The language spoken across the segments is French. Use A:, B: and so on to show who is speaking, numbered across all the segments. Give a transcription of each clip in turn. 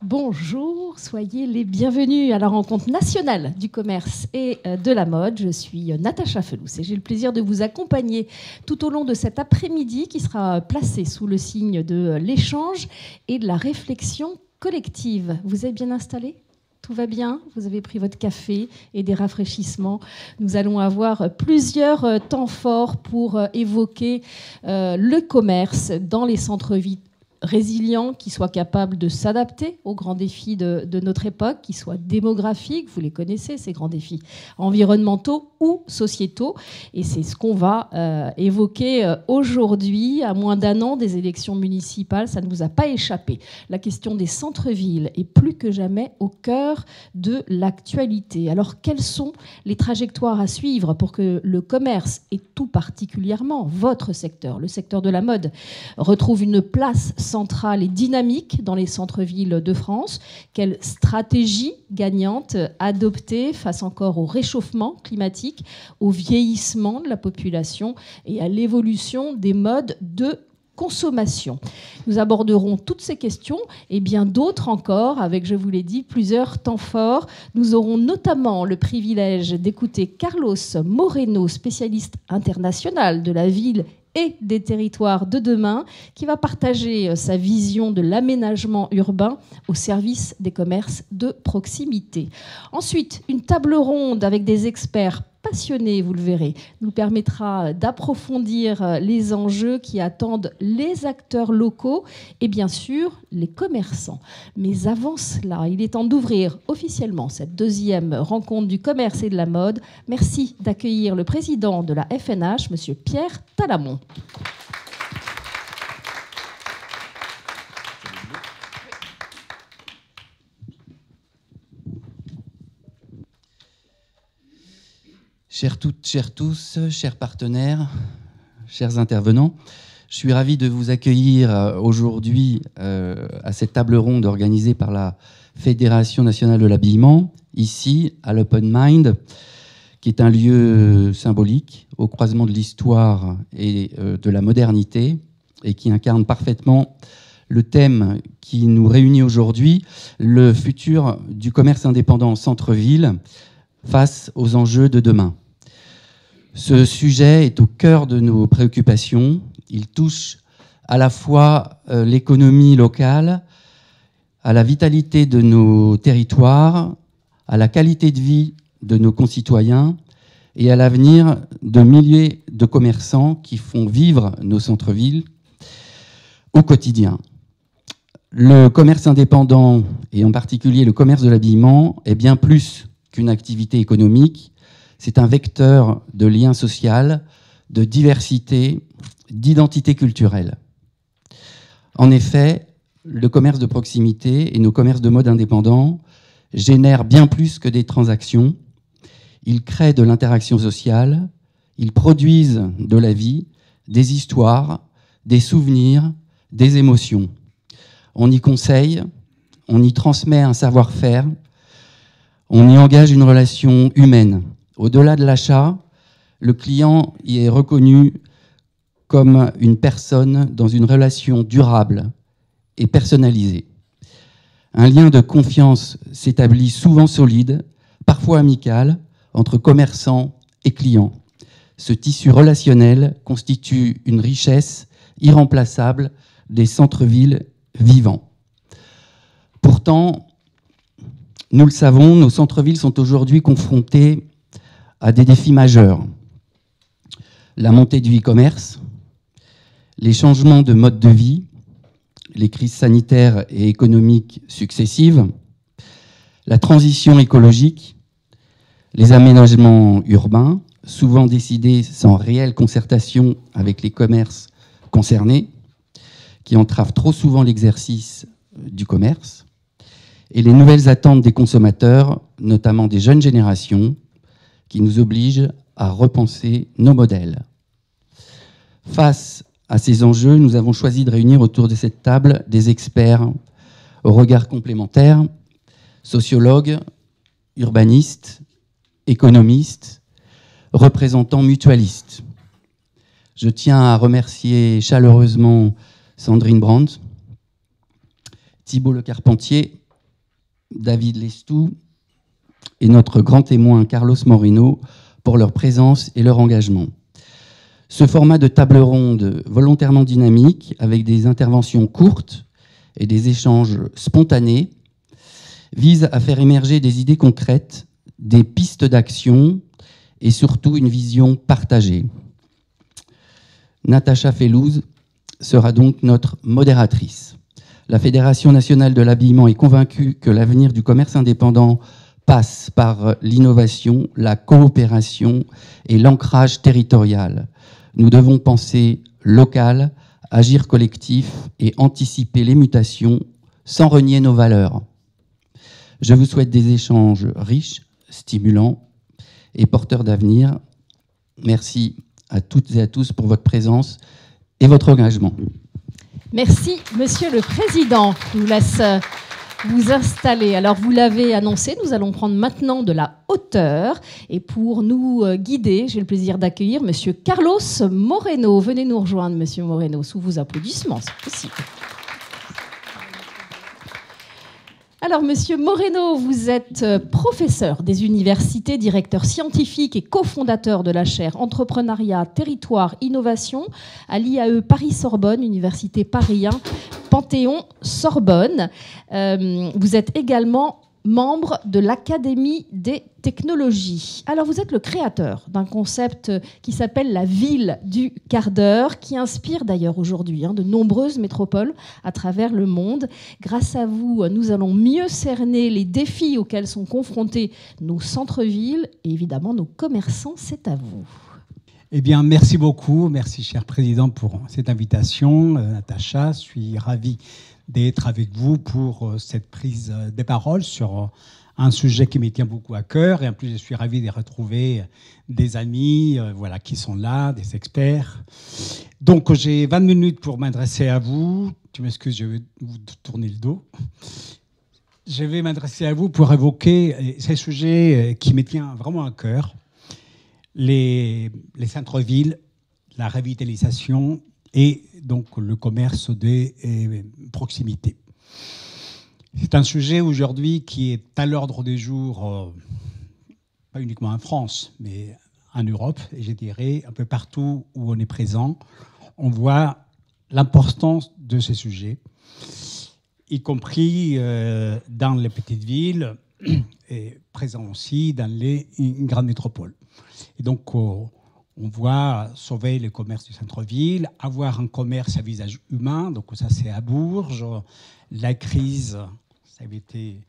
A: Bonjour, soyez les bienvenus à la rencontre nationale du commerce et de la mode. Je suis Natacha Felous et j'ai le plaisir de vous accompagner tout au long de cet après-midi qui sera placé sous le signe de l'échange et de la réflexion collective. Vous êtes bien installés ? Tout va bien? Vous avez pris votre café et des rafraîchissements. Nous allons avoir plusieurs temps forts pour évoquer le commerce dans les centres-villes résilients, qui soient capables de s'adapter aux grands défis de notre époque, qui soient démographiques, vous les connaissez, ces grands défis environnementaux ou sociétaux. Et c'est ce qu'on va évoquer aujourd'hui, à moins d'un an des élections municipales. Ça ne vous a pas échappé. La question des centres-villes est plus que jamais au cœur de l'actualité. Alors, quelles sont les trajectoires à suivre pour que le commerce, et tout particulièrement votre secteur, le secteur de la mode, retrouve une place centrale et dynamique dans les centres-villes de France? Quelle stratégie gagnante adopter face encore au réchauffement climatique, au vieillissement de la population et à l'évolution des modes de consommation? Nous aborderons toutes ces questions et bien d'autres encore avec, je vous l'ai dit, plusieurs temps forts. Nous aurons notamment le privilège d'écouter Carlos Moreno, spécialiste international de la ville et des territoires de demain, qui va partager sa vision de l'aménagement urbain au service des commerces de proximité. Ensuite, une table ronde avec des experts passionnés, vous le verrez, nous permettra d'approfondir les enjeux qui attendent les acteurs locaux et bien sûr les commerçants. Mais avant cela, il est temps d'ouvrir officiellement cette deuxième rencontre du commerce et de la mode. Merci d'accueillir le président de la FNH, Monsieur Pierre Talamon.
B: Chères toutes, chers tous, chers partenaires, chers intervenants, je suis ravi de vous accueillir aujourd'hui à cette table ronde organisée par la Fédération nationale de l'habillement, ici à l'Open Mind, qui est un lieu symbolique au croisement de l'histoire et de la modernité et qui incarne parfaitement le thème qui nous réunit aujourd'hui, le futur du commerce indépendant en centre-ville face aux enjeux de demain. Ce sujet est au cœur de nos préoccupations. Il touche à la fois l'économie locale, à la vitalité de nos territoires, à la qualité de vie de nos concitoyens et à l'avenir de milliers de commerçants qui font vivre nos centres-villes au quotidien. Le commerce indépendant, et en particulier le commerce de l'habillement, est bien plus qu'une activité économique. C'est un vecteur de lien social, de diversité, d'identité culturelle. En effet, le commerce de proximité et nos commerces de mode indépendants génèrent bien plus que des transactions. Ils créent de l'interaction sociale, ils produisent de la vie, des histoires, des souvenirs, des émotions. On y conseille, on y transmet un savoir-faire, on y engage une relation humaine. Au-delà de l'achat, le client y est reconnu comme une personne dans une relation durable et personnalisée. Un lien de confiance s'établit souvent solide, parfois amical, entre commerçants et clients. Ce tissu relationnel constitue une richesse irremplaçable des centres-villes vivants. Pourtant, nous le savons, nos centres-villes sont aujourd'hui confrontés à des défis majeurs. La montée du e-commerce, les changements de mode de vie, les crises sanitaires et économiques successives, la transition écologique, les aménagements urbains, souvent décidés sans réelle concertation avec les commerces concernés, qui entravent trop souvent l'exercice du commerce, et les nouvelles attentes des consommateurs, notamment des jeunes générations, qui nous obligent à repenser nos modèles. Face à ces enjeux, nous avons choisi de réunir autour de cette table des experts au regard complémentaire, sociologues, urbanistes, économistes, représentants mutualistes. Je tiens à remercier chaleureusement Sandrine Brandt, Thibault Le Carpentier David Lestou et notre grand témoin Carlos Moreno pour leur présence et leur engagement. Ce format de table ronde volontairement dynamique, avec des interventions courtes et des échanges spontanés, vise à faire émerger des idées concrètes, des pistes d'action et surtout une vision partagée. Natacha Fellouz sera donc notre modératrice. La Fédération nationale de l'habillement est convaincue que l'avenir du commerce indépendant passe par l'innovation, la coopération et l'ancrage territorial. Nous devons penser local, agir collectif et anticiper les mutations sans renier nos valeurs. Je vous souhaite des échanges riches, stimulants et porteurs d'avenir. Merci à toutes et à tous pour votre présence et votre engagement.
A: Merci, Monsieur le Président. Je vous laisse vous installer. Alors, vous l'avez annoncé, nous allons prendre maintenant de la hauteur. Et pour nous guider, j'ai le plaisir d'accueillir Monsieur Carlos Moreno. Venez nous rejoindre, Monsieur Moreno, sous vos applaudissements, c'est possible. Alors, Monsieur Moreno, vous êtes professeur des universités, directeur scientifique et cofondateur de la chaire Entrepreneuriat, Territoire, Innovation à l'IAE Paris-Sorbonne, Université Paris 1, Panthéon-Sorbonne. Vous êtes également membre de l'Académie des technologies. Alors, vous êtes le créateur d'un concept qui s'appelle la ville du quart d'heure, qui inspire d'ailleurs aujourd'hui de nombreuses métropoles à travers le monde. Grâce à vous, nous allons mieux cerner les défis auxquels sont confrontés nos centres-villes et évidemment nos commerçants. C'est à vous.
C: Eh bien, merci beaucoup. Merci, cher président, pour cette invitation. Natacha, je suis ravi d'être avec vous pour cette prise de parole sur un sujet qui me tient beaucoup à cœur. Et en plus, je suis ravi de retrouver des amis qui sont là, des experts. Donc, j'ai 20 minutes pour m'adresser à vous. Tu m'excuses, je vais vous tourner le dos. Je vais m'adresser à vous pour évoquer ces sujets qui me tiennent vraiment à cœur. Les centres-villes, la revitalisation et donc le commerce de proximité. C'est un sujet aujourd'hui qui est à l'ordre du jour, pas uniquement en France, mais en Europe, et je dirais un peu partout où on est présent. On voit l'importance de ces sujets, y compris dans les petites villes et présent aussi dans les grandes métropoles. Et donc, on voit sauver le commerce du centre-ville, avoir un commerce à visage humain, donc ça c'est à Bourges. La crise, ça avait été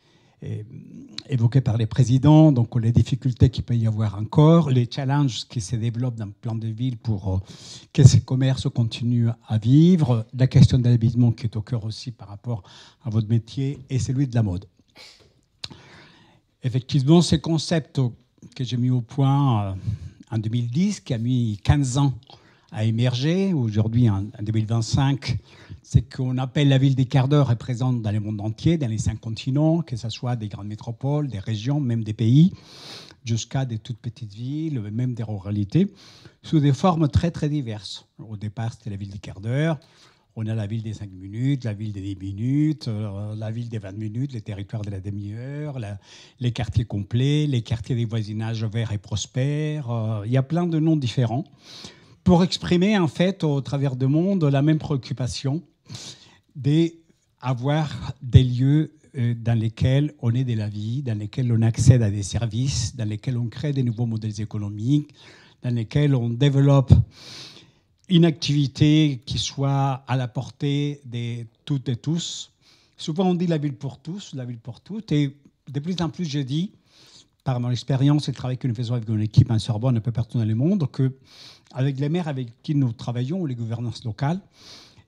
C: évoqué par les présidents, donc les difficultés qu'il peut y avoir encore, les challenges qui se développent dans plein de villes pour que ces commerces continuent à vivre, la question de l'habillement qui est au cœur aussi par rapport à votre métier et celui de la mode. Effectivement, ces concepts que j'ai mis au point en 2010, qui a mis 15 ans à émerger. Aujourd'hui, en 2025, c'est qu'on appelle la ville des quarts d'heure est présente dans le monde entier, dans les 5 continents, que ce soit des grandes métropoles, des régions, même des pays, jusqu'à des toutes petites villes, même des ruralités, sous des formes très, très diverses. Au départ, c'était la ville des quarts d'heure. On a la ville des 5 minutes, la ville des 10 minutes, la ville des 20 minutes, les territoires de la demi-heure, les quartiers complets, les quartiers des voisinages verts et prospères. Il y a plein de noms différents pour exprimer, en fait, au travers du monde, la même préoccupation d'avoir des lieux dans lesquels on est de la vie, dans lesquels on accède à des services, dans lesquels on crée des nouveaux modèles économiques, dans lesquels on développe une activité qui soit à la portée de toutes et tous. Souvent, on dit la ville pour tous, la ville pour toutes. Et de plus en plus, je dis, par mon expérience et le travail que nous faisons avec une équipe en Sorbonne un peu partout dans le monde, qu'avec les maires avec qui nous travaillons, ou les gouvernances locales,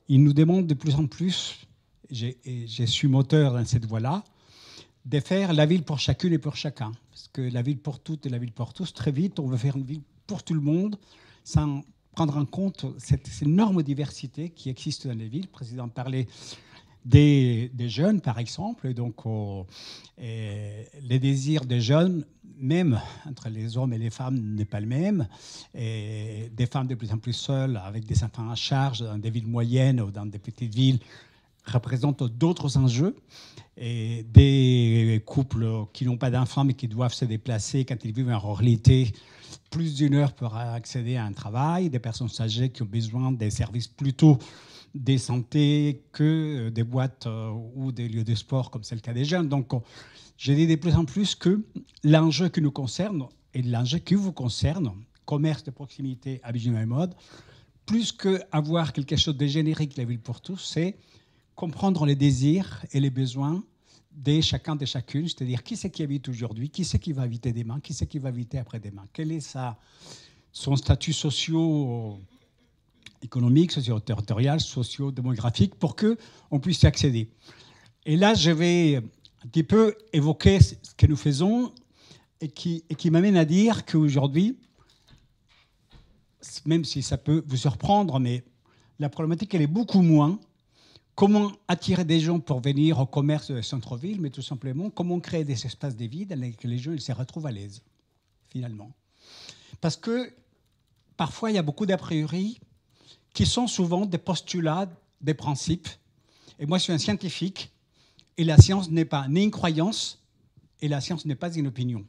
C: ils nous demandent de plus en plus, je suis moteur dans cette voie-là, de faire la ville pour chacune et pour chacun. Parce que la ville pour toutes et la ville pour tous, très vite, on veut faire une ville pour tout le monde, sans prendre en compte cette énorme diversité qui existe dans les villes. Le président parlait des jeunes, par exemple, et donc les désirs des jeunes, même entre les hommes et les femmes, n'est pas le même. Et des femmes de plus en plus seules, avec des enfants à charge, dans des villes moyennes ou dans des petites villes, représente d'autres enjeux. Et des couples qui n'ont pas d'enfants mais qui doivent se déplacer quand ils vivent en ruralité plus d'une heure pour accéder à un travail, des personnes âgées qui ont besoin des services plutôt des santé que des boîtes ou des lieux de sport comme c'est le cas des jeunes. Donc je dis de plus en plus que l'enjeu qui nous concerne et l'enjeu qui vous concerne, commerce de proximité, habillement et mode, plus qu'avoir quelque chose de générique, la ville pour tous, c'est comprendre les désirs et les besoins de chacun, de chacune, c'est-à-dire qui c'est qui habite aujourd'hui, qui c'est qui va habiter demain, qui c'est qui va habiter après-demain, quel est son statut socio-économique, socio-territorial, socio-démographique, pour qu'on puisse y accéder. Et là, je vais un petit peu évoquer ce que nous faisons et qui m'amène à dire qu'aujourd'hui, même si ça peut vous surprendre, mais la problématique, elle est beaucoup moins comment attirer des gens pour venir au commerce de centre-ville, mais tout simplement comment créer des espaces de vie dans lesquels les gens ils se retrouvent à l'aise, finalement. Parce que parfois, il y a beaucoup d'a priori qui sont souvent des postulats, des principes. Et moi, je suis un scientifique, et la science n'est pas ni une croyance, et la science n'est pas une opinion.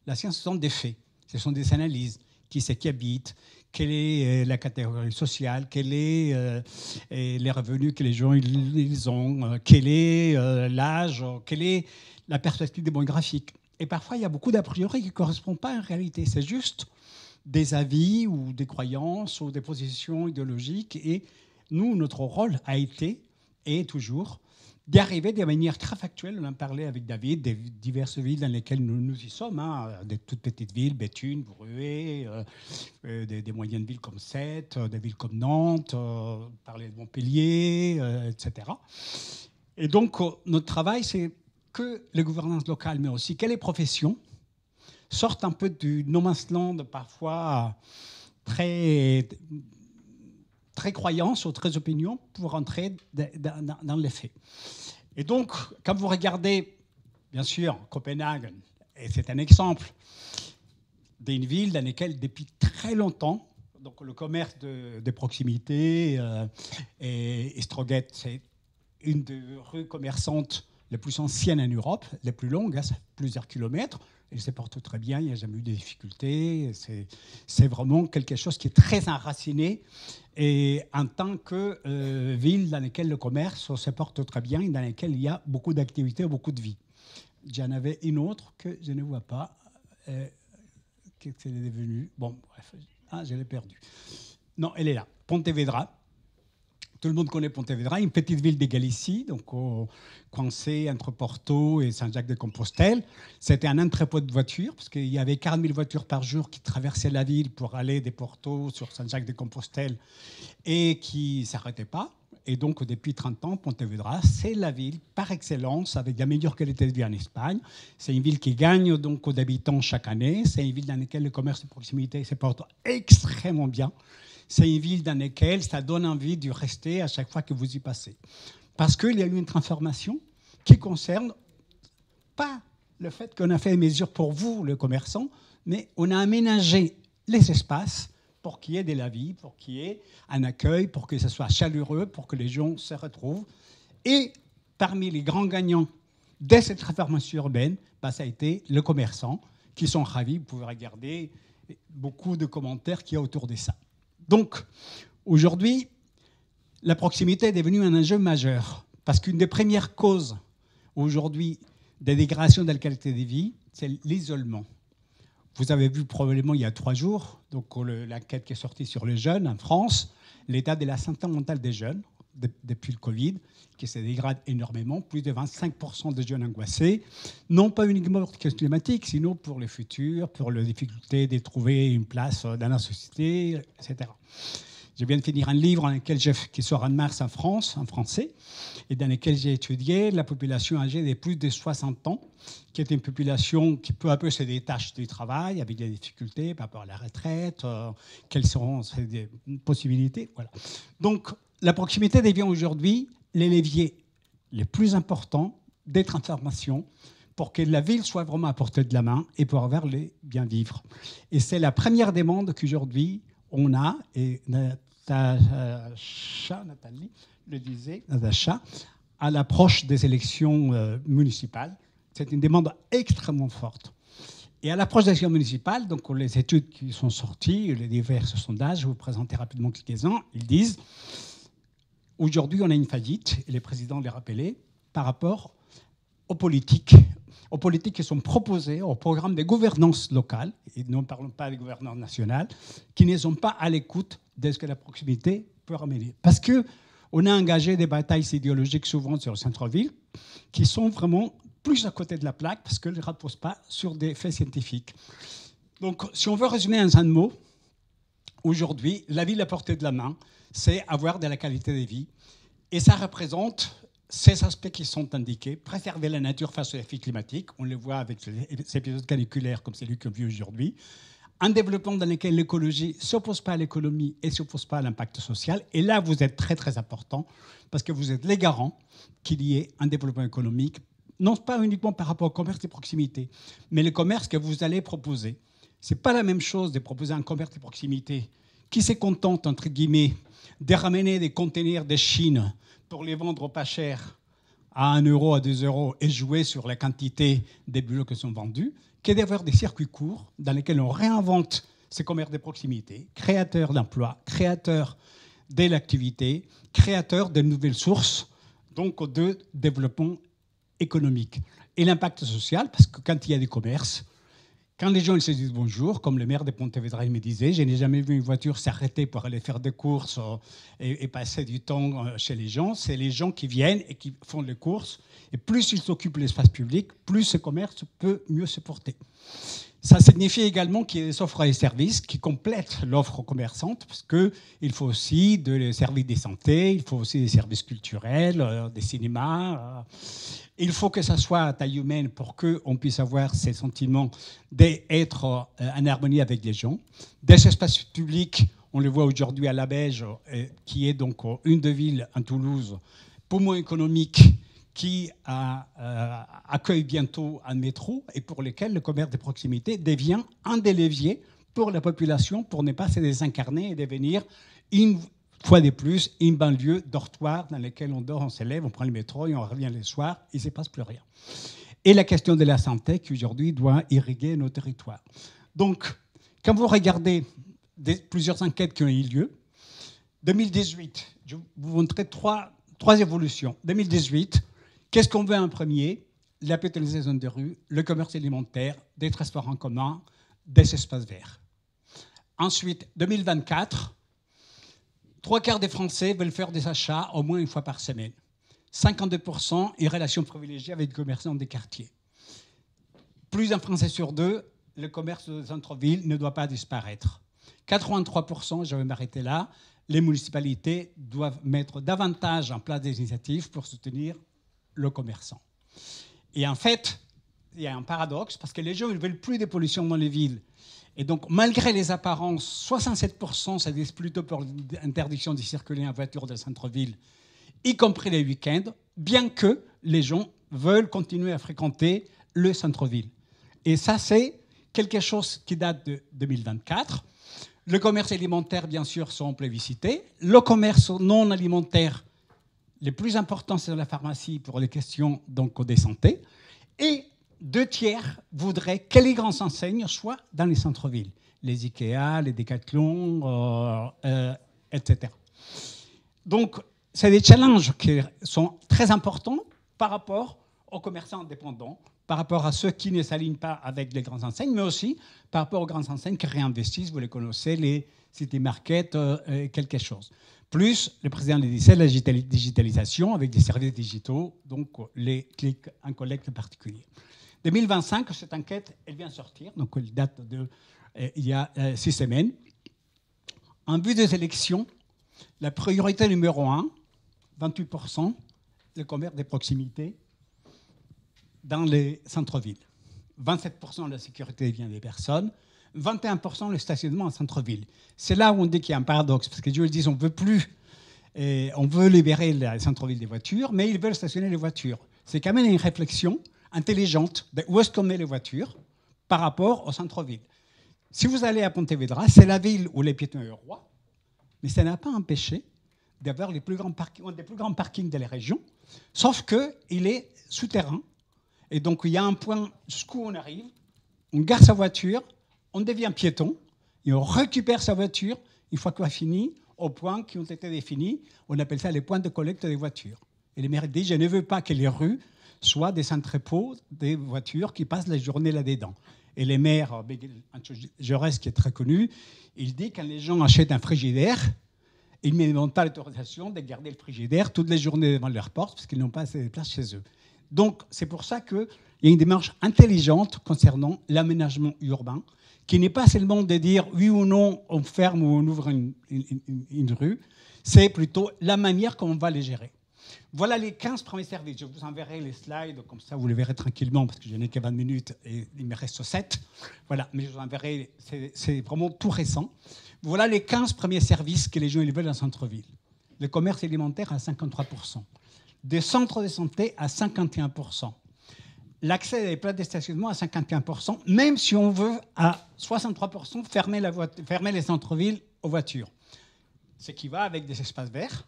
C: La science, ce sont des faits, ce sont des analyses. Qui c'est qui habite, quelle est la catégorie sociale, quels sont les revenus que les gens ils ont, quel est l'âge, quelle est la perspective démographique. Et parfois, il y a beaucoup d'a priori qui ne correspondent pas à la réalité. C'est juste des avis ou des croyances ou des positions idéologiques. Et nous, notre rôle a été, et est toujours, d'y arriver de manière très factuelle. On en parlait avec David, des diverses villes dans lesquelles nous y sommes, des toutes petites villes, Béthune, Bruay, des moyennes villes comme Sète, des villes comme Nantes, parler de Montpellier, etc. Et donc, notre travail, c'est que les gouvernances locales, mais aussi que les professions, sortent un peu du no man's land, parfois très croyance ou très opinion, pour rentrer dans les faits. Et donc, quand vous regardez, bien sûr, Copenhague, et c'est un exemple d'une ville dans laquelle, depuis très longtemps, donc le commerce de proximité et Stroget, c'est une des rues commerçantes les plus anciennes en Europe, les plus longues, c'est plusieurs kilomètres. Elle se porte très bien, il n'y a jamais eu de difficultés. C'est vraiment quelque chose qui est très enraciné et en tant que ville dans laquelle le commerce se porte très bien et dans laquelle il y a beaucoup d'activités, beaucoup de vie. J'en avais une autre que je ne vois pas. Qu'est-ce qu'elle est devenue? Bon, bref. Ah, je l'ai perdue. Non, elle est là. Pontevedra. Tout le monde connaît Pontevedra, une petite ville de Galicie, donc coincée entre Porto et Saint-Jacques-de-Compostelle. C'était un entrepôt de voitures, parce qu'il y avait 40 000 voitures par jour qui traversaient la ville pour aller de Porto sur Saint-Jacques-de-Compostelle et qui ne s'arrêtaient pas. Et donc, depuis 30 ans, Pontevedra, c'est la ville par excellence avec la meilleure qualité de vie en Espagne. C'est une ville qui gagne donc d'habitants chaque année. C'est une ville dans laquelle le commerce de proximité se porte extrêmement bien. C'est une ville dans laquelle ça donne envie de rester à chaque fois que vous y passez. Parce qu'il y a eu une transformation qui concerne pas le fait qu'on a fait des mesures pour vous, le commerçant, mais on a aménagé les espaces pour qu'il y ait de la vie, pour qu'il y ait un accueil, pour que ce soit chaleureux, pour que les gens se retrouvent. Et parmi les grands gagnants de cette transformation urbaine, ça a été les commerçants qui sont ravis. Vous pouvez regarder beaucoup de commentaires qu'il y a autour de ça. Donc, aujourd'hui, la proximité est devenue un enjeu majeur parce qu'une des premières causes aujourd'hui de dégradation de la qualité de vie, c'est l'isolement. Vous avez vu probablement il y a 3 jours, donc l'enquête qui est sortie sur les jeunes en France, l'état de la santé mentale des jeunes depuis le Covid, qui se dégrade énormément, plus de 25% des jeunes angoissés, non pas uniquement pour les questions climatiques, sinon pour le futur, pour la difficulté de trouver une place dans la société, etc. Je viens de finir un livre qui sort en mars en France, en français, et dans lequel j'ai étudié la population âgée de plus de 60 ans, qui est une population qui peu à peu se détache du travail, avec des difficultés par rapport à la retraite, quelles seront ces possibilités. Voilà. Donc, la proximité devient aujourd'hui les leviers les plus importants des transformations pour que la ville soit vraiment à portée de la main et pour avoir les bien vivre. Et c'est la première demande qu'aujourd'hui on a, et Nathalie le disait, Natacha, à l'approche des élections municipales. C'est une demande extrêmement forte. Et à l'approche des élections municipales, donc les études qui sont sorties, les divers sondages, je vais vous présenter rapidement quelques-uns, ils disent aujourd'hui on a une faillite, et les présidents l'ont rappelé, par rapport aux politiques qui sont proposées au programme de gouvernance locale, et nous ne parlons pas des gouvernances nationales, qui ne sont pas à l'écoute de ce que la proximité peut ramener. Parce qu'on a engagé des batailles idéologiques souvent sur le centre-ville qui sont vraiment plus à côté de la plaque parce qu'elles ne reposent pas sur des faits scientifiques. Donc, si on veut résumer en un mot, aujourd'hui, la ville à portée de la main, c'est avoir de la qualité de vie. Et ça représente ces aspects qui sont indiqués. Préserver la nature face aux effets climatiques, on le voit avec ces épisodes caniculaires comme celui qu'on vit aujourd'hui. Un développement dans lequel l'écologie ne s'oppose pas à l'économie et ne s'oppose pas à l'impact social. Et là, vous êtes très, très important parce que vous êtes les garants qu'il y ait un développement économique, non pas uniquement par rapport au commerce de proximité, mais le commerce que vous allez proposer. Ce n'est pas la même chose de proposer un commerce de proximité qui se contente, entre guillemets, de ramener des conteneurs de Chine pour les vendre pas cher à 1 euro, à 2 euros et jouer sur la quantité des bulots qui sont vendus, que d'avoir des circuits courts dans lesquels on réinvente ces commerces de proximité, créateurs d'emplois, créateurs de l'activité, créateurs de nouvelles sources, donc de développement économique. Et l'impact social, parce que quand il y a des commerces, quand les gens ils se disent bonjour, comme le maire de Pontevedra me disait, je n'ai jamais vu une voiture s'arrêter pour aller faire des courses et passer du temps chez les gens. C'est les gens qui viennent et qui font les courses. Et plus ils s'occupent de l'espace public, plus ce commerce peut mieux se porter. Ça signifie également qu'il y a des offres et services qui complètent l'offre commerçante, parce qu'il faut aussi des services de santé, il faut aussi des services culturels, des cinémas. Il faut que ça soit à taille humaine pour qu'on puisse avoir ces sentiments d'être en harmonie avec les gens. Des espaces publics, on le voit aujourd'hui à La Beige, qui est donc une des villes en Toulouse, poumon économique, qui accueille bientôt un métro et pour lesquels le commerce de proximité devient un des leviers pour la population pour ne pas se désincarner et devenir une fois de plus une banlieue dortoir dans laquelle on dort, on se lève, on prend le métro et on revient le soir, il ne se passe plus rien. Et la question de la santé qui aujourd'hui doit irriguer nos territoires. Donc, quand vous regardez plusieurs enquêtes qui ont eu lieu, 2018, je vais vous montrer trois évolutions. 2018, qu'est-ce qu'on veut en premier? La pétalisation des rues, le commerce alimentaire, des transports en commun, des espaces verts. Ensuite, 2024, 3/4 des Français veulent faire des achats au moins une fois par semaine. 52% une relation privilégiée avec les commerçants des quartiers. Plus d'un Français sur deux, le commerce de centre-ville ne doit pas disparaître. 83%, je vais m'arrêter là, les municipalités doivent mettre davantage en place des initiatives pour soutenir le commerçant. Et en fait, il y a un paradoxe, parce que les gens ne veulent plus de pollution dans les villes. Et donc, malgré les apparences, 67% se disent plutôt pour l'interdiction de circuler en voiture dans le centre-ville, y compris les week-ends, bien que les gens veulent continuer à fréquenter le centre-ville. Et ça, c'est quelque chose qui date de 2024. Le commerce alimentaire, bien sûr, sont plébiscités. Le commerce non alimentaire, le plus important, c'est la pharmacie pour les questions donc, de santé. Et 2/3 voudraient que les grandes enseignes soient dans les centres-villes. Les Ikea, les Decathlon, etc. Donc, c'est des challenges qui sont très importants par rapport aux commerçants indépendants, par rapport à ceux qui ne s'alignent pas avec les grandes enseignes, mais aussi par rapport aux grandes enseignes qui réinvestissent, vous les connaissez, les city market, quelque chose. Plus, le président le disait, la digitalisation avec des services digitaux, donc les clics en collecte particulier. 2025, cette enquête, elle vient sortir, donc elle date il y a 6 semaines. En vue des élections, la priorité numéro 1, 28%, le commerce de proximité dans les centres-villes. 27% la sécurité vient des personnes, 21% le stationnement en centre-ville. C'est là où on dit qu'il y a un paradoxe, parce que je le dis, on veut plus, on veut libérer le centre-ville des voitures, mais ils veulent stationner les voitures. C'est quand même une réflexion intelligente de où est-ce qu'on met les voitures par rapport au centre-ville. Si vous allez à Pontevedra, c'est la ville où les piétons sont rois, mais ça n'a pas empêché d'avoir les plus grands parkings de la région, Sauf qu'il est souterrain. Et donc, il y a un point jusqu'où on arrive, on gare sa voiture, on devient piéton, et on récupère sa voiture, une fois qu'on a fini, aux points qui ont été définis. On appelle ça les points de collecte des voitures. Et les maires disent, je ne veux pas que les rues soient des entrepôts des voitures qui passent la journée là-dedans. Et les maires, Jaurès, qui est très connu, il dit quand les gens achètent un frigidaire, ils ne demandent pas l'autorisation de garder le frigidaire toutes les journées devant leur porte parce qu'ils n'ont pas assez de place chez eux. Donc, c'est pour ça qu'il y a une démarche intelligente concernant l'aménagement urbain, qui n'est pas seulement de dire oui ou non, on ferme ou on ouvre une rue, c'est plutôt la manière comment on va les gérer. Voilà les 15 premiers services. Je vous enverrai les slides, comme ça vous les verrez tranquillement, parce que je n'ai que 20 minutes et il me reste 7. Voilà, mais je vous enverrai, c'est vraiment tout récent. Voilà les 15 premiers services que les gens ils veulent dans le centre-ville. Le commerce alimentaire à 53%. Des centres de santé à 51%. L'accès à des places de stationnement à 51%, même si on veut à 63% fermer les centres-villes aux voitures. Ce qui va avec des espaces verts,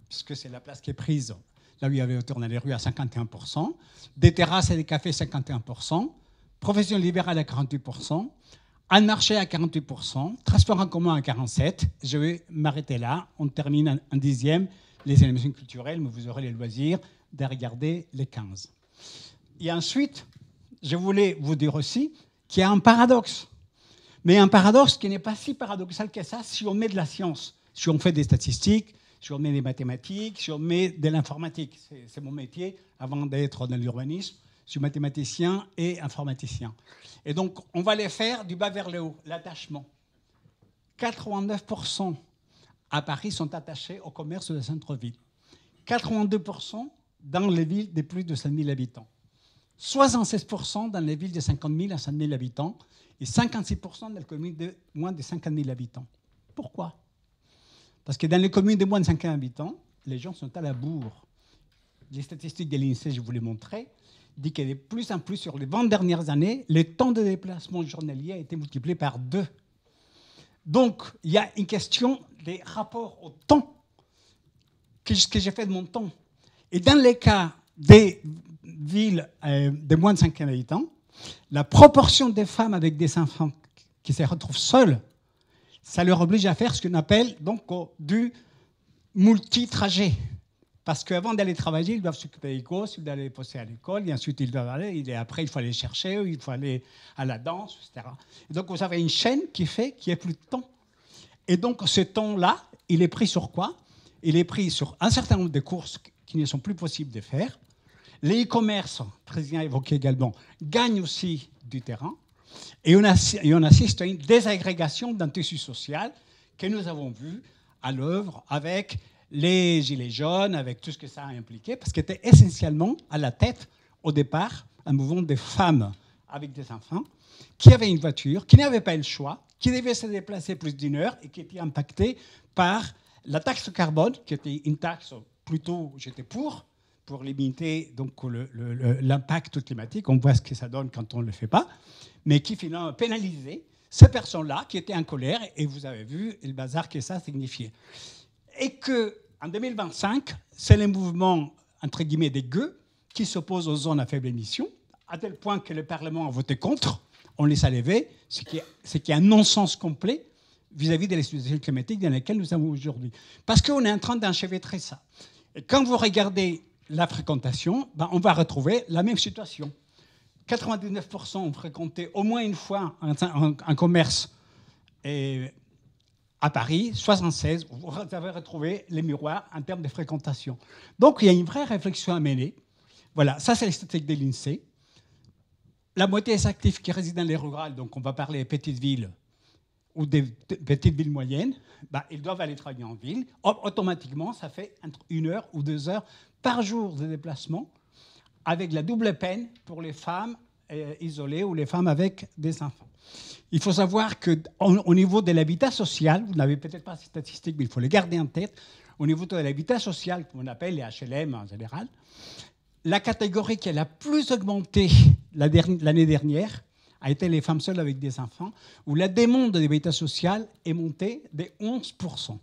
C: puisque c'est la place qui est prise là où il y avait autour dans les rues à 51%, des terrasses et des cafés 51%, profession libérale à 48%, un marché à 48%, transport en commun à 47%. Je vais m'arrêter là. On termine en 10e les animations culturelles, mais vous aurez les loisirs de regarder les 15. Et ensuite, je voulais vous dire aussi qu'il y a un paradoxe. Mais un paradoxe qui n'est pas si paradoxal que ça si on met de la science, si on fait des statistiques, si on met des mathématiques, si on met de l'informatique. C'est mon métier avant d'être dans l'urbanisme. Je suis mathématicien et informaticien. Et donc, on va les faire du bas vers le haut, l'attachement. 89% à Paris sont attachés au commerce de centre-ville. 82% dans les villes de plus de 5 000 habitants. 76% dans les villes de 50 000 à 5 000 habitants et 56% dans les communes de moins de 50 000 habitants. Pourquoi ? Parce que dans les communes de moins de 50 000 habitants, les gens sont à la bourre. Les statistiques de l'INSEE, je vous les montrais, disent que de plus en plus, sur les 20 dernières années, le temps de déplacement journalier a été multiplié par 2. Donc, il y a une question des rapports au temps que j'ai fait de mon temps. Et dans les cas des villes de moins de 50 000 habitants, la proportion des femmes avec des enfants qui se retrouvent seules, ça leur oblige à faire ce qu'on appelle donc du multi-trajet. Parce qu'avant d'aller travailler, ils doivent s'occuper des gosses, ils doivent aller poster à l'école, et ensuite ils doivent aller, et après il faut aller chercher, il faut aller à la danse, etc. Et donc vous avez une chaîne qui fait qu'il n'y a plus de temps. Et donc ce temps-là, il est pris sur quoi ? Il est pris sur un certain nombre de courses qui ne sont plus possibles de faire. Les e-commerce, le président a évoqué également, gagnent aussi du terrain. Et on assiste à une désagrégation d'un tissu social que nous avons vu à l'œuvre avec les Gilets jaunes, avec tout ce que ça a impliqué, parce qu'il était essentiellement à la tête, au départ, un mouvement de femmes avec des enfants qui avaient une voiture, qui n'avaient pas le choix, qui devaient se déplacer plus d'une heure et qui étaient impactés par la taxe carbone, qui était une taxe plutôt, j'étais pour limiter donc l'impact climatique. On voit ce que ça donne quand on ne le fait pas, mais qui finalement pénalisait ces personnes-là qui étaient en colère, et vous avez vu le bazar que ça signifiait. Et qu'en 2025, c'est le mouvement, entre guillemets, des gueux qui s'opposent aux zones à faible émission, à tel point que le Parlement a voté contre, on les a levés, ce qui est un non-sens complet vis-à-vis de la situation climatique dans laquelle nous sommes aujourd'hui. Parce qu'on est en train d'enchevêtrer ça. Et quand vous regardez la fréquentation, on va retrouver la même situation. 99% ont fréquenté au moins une fois un commerce à Paris, 76%, vous avez retrouvé les miroirs en termes de fréquentation. Donc il y a une vraie réflexion à mener. Voilà, ça c'est les statistiques de l'INSEE. La moitié des actifs qui résident dans les rurales, donc on va parler des petites villes ou des petites villes moyennes, ils doivent aller travailler en ville. Automatiquement, ça fait entre 1 heure ou 2 heures par jour de déplacement, avec la double peine pour les femmes isolées ou les femmes avec des enfants. Il faut savoir qu'au niveau de l'habitat social, vous n'avez peut-être pas ces statistiques, mais il faut les garder en tête, au niveau de l'habitat social, qu'on appelle les HLM en général, la catégorie qui a la plus augmenté l'année dernière a été les femmes seules avec des enfants, où la demande de l'habitat social est montée de 11%.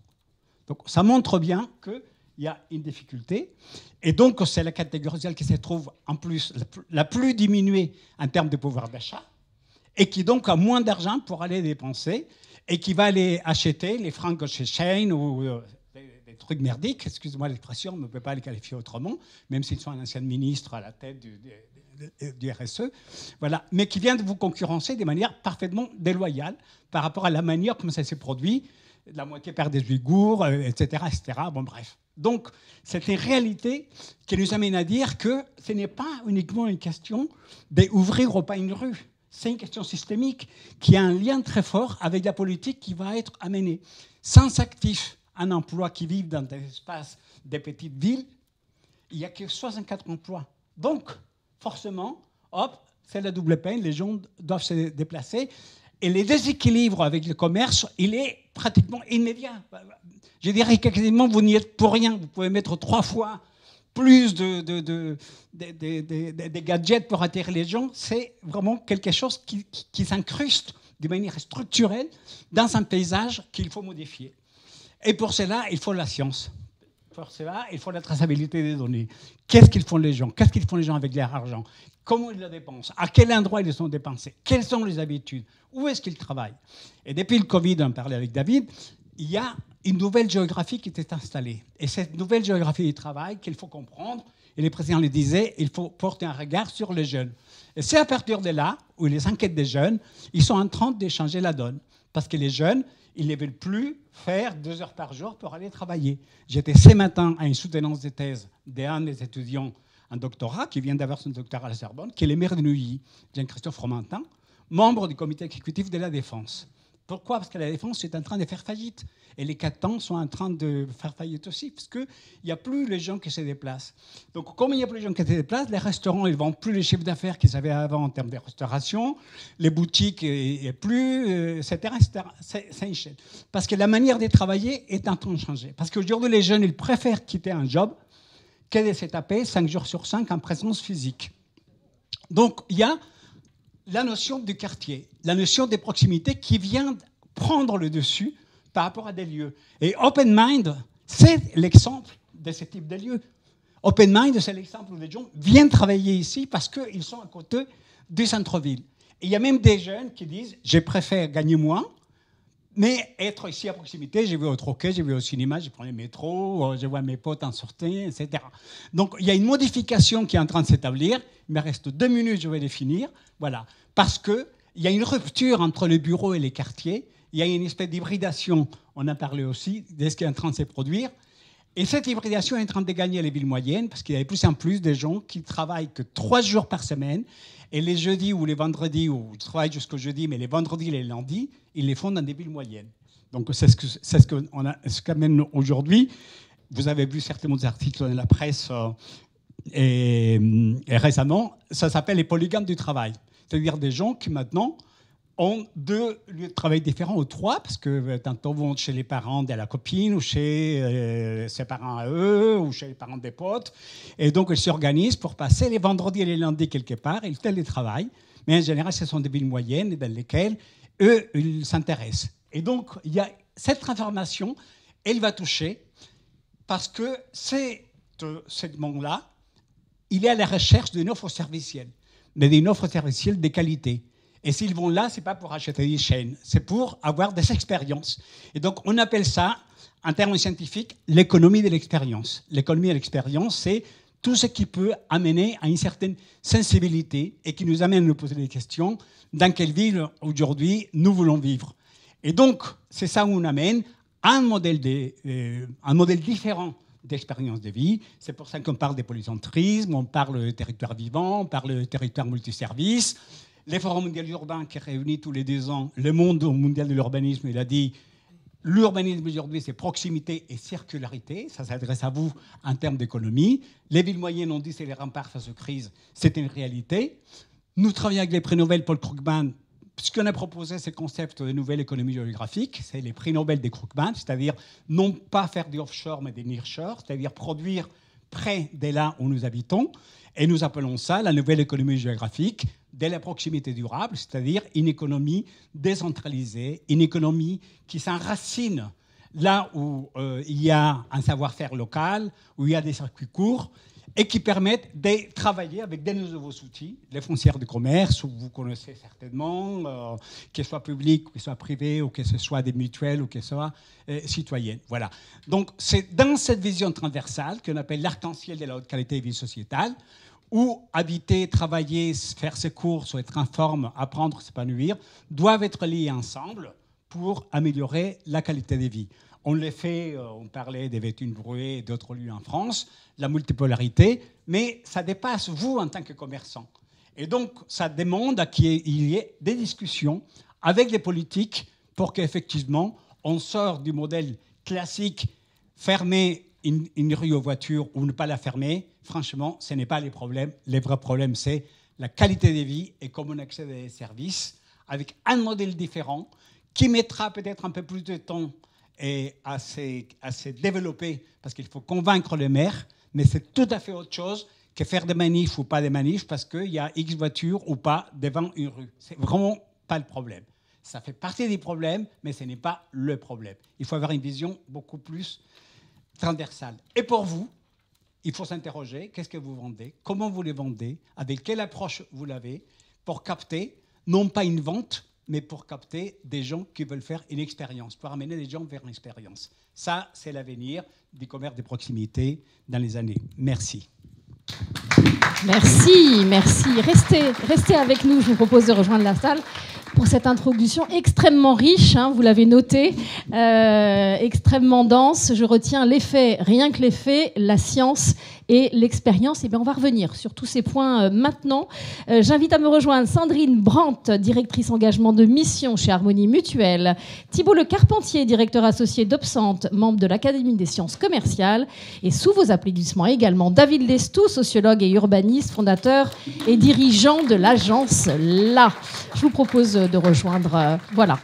C: Donc ça montre bien qu'il il y a une difficulté. Et donc, c'est la catégorie sociale qui se trouve en plus la plus diminuée en termes de pouvoir d'achat et qui donc a moins d'argent pour aller dépenser et qui va aller acheter les francs chez Shein ou des trucs merdiques, excusez-moi l'expression, on ne peut pas les qualifier autrement, même s'ils sont un ancien ministre à la tête du RSE, voilà, mais qui vient de vous concurrencer de manière parfaitement déloyale par rapport à la manière comme ça s'est produit, la moitié perd des Ouïghours, etc., etc. Bon, bref. Donc, c'est une réalité qui nous amène à dire que ce n'est pas uniquement une question d'ouvrir ou pas une rue. C'est une question systémique qui a un lien très fort avec la politique qui va être amenée. Sans actifs, un emploi qui vivent dans des espaces des petites villes, il n'y a que 64 emplois. Donc, forcément, hop, c'est la double peine, les gens doivent se déplacer. Et le déséquilibre avec le commerce, il est pratiquement immédiat. Je dirais que quasiment, vous n'y êtes pour rien. Vous pouvez mettre 3 fois plus de gadgets pour attirer les gens. C'est vraiment quelque chose qui s'incruste de manière structurelle dans un paysage qu'il faut modifier. Et pour cela, il faut la science. Pour cela, il faut la traçabilité des données. Qu'est-ce qu'ils font les gens? Qu'est-ce qu'ils font les gens avec leur argent? Comment ils la dépensent? À quel endroit ils les ont dépensés? Quelles sont les habitudes? Où est-ce qu'ils travaillent? Et depuis le Covid, on parlait avec David, il y a une nouvelle géographie qui était installée. Et cette nouvelle géographie du travail qu'il faut comprendre, et le président le disait, il faut porter un regard sur les jeunes. Et c'est à partir de là où les enquêtes des jeunes, ils sont en train de changer la donne. Parce que les jeunes, ils ne veulent plus faire 2 heures par jour pour aller travailler. J'étais ce matin à une soutenance de thèse d'un des étudiants en doctorat, qui vient d'avoir son doctorat à la Sorbonne, qui est le maire de Neuilly, Jean-Christophe Fromentin, membre du comité exécutif de la Défense. Pourquoi? Parce que la Défense est en train de faire faillite. Et les Catans sont en train de faire faillite aussi, parce qu'il n'y a plus les gens qui se déplacent. Donc, comme il n'y a plus les gens qui se déplacent, les restaurants, ils ne vendent plus les chiffres d'affaires qu'ils avaient avant en termes de restauration, les boutiques, et plus, etc. C'est une chaîne. Parce que la manière de travailler est en train de changer. Parce qu'aujourd'hui, les jeunes, ils préfèrent quitter un job que de se taper 5 jours sur 5 en présence physique. Donc, il y a la notion du quartier, la notion des proximités qui vient prendre le dessus par rapport à des lieux. Et Open Mind, c'est l'exemple de ce type de lieu. Open Mind, c'est l'exemple où les gens viennent travailler ici parce qu'ils sont à côté du centre-ville. Et il y a même des jeunes qui disent « je préfère gagner moins, mais être ici à proximité, je vais au troquet, je vais au cinéma, je prends le métro, je vois mes potes en sortie, etc. » Donc, il y a une modification qui est en train de s'établir. Il me reste 2 minutes, je vais les finir. Voilà. Parce qu'il y a une rupture entre les bureaux et les quartiers. Il y a une espèce d'hybridation, on a parlé aussi, de ce qui est en train de se produire. Et cette hybridation est en train de gagner les villes moyennes, parce qu'il y a de plus en plus de gens qui travaillent que 3 jours par semaine. Et les jeudis ou les vendredis, ou ils travaillent jusqu'au jeudi, mais les vendredis et les lundis, ils les font dans des villes moyennes. Donc c'est ce qu'amène aujourd'hui. Vous avez vu certainement des articles dans la presse et récemment. Ça s'appelle les polygames du travail. C'est-à-dire des gens qui maintenant ont 2 lieux de travail différents ou 3, parce que tantôt vont chez les parents de la copine, ou chez ses parents à eux, ou chez les parents des potes. Et donc, ils s'organisent pour passer les vendredis et les lundis quelque part, ils télétravaillent. Mais en général, ce sont des villes moyennes dans lesquelles, eux, ils s'intéressent. Et donc, il y a cette transformation, elle va toucher, parce que ce segment-là, il est à la recherche d'une offre servicielle, mais d'une offre servicielle de qualité. Et s'ils vont là, ce n'est pas pour acheter des chaînes, c'est pour avoir des expériences. Et donc, on appelle ça, en termes scientifiques, l'économie de l'expérience. L'économie de l'expérience, c'est tout ce qui peut amener à une certaine sensibilité et qui nous amène à nous poser des questions. Dans quelle ville, aujourd'hui, nous voulons vivre? Et donc, c'est ça où on amène un modèle différent d'expérience de vie. C'est pour ça qu'on parle des polycentrismes, on parle de territoire vivant, on parle de territoire multiservice. Le Forum mondial urbain qui réunit tous les 2 ans le monde mondial de l'urbanisme, il a dit l'urbanisme aujourd'hui, c'est proximité et circularité. Ça s'adresse à vous en termes d'économie. Les villes moyennes ont dit c'est les remparts face aux crises. C'est une réalité. Nous travaillons avec les prix Nobel Paul Krugman. Ce qu'on a proposé, c'est le concept de nouvelle économie géographique. C'est les prix Nobel des Krugman, c'est-à-dire non pas faire du offshore, mais des nearshore, c'est-à-dire produire près de là où nous habitons. Et nous appelons ça la nouvelle économie géographique de la proximité durable, c'est-à-dire une économie décentralisée, une économie qui s'enracine là où il y a un savoir-faire local, où il y a des circuits courts, et qui permettent de travailler avec des nouveaux outils, les foncières de commerce, où vous connaissez certainement, qu'elles soient publiques, qu'elles soient privées, ou que ce soit des mutuelles, ou qu'elles soient citoyennes. Voilà. Donc, c'est dans cette vision transversale qu'on appelle l'arc-en-ciel de la haute qualité de vie sociétale, où habiter, travailler, faire ses courses, être en forme, apprendre, s'épanouir, doivent être liés ensemble pour améliorer la qualité de vie. On le fait, on parlait des Béthune-Bruay et d'autres lieux en France, la multipolarité, mais ça dépasse vous en tant que commerçant. Et donc, ça demande qu'il y ait des discussions avec les politiques pour qu'effectivement, on sort du modèle classique, fermer une rue aux voitures ou ne pas la fermer. Franchement, ce n'est pas les problèmes. Les vrais problèmes, c'est la qualité de vie et comment on accède à des services avec un modèle différent qui mettra peut-être un peu plus de temps et à se développer, parce qu'il faut convaincre les maires, mais c'est tout à fait autre chose que faire des manifs ou pas des manifs parce qu'il y a X voitures ou pas devant une rue. C'est vraiment pas le problème. Ça fait partie des problèmes, mais ce n'est pas le problème. Il faut avoir une vision beaucoup plus transversale. Et pour vous, il faut s'interroger, qu'est-ce que vous vendez, comment vous les vendez, avec quelle approche vous l'avez, pour capter, non pas une vente, mais pour capter des gens qui veulent faire une expérience, pour amener des gens vers une expérience. Ça, c'est l'avenir du commerce de proximité dans les années. Merci.
A: Merci, merci. Restez avec nous. Je vous propose de rejoindre la salle pour cette introduction extrêmement riche, hein, vous l'avez noté, extrêmement dense. Je retiens les faits, rien que les faits, la science et l'expérience. Et bien, on va revenir sur tous ces points maintenant. J'invite à me rejoindre Sandrine Brandt, directrice engagement de mission chez Harmonie Mutuelle, Thibault Le Carpentier, directeur associé d'Obsante, membre de l'Académie des sciences commerciales, et sous vos applaudissements également, David Lestou, sociologue et urbaniste, fondateur et dirigeant de l'agence LA. Je vous propose de rejoindre... voilà.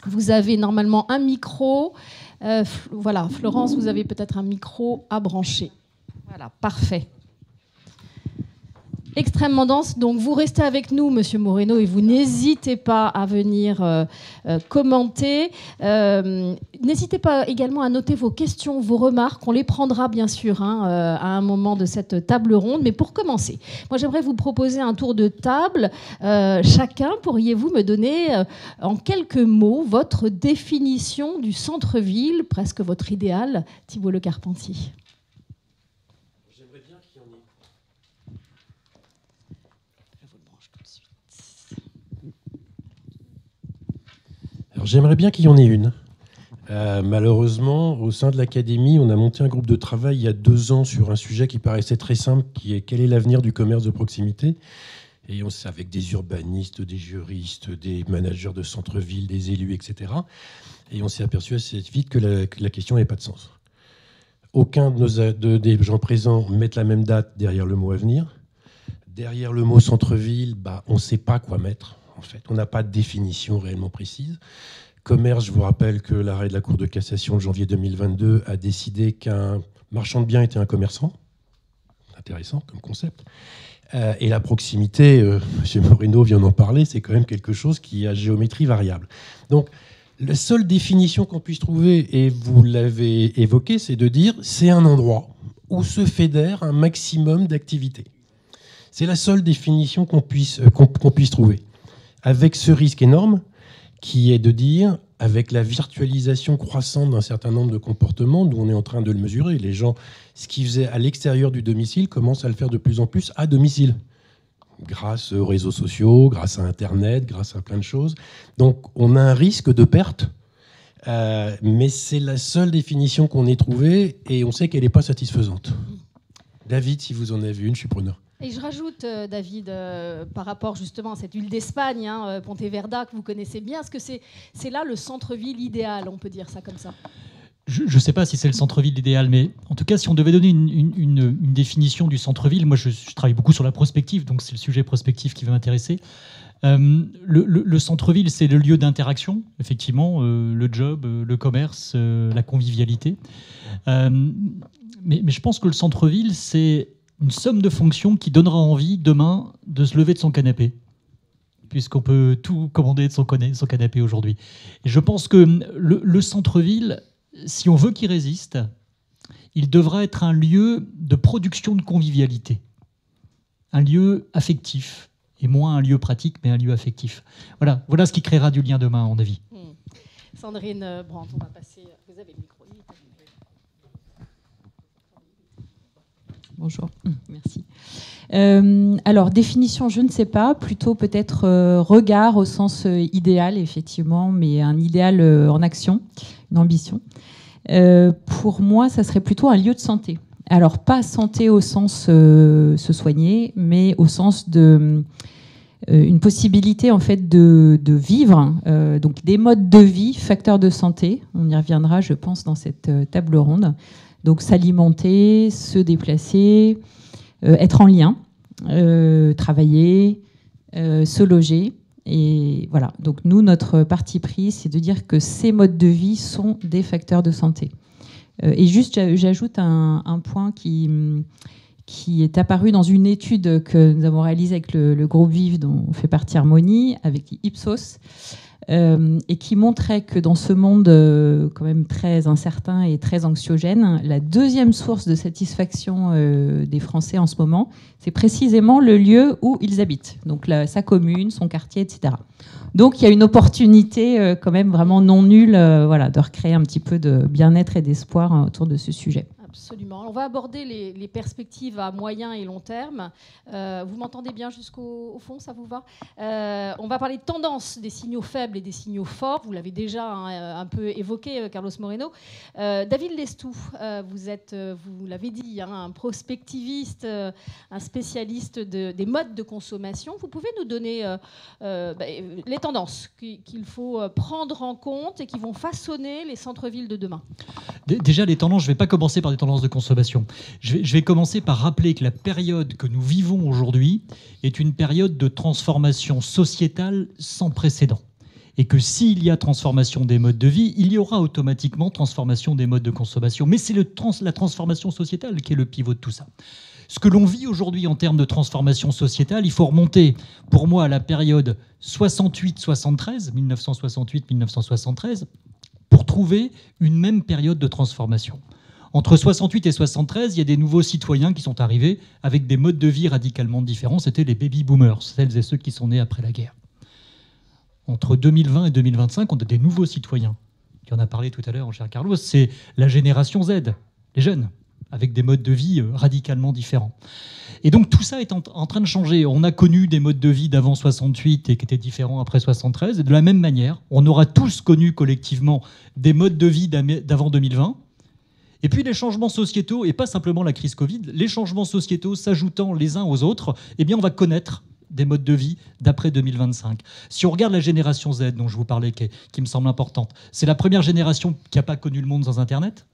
A: Vous avez normalement un micro. Voilà, Florence, vous avez peut-être un micro à brancher. Voilà, parfait. Extrêmement dense. Donc, vous restez avec nous, Monsieur Moreno, et vous n'hésitez pas à venir commenter. N'hésitez pas également à noter vos questions, vos remarques. On les prendra, bien sûr, à un moment de cette table ronde. Mais pour commencer, moi, j'aimerais vous proposer un tour de table. Chacun, pourriez-vous me donner, en quelques mots, votre définition du centre-ville, presque votre idéal, Thibault Le Carpentier?
D: Alors, j'aimerais bien qu'il y en ait une. Malheureusement, au sein de l'Académie, on a monté un groupe de travail il y a 2 ans sur un sujet qui paraissait très simple, qui est quel est l'avenir du commerce de proximité. Et on sait avec des urbanistes, des juristes, des managers de centre-ville, des élus, etc. Et on s'est aperçu assez vite que la question n'avait pas de sens. Aucun des gens présents mettent la même date derrière le mot avenir. Derrière le mot centre-ville, on ne sait pas quoi mettre. En fait, on n'a pas de définition réellement précise. Commerce, je vous rappelle que l'arrêt de la Cour de cassation de janvier 2022 a décidé qu'un marchand de biens était un commerçant. Intéressant comme concept. Et la proximité, M. Moreno vient d'en parler, c'est quand même quelque chose qui a géométrie variable. Donc, la seule définition qu'on puisse trouver, et vous l'avez évoqué, c'est de dire c'est un endroit où se fédère un maximum d'activités. C'est la seule définition qu'on puisse trouver. Avec ce risque énorme qui est de dire, avec la virtualisation croissante d'un certain nombre de comportements, d'où on est en train de le mesurer, les gens, ce qu'ils faisaient à l'extérieur du domicile, commencent à le faire de plus en plus à domicile, grâce aux réseaux sociaux, grâce à Internet, grâce à plein de choses. Donc on a un risque de perte, mais c'est la seule définition qu'on ait trouvée, et on sait qu'elle n'est pas satisfaisante. David, si vous en avez une, je suis preneur.
A: Et je rajoute, David, par rapport justement à cette huile d'Espagne, Pontevedra, que vous connaissez bien, est-ce que c'est là le centre-ville idéal, on peut dire ça comme ça?
E: Je ne sais pas si c'est le centre-ville idéal, mais en tout cas, si on devait donner une définition du centre-ville, moi je travaille beaucoup sur la prospective, donc c'est le sujet prospectif qui va m'intéresser. Le centre-ville, c'est le lieu d'interaction, effectivement, le job, le commerce, la convivialité. Mais je pense que le centre-ville, c'est une somme de fonctions qui donnera envie demain de se lever de son canapé, puisqu'on peut tout commander de son canapé aujourd'hui. Et je pense que le centre-ville si on veut qu'il résiste, il devra être un lieu de production de convivialité, un lieu affectif, et moins un lieu pratique, mais un lieu affectif. Voilà ce qui créera du lien demain, à mon avis.
A: Sandrine Brandt, on va passer... Vous avez le micro.
F: Bonjour, merci. Alors, définition, je ne sais pas, plutôt peut-être regard au sens idéal, effectivement, mais un idéal en action, une ambition. Pour moi, ça serait plutôt un lieu de santé. Alors, pas santé au sens se soigner, mais au sens de une possibilité en fait de vivre, donc des modes de vie, facteurs de santé. On y reviendra, je pense, dans cette table ronde. Donc s'alimenter, se déplacer, être en lien, travailler, se loger. Et voilà. Donc nous, notre parti pris, c'est de dire que ces modes de vie sont des facteurs de santé. Et juste, j'ajoute un point qui est apparu dans une étude que nous avons réalisée avec le groupe Vive, dont fait partie Harmonie, avec Ipsos, et qui montrait que dans ce monde quand même très incertain et très anxiogène, la deuxième source de satisfaction des Français en ce moment, c'est précisément le lieu où ils habitent, donc sa commune, son quartier, etc. Donc il y a une opportunité quand même vraiment non nulle de recréer un petit peu de bien-être et d'espoir autour de ce sujet.
A: Absolument. On va aborder les perspectives à moyen et long terme. Vous m'entendez bien jusqu'au fond, ça vous va? On va parler de tendance, des signaux faibles et des signaux forts. Vous l'avez déjà un peu évoqué, Carlos Moreno. David Lestou, vous l'avez dit, un prospectiviste, un spécialiste des modes de consommation. Vous pouvez nous donner les tendances qu'il faut prendre en compte et qui vont façonner les centres-villes de demain?
E: Déjà, les tendances, je ne vais pas commencer par des tendances de consommation. Je vais commencer par rappeler que la période que nous vivons aujourd'hui est une période de transformation sociétale sans précédent. Et que s'il y a transformation des modes de vie, il y aura automatiquement transformation des modes de consommation. Mais c'est la transformation sociétale qui est le pivot de tout ça. Ce que l'on vit aujourd'hui en termes de transformation sociétale, il faut remonter, pour moi, à la période 68-73, 1968-1973, pour trouver une même période de transformation. Entre 68 et 73, il y a des nouveaux citoyens qui sont arrivés avec des modes de vie radicalement différents. C'était les baby-boomers, celles et ceux qui sont nés après la guerre. Entre 2020 et 2025, on a des nouveaux citoyens. Tu en as parlé tout à l'heure, cher Carlos, c'est la génération Z, les jeunes, avec des modes de vie radicalement différents. Et donc tout ça est en train de changer. On a connu des modes de vie d'avant 68 et qui étaient différents après 73. Et de la même manière, on aura tous connu collectivement des modes de vie d'avant 2020. Et puis les changements sociétaux, et pas simplement la crise Covid, les changements sociétaux s'ajoutant les uns aux autres, eh bien on va connaître des modes de vie d'après 2025. Si on regarde la génération Z dont je vous parlais, qui me semble importante, c'est la première génération qui n'a pas connu le monde sans Internet.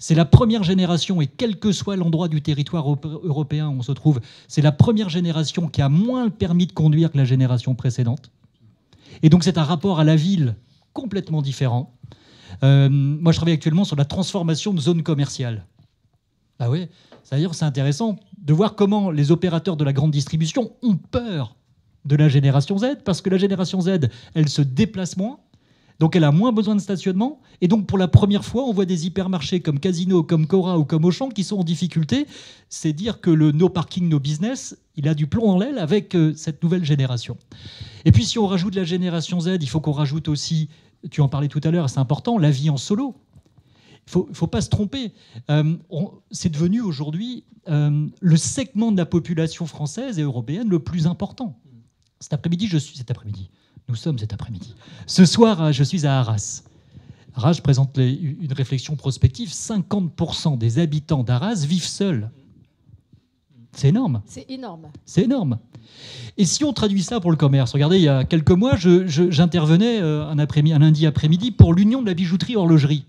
E: C'est la première génération, et quel que soit l'endroit du territoire européen où on se trouve, c'est la première génération qui a moins le permis de conduire que la génération précédente. Et donc c'est un rapport à la ville complètement différent. Moi, je travaille actuellement sur la transformation de zones commerciales. Ah ouais, c'est-à-dire c'est intéressant de voir comment les opérateurs de la grande distribution ont peur de la génération Z, parce que la génération Z, elle se déplace moins, donc elle a moins besoin de stationnement, et donc pour la première fois, on voit des hypermarchés comme Casino, comme Cora ou comme Auchan qui sont en difficulté. C'est dire que le no parking, no business, il a du plomb dans l'aile avec cette nouvelle génération. Et puis si on rajoute la génération Z, il faut qu'on rajoute aussi, tu en parlais tout à l'heure, c'est important, la vie en solo. Il ne faut pas se tromper. C'est devenu aujourd'hui le segment de la population française et européenne le plus important. Cet après-midi, nous sommes cet après-midi. Ce soir, je suis à Arras. Arras, je présente une réflexion prospective. 50% des habitants d'Arras vivent seuls. C'est énorme.
A: C'est énorme.
E: C'est énorme. Et si on traduit ça pour le commerce, regardez, il y a quelques mois, j'intervenais un lundi après-midi pour l'Union de la bijouterie horlogerie.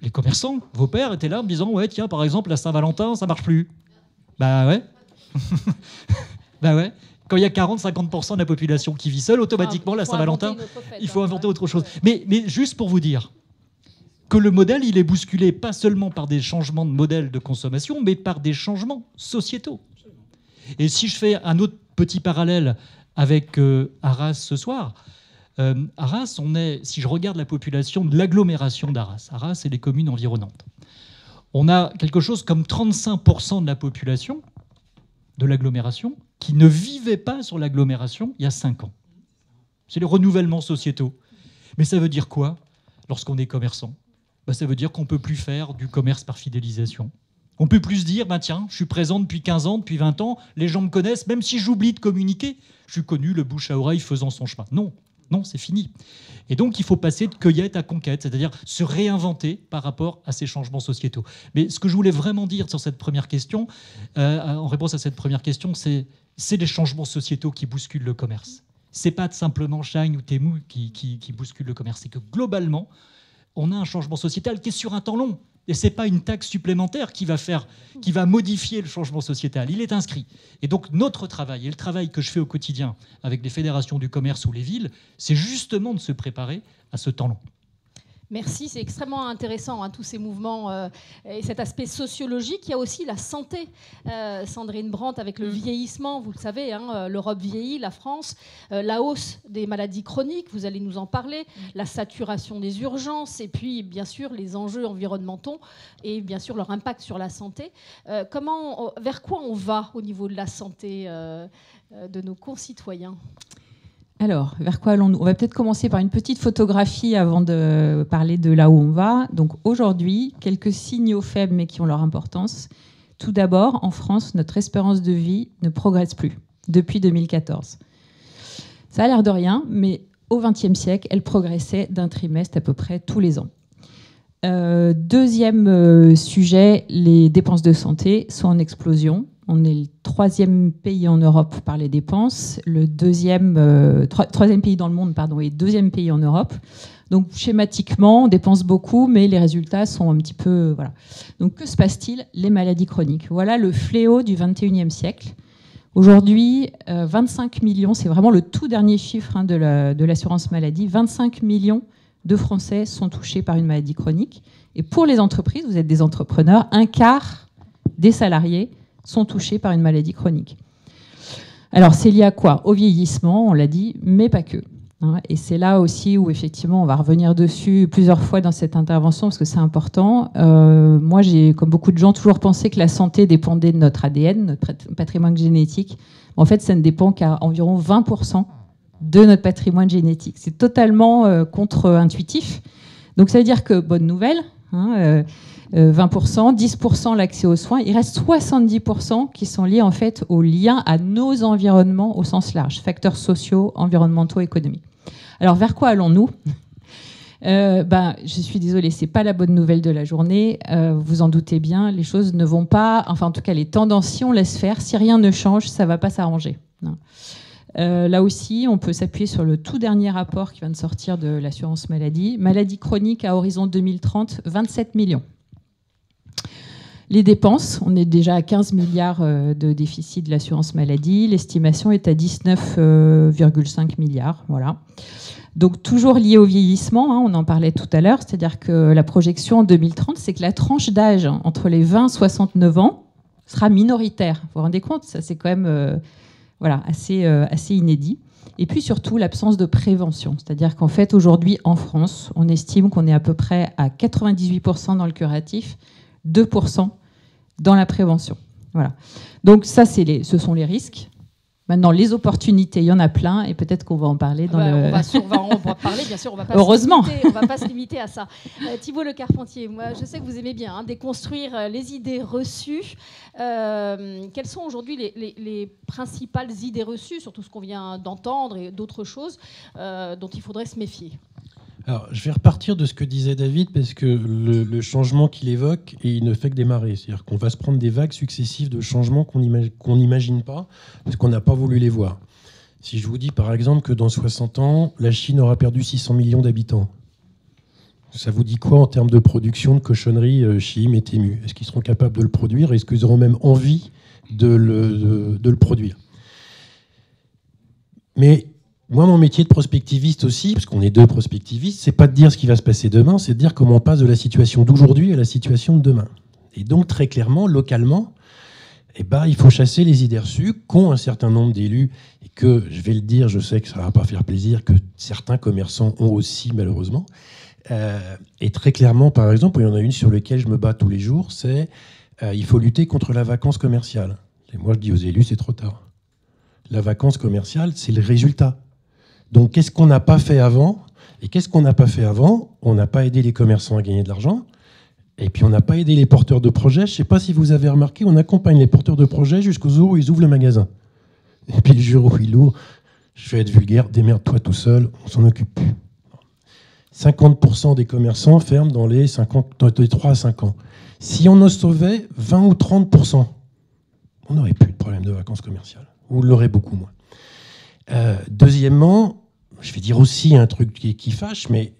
E: Les commerçants, vos pères, étaient là en me disant « Ouais, tiens, par exemple, la Saint-Valentin, ça marche plus. » Bah ouais. Bah ouais. Quand il y a 40-50% de la population qui vit seule, automatiquement, la Saint-Valentin, il faut inventer autre chose. Mais juste pour vous dire que le modèle, il est bousculé pas seulement par des changements de modèle de consommation, mais par des changements sociétaux. Et si je fais un autre petit parallèle avec Arras ce soir, Arras, si je regarde la population de l'agglomération d'Arras, Arras et les communes environnantes, on a quelque chose comme 35% de la population de l'agglomération qui ne vivait pas sur l'agglomération il y a 5 ans. C'est les renouvellements sociétaux. Mais ça veut dire quoi lorsqu'on est commerçant ? Ça veut dire qu'on ne peut plus faire du commerce par fidélisation. On ne peut plus se dire, tiens, je suis présent depuis 15 ans, depuis 20 ans, les gens me connaissent, même si j'oublie de communiquer, je suis connu, le bouche à oreille faisant son chemin. Non, c'est fini. Et donc, il faut passer de cueillette à conquête, c'est-à-dire se réinventer par rapport à ces changements sociétaux. Mais ce que je voulais vraiment dire sur cette première question, en réponse à cette première question, c'est les changements sociétaux qui bousculent le commerce. C'est pas simplement Shine ou Temu qui bousculent le commerce, c'est que globalement, on a un changement sociétal qui est sur un temps long. Et ce n'est pas une taxe supplémentaire qui va modifier le changement sociétal. Il est inscrit. Et donc notre travail, et le travail que je fais au quotidien avec les fédérations du commerce ou les villes, c'est justement de se préparer à ce temps long.
A: Merci, c'est extrêmement intéressant, tous ces mouvements et cet aspect sociologique. Il y a aussi la santé. Sandrine Brandt, avec le vieillissement, vous le savez, l'Europe vieillit, la France, la hausse des maladies chroniques, vous allez nous en parler, la saturation des urgences, et puis bien sûr les enjeux environnementaux et bien sûr leur impact sur la santé. Vers quoi on va au niveau de la santé de nos concitoyens ?
F: Alors, vers quoi allons-nous ? On va peut-être commencer par une petite photographie avant de parler de là où on va. Donc aujourd'hui, quelques signaux faibles mais qui ont leur importance. Tout d'abord, en France, notre espérance de vie ne progresse plus depuis 2014. Ça a l'air de rien, mais au XXe siècle, elle progressait d'un trimestre à peu près tous les ans. Deuxième sujet, les dépenses de santé sont en explosion. On est le 3e pays en Europe par les dépenses, le 3e pays dans le monde, et 2e pays en Europe. Donc schématiquement, on dépense beaucoup, mais les résultats sont un petit peu... Voilà. Donc que se passe-t-il ? Les maladies chroniques. Voilà le fléau du XXIe siècle. Aujourd'hui, 25 millions, c'est vraiment le tout dernier chiffre de l'assurance maladie, 25 millions de Français sont touchés par une maladie chronique. Et pour les entreprises, vous êtes des entrepreneurs, un quart des salariés sont touchés par une maladie chronique. Alors, c'est lié à quoi ? Au vieillissement, on l'a dit, mais pas que. Et c'est là aussi où, effectivement, on va revenir dessus plusieurs fois dans cette intervention, parce que c'est important. Moi, j'ai, comme beaucoup de gens, toujours pensé que la santé dépendait de notre ADN, notre patrimoine génétique. En fait, ça ne dépend qu'à environ 20% de notre patrimoine génétique. C'est totalement contre-intuitif. Donc, ça veut dire que, bonne nouvelle, 20%, 10% l'accès aux soins, il reste 70% qui sont liés en fait aux liens à nos environnements au sens large, facteurs sociaux, environnementaux, économiques. Alors vers quoi allons-nous ? Je suis désolée, c'est pas la bonne nouvelle de la journée. Vous en doutez bien, les choses ne vont pas, enfin en tout cas les tendances, si on laisse faire, si rien ne change, ça va pas s'arranger. Là aussi, on peut s'appuyer sur le tout dernier rapport qui vient de sortir de l'assurance maladie. Maladie chronique à horizon 2030, 27 millions. Les dépenses, on est déjà à 15 milliards de déficit de l'assurance maladie. L'estimation est à 19,5 milliards. Voilà. Donc toujours lié au vieillissement, on en parlait tout à l'heure, c'est-à-dire que la projection en 2030, c'est que la tranche d'âge entre les 20 et 69 ans sera minoritaire. Vous vous rendez compte ? Ça, c'est quand même assez inédit. Et puis surtout, l'absence de prévention. C'est-à-dire qu'en fait, aujourd'hui, en France, on estime qu'on est à peu près à 98% dans le curatif, 2% dans la prévention. Voilà. Donc ça, ce sont les risques. Maintenant, les opportunités, il y en a plein, et peut-être qu'on va en parler dans
A: on va parler, bien sûr, on va pas
F: Heureusement.
A: On va pas se limiter à ça. Thibault Le Carpentier, moi, je sais que vous aimez bien déconstruire les idées reçues. Quelles sont aujourd'hui les principales idées reçues, surtout ce qu'on vient d'entendre et d'autres choses dont il faudrait se méfier ?
D: Alors, je vais repartir de ce que disait David, parce que le changement qu'il évoque, il ne fait que démarrer. C'est-à-dire qu'on va se prendre des vagues successives de changements qu'on n'imagine pas, parce qu'on n'a pas voulu les voir. Si je vous dis, par exemple, que dans 60 ans, la Chine aura perdu 600 millions d'habitants, ça vous dit quoi en termes de production de cochonneries Chim et Temu ? Est-ce qu'ils seront capables de le produire ? Est-ce qu'ils auront même envie de le produire ? Mais moi, mon métier de prospectiviste aussi, parce qu'on est deux prospectivistes, c'est pas de dire ce qui va se passer demain, c'est de dire comment on passe de la situation d'aujourd'hui à la situation de demain. Et donc, très clairement, localement, eh ben, il faut chasser les idées reçues qu'ont un certain nombre d'élus, et que, je vais le dire, je sais que ça ne va pas faire plaisir, que certains commerçants ont aussi, malheureusement. Et très clairement, par exemple, il y en a une sur laquelle je me bats tous les jours, c'est il faut lutter contre la vacance commerciale. Et moi, je dis aux élus, c'est trop tard. La vacance commerciale, c'est le résultat. Donc, qu'est-ce qu'on n'a pas fait avant? Et qu'est-ce qu'on n'a pas fait avant? On n'a pas aidé les commerçants à gagner de l'argent. Et puis, on n'a pas aidé les porteurs de projets. Je ne sais pas si vous avez remarqué, on accompagne les porteurs de projets jusqu'au jour où ils ouvrent le magasin. Et puis, le jour où ils l'ouvrent, je vais être vulgaire, démerde-toi tout seul, on s'en occupe plus. 50% des commerçants ferment dans les 3 à 5 ans. Si on en sauvait 20 ou 30%, on n'aurait plus de problème de vacances commerciales. Ou l'aurait beaucoup moins. Deuxièmement, je vais dire aussi un truc qui fâche, mais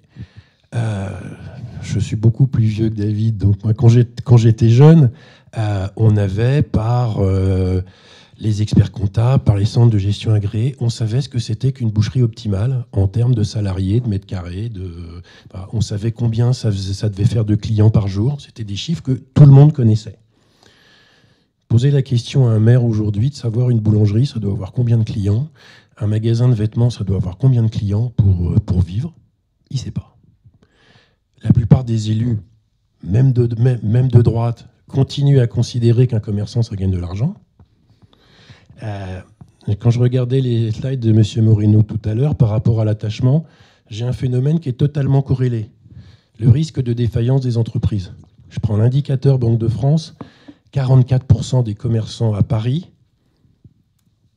D: je suis beaucoup plus vieux que David. Donc moi, quand j'étais jeune, on avait par les experts comptables, par les centres de gestion agréés, on savait ce que c'était qu'une boucherie optimale en termes de salariés, de mètres carrés. On savait combien ça devait faire de clients par jour. C'était des chiffres que tout le monde connaissait. Poser la question à un maire aujourd'hui de savoir une boulangerie, ça doit avoir combien de clients. Un magasin de vêtements, ça doit avoir combien de clients pour vivre. Il ne sait pas. La plupart des élus, même de droite, continuent à considérer qu'un commerçant, ça gagne de l'argent. Quand je regardais les slides de M. Moreno tout à l'heure par rapport à l'attachement, j'ai un phénomène qui est totalement corrélé. Le risque de défaillance des entreprises. Je prends l'indicateur Banque de France, 44% des commerçants à Paris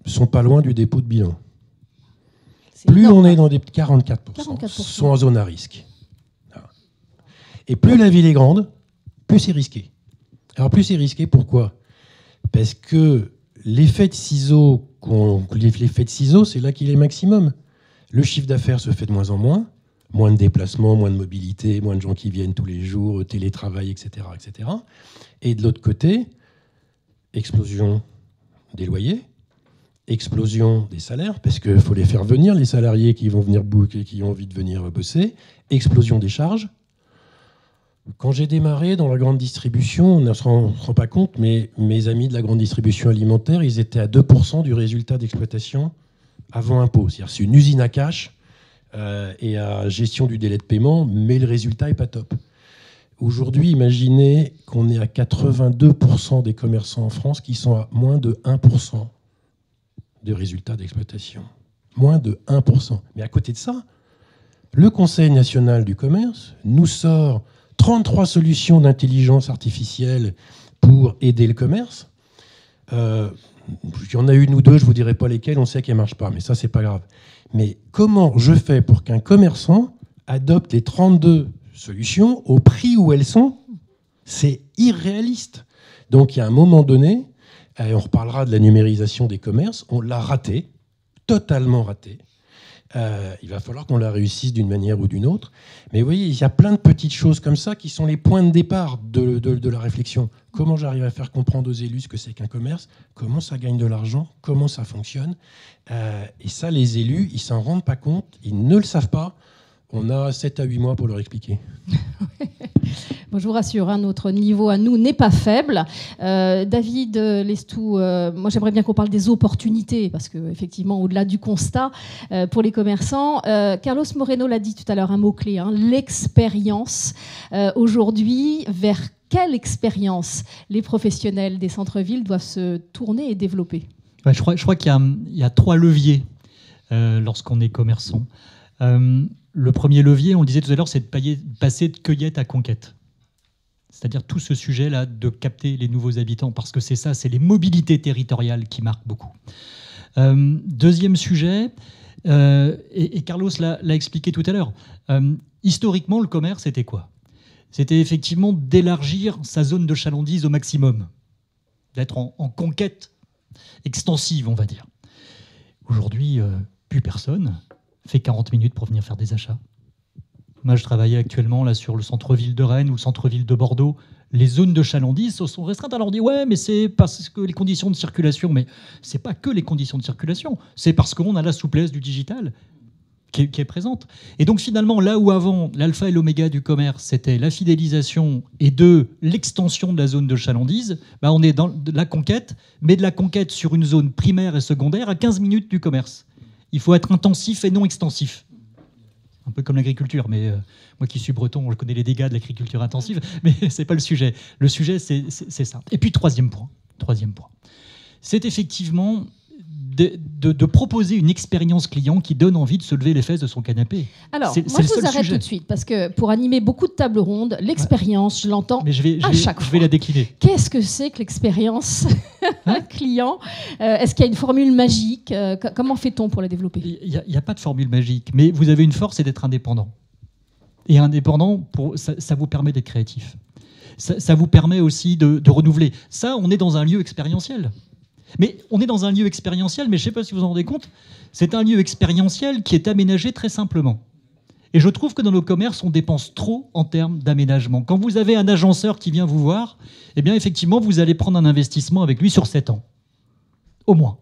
D: sont pas loin du dépôt de bilan. Plus énorme. On est dans des 44% sont en zone à risque. Et plus la ville est grande, plus c'est risqué. Alors plus c'est risqué, pourquoi? Parce que l'effet de ciseau, c'est là qu'il est maximum. Le chiffre d'affaires se fait de moins en moins de déplacements, moins de mobilité, moins de gens qui viennent tous les jours, télétravail, etc., etc. Et de l'autre côté, explosion des loyers, explosion des salaires, parce qu'il faut les faire venir, les salariés qui vont venir booker, qui ont envie de venir bosser, explosion des charges. Quand j'ai démarré dans la grande distribution, on ne se rend pas compte, mais mes amis de la grande distribution alimentaire, ils étaient à 2% du résultat d'exploitation avant impôt. C'est-à-dire c'est une usine à cash et à gestion du délai de paiement, mais le résultat n'est pas top. Aujourd'hui, imaginez qu'on est à 82% des commerçants en France qui sont à moins de 1% de résultats d'exploitation. Moins de 1%. Mais à côté de ça, le Conseil national du commerce nous sort 33 solutions d'intelligence artificielle pour aider le commerce. Il y en a une ou deux, je ne vous dirai pas lesquelles, on sait qu'elles ne marchent pas, mais ça, c'est pas grave. Mais comment je fais pour qu'un commerçant adopte les 32 solutions au prix où elles sont? C'est irréaliste. Donc, il y a un moment donné, et on reparlera de la numérisation des commerces, on l'a raté, totalement raté. Il va falloir qu'on la réussisse d'une manière ou d'une autre. Mais vous voyez, il y a plein de petites choses comme ça qui sont les points de départ de la réflexion. Comment j'arrive à faire comprendre aux élus ce que c'est qu'un commerce? Comment ça gagne de l'argent? Comment ça fonctionne? Et ça, les élus, ils ne s'en rendent pas compte, ils ne le savent pas. On a 7 à 8 mois pour leur expliquer.
A: Bon, je vous rassure, notre niveau à nous n'est pas faible. David Lestou, moi j'aimerais bien qu'on parle des opportunités, parce qu'effectivement, au-delà du constat, pour les commerçants, Carlos Moreno l'a dit tout à l'heure, un mot-clé, l'expérience. Aujourd'hui, vers quelle expérience les professionnels des centres-villes doivent se tourner et développer?
E: Ouais, je crois qu'il y a 3 leviers lorsqu'on est commerçant. Le premier levier, on le disait tout à l'heure, c'est de passer de cueillette à conquête. C'est-à-dire tout ce sujet-là de capter les nouveaux habitants, parce que c'est ça, c'est les mobilités territoriales qui marquent beaucoup. Deuxième sujet, et Carlos l'a expliqué tout à l'heure, historiquement, le commerce, c'était quoi? C'était effectivement d'élargir sa zone de chalandise au maximum, d'être en conquête extensive, on va dire. Aujourd'hui, plus personne fait 40 minutes pour venir faire des achats. Moi, je travaillais actuellement là, sur le centre-ville de Rennes ou le centre-ville de Bordeaux. Les zones de chalandise sont restreintes. Alors on dit, ouais, mais c'est parce que les conditions de circulation. Mais c'est pas que les conditions de circulation. C'est parce qu'on a la souplesse du digital. qui est présente. Et donc finalement, là où avant, l'alpha et l'oméga du commerce, c'était la fidélisation et l'extension de la zone de chalandise, bah on est dans de la conquête, mais de la conquête sur une zone primaire et secondaire à 15 minutes du commerce. Il faut être intensif et non extensif. Un peu comme l'agriculture, mais moi qui suis breton, je connais les dégâts de l'agriculture intensive, mais c'est pas le sujet. Le sujet, c'est ça. Et puis troisième point, c'est effectivement de proposer une expérience client qui donne envie de se lever les fesses de son canapé.
A: Alors, moi, je vous arrête tout de suite, parce que pour animer beaucoup de tables rondes, l'expérience, je l'entends à chaque fois.
E: Je vais la décliner.
A: Qu'est-ce que c'est que l'expérience client? Est-ce qu'il y a une formule magique? Comment fait-on pour la développer?
E: Il n'y a pas de formule magique, mais vous avez une force, c'est d'être indépendant. Et indépendant, ça vous permet d'être créatif. Ça vous permet aussi de renouveler. Ça, on est dans un lieu expérientiel. Mais on est dans un lieu expérientiel, mais je ne sais pas si vous vous en rendez compte, c'est un lieu expérientiel qui est aménagé très simplement. Et je trouve que dans nos commerces, on dépense trop en termes d'aménagement. Quand vous avez un agenceur qui vient vous voir, eh bien effectivement, vous allez prendre un investissement avec lui sur 7 ans. Au moins.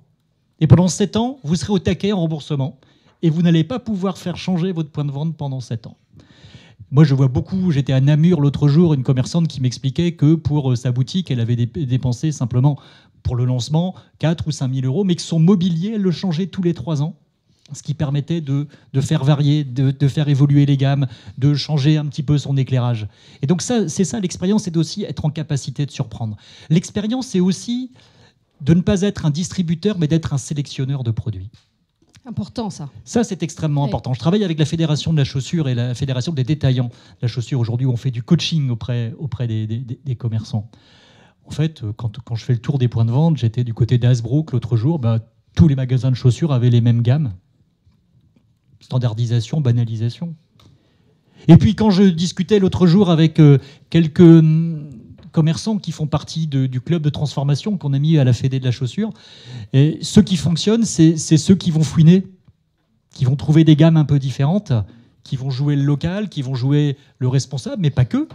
E: Et pendant 7 ans, vous serez au taquet en remboursement et vous n'allez pas pouvoir faire changer votre point de vente pendant 7 ans. Moi, je vois beaucoup, j'étais à Namur l'autre jour, une commerçante qui m'expliquait que pour sa boutique, elle avait dépensé simplement pour le lancement 4 ou 5 000 euros, mais que son mobilier, elle le changeait tous les 3 ans, ce qui permettait de faire varier, de faire évoluer les gammes, de changer un petit peu son éclairage. Et donc c'est ça l'expérience, c'est aussi être en capacité de surprendre. L'expérience, c'est aussi de ne pas être un distributeur, mais d'être un sélectionneur de produits.
A: Important, ça.
E: Ça, c'est extrêmement important. Je travaille avec la Fédération de la chaussure et la Fédération des détaillants de la chaussure. Aujourd'hui, on fait du coaching auprès des commerçants. En fait, quand je fais le tour des points de vente, j'étais du côté d'Hasbrook l'autre jour, tous les magasins de chaussures avaient les mêmes gammes. Standardisation, banalisation. Et puis quand je discutais l'autre jour avec quelques commerçants qui font partie du club de transformation qu'on a mis à la Fédé de la chaussure, et ceux qui fonctionnent, c'est ceux qui vont fouiner, qui vont trouver des gammes un peu différentes, qui vont jouer le local, qui vont jouer le responsable, mais pas que.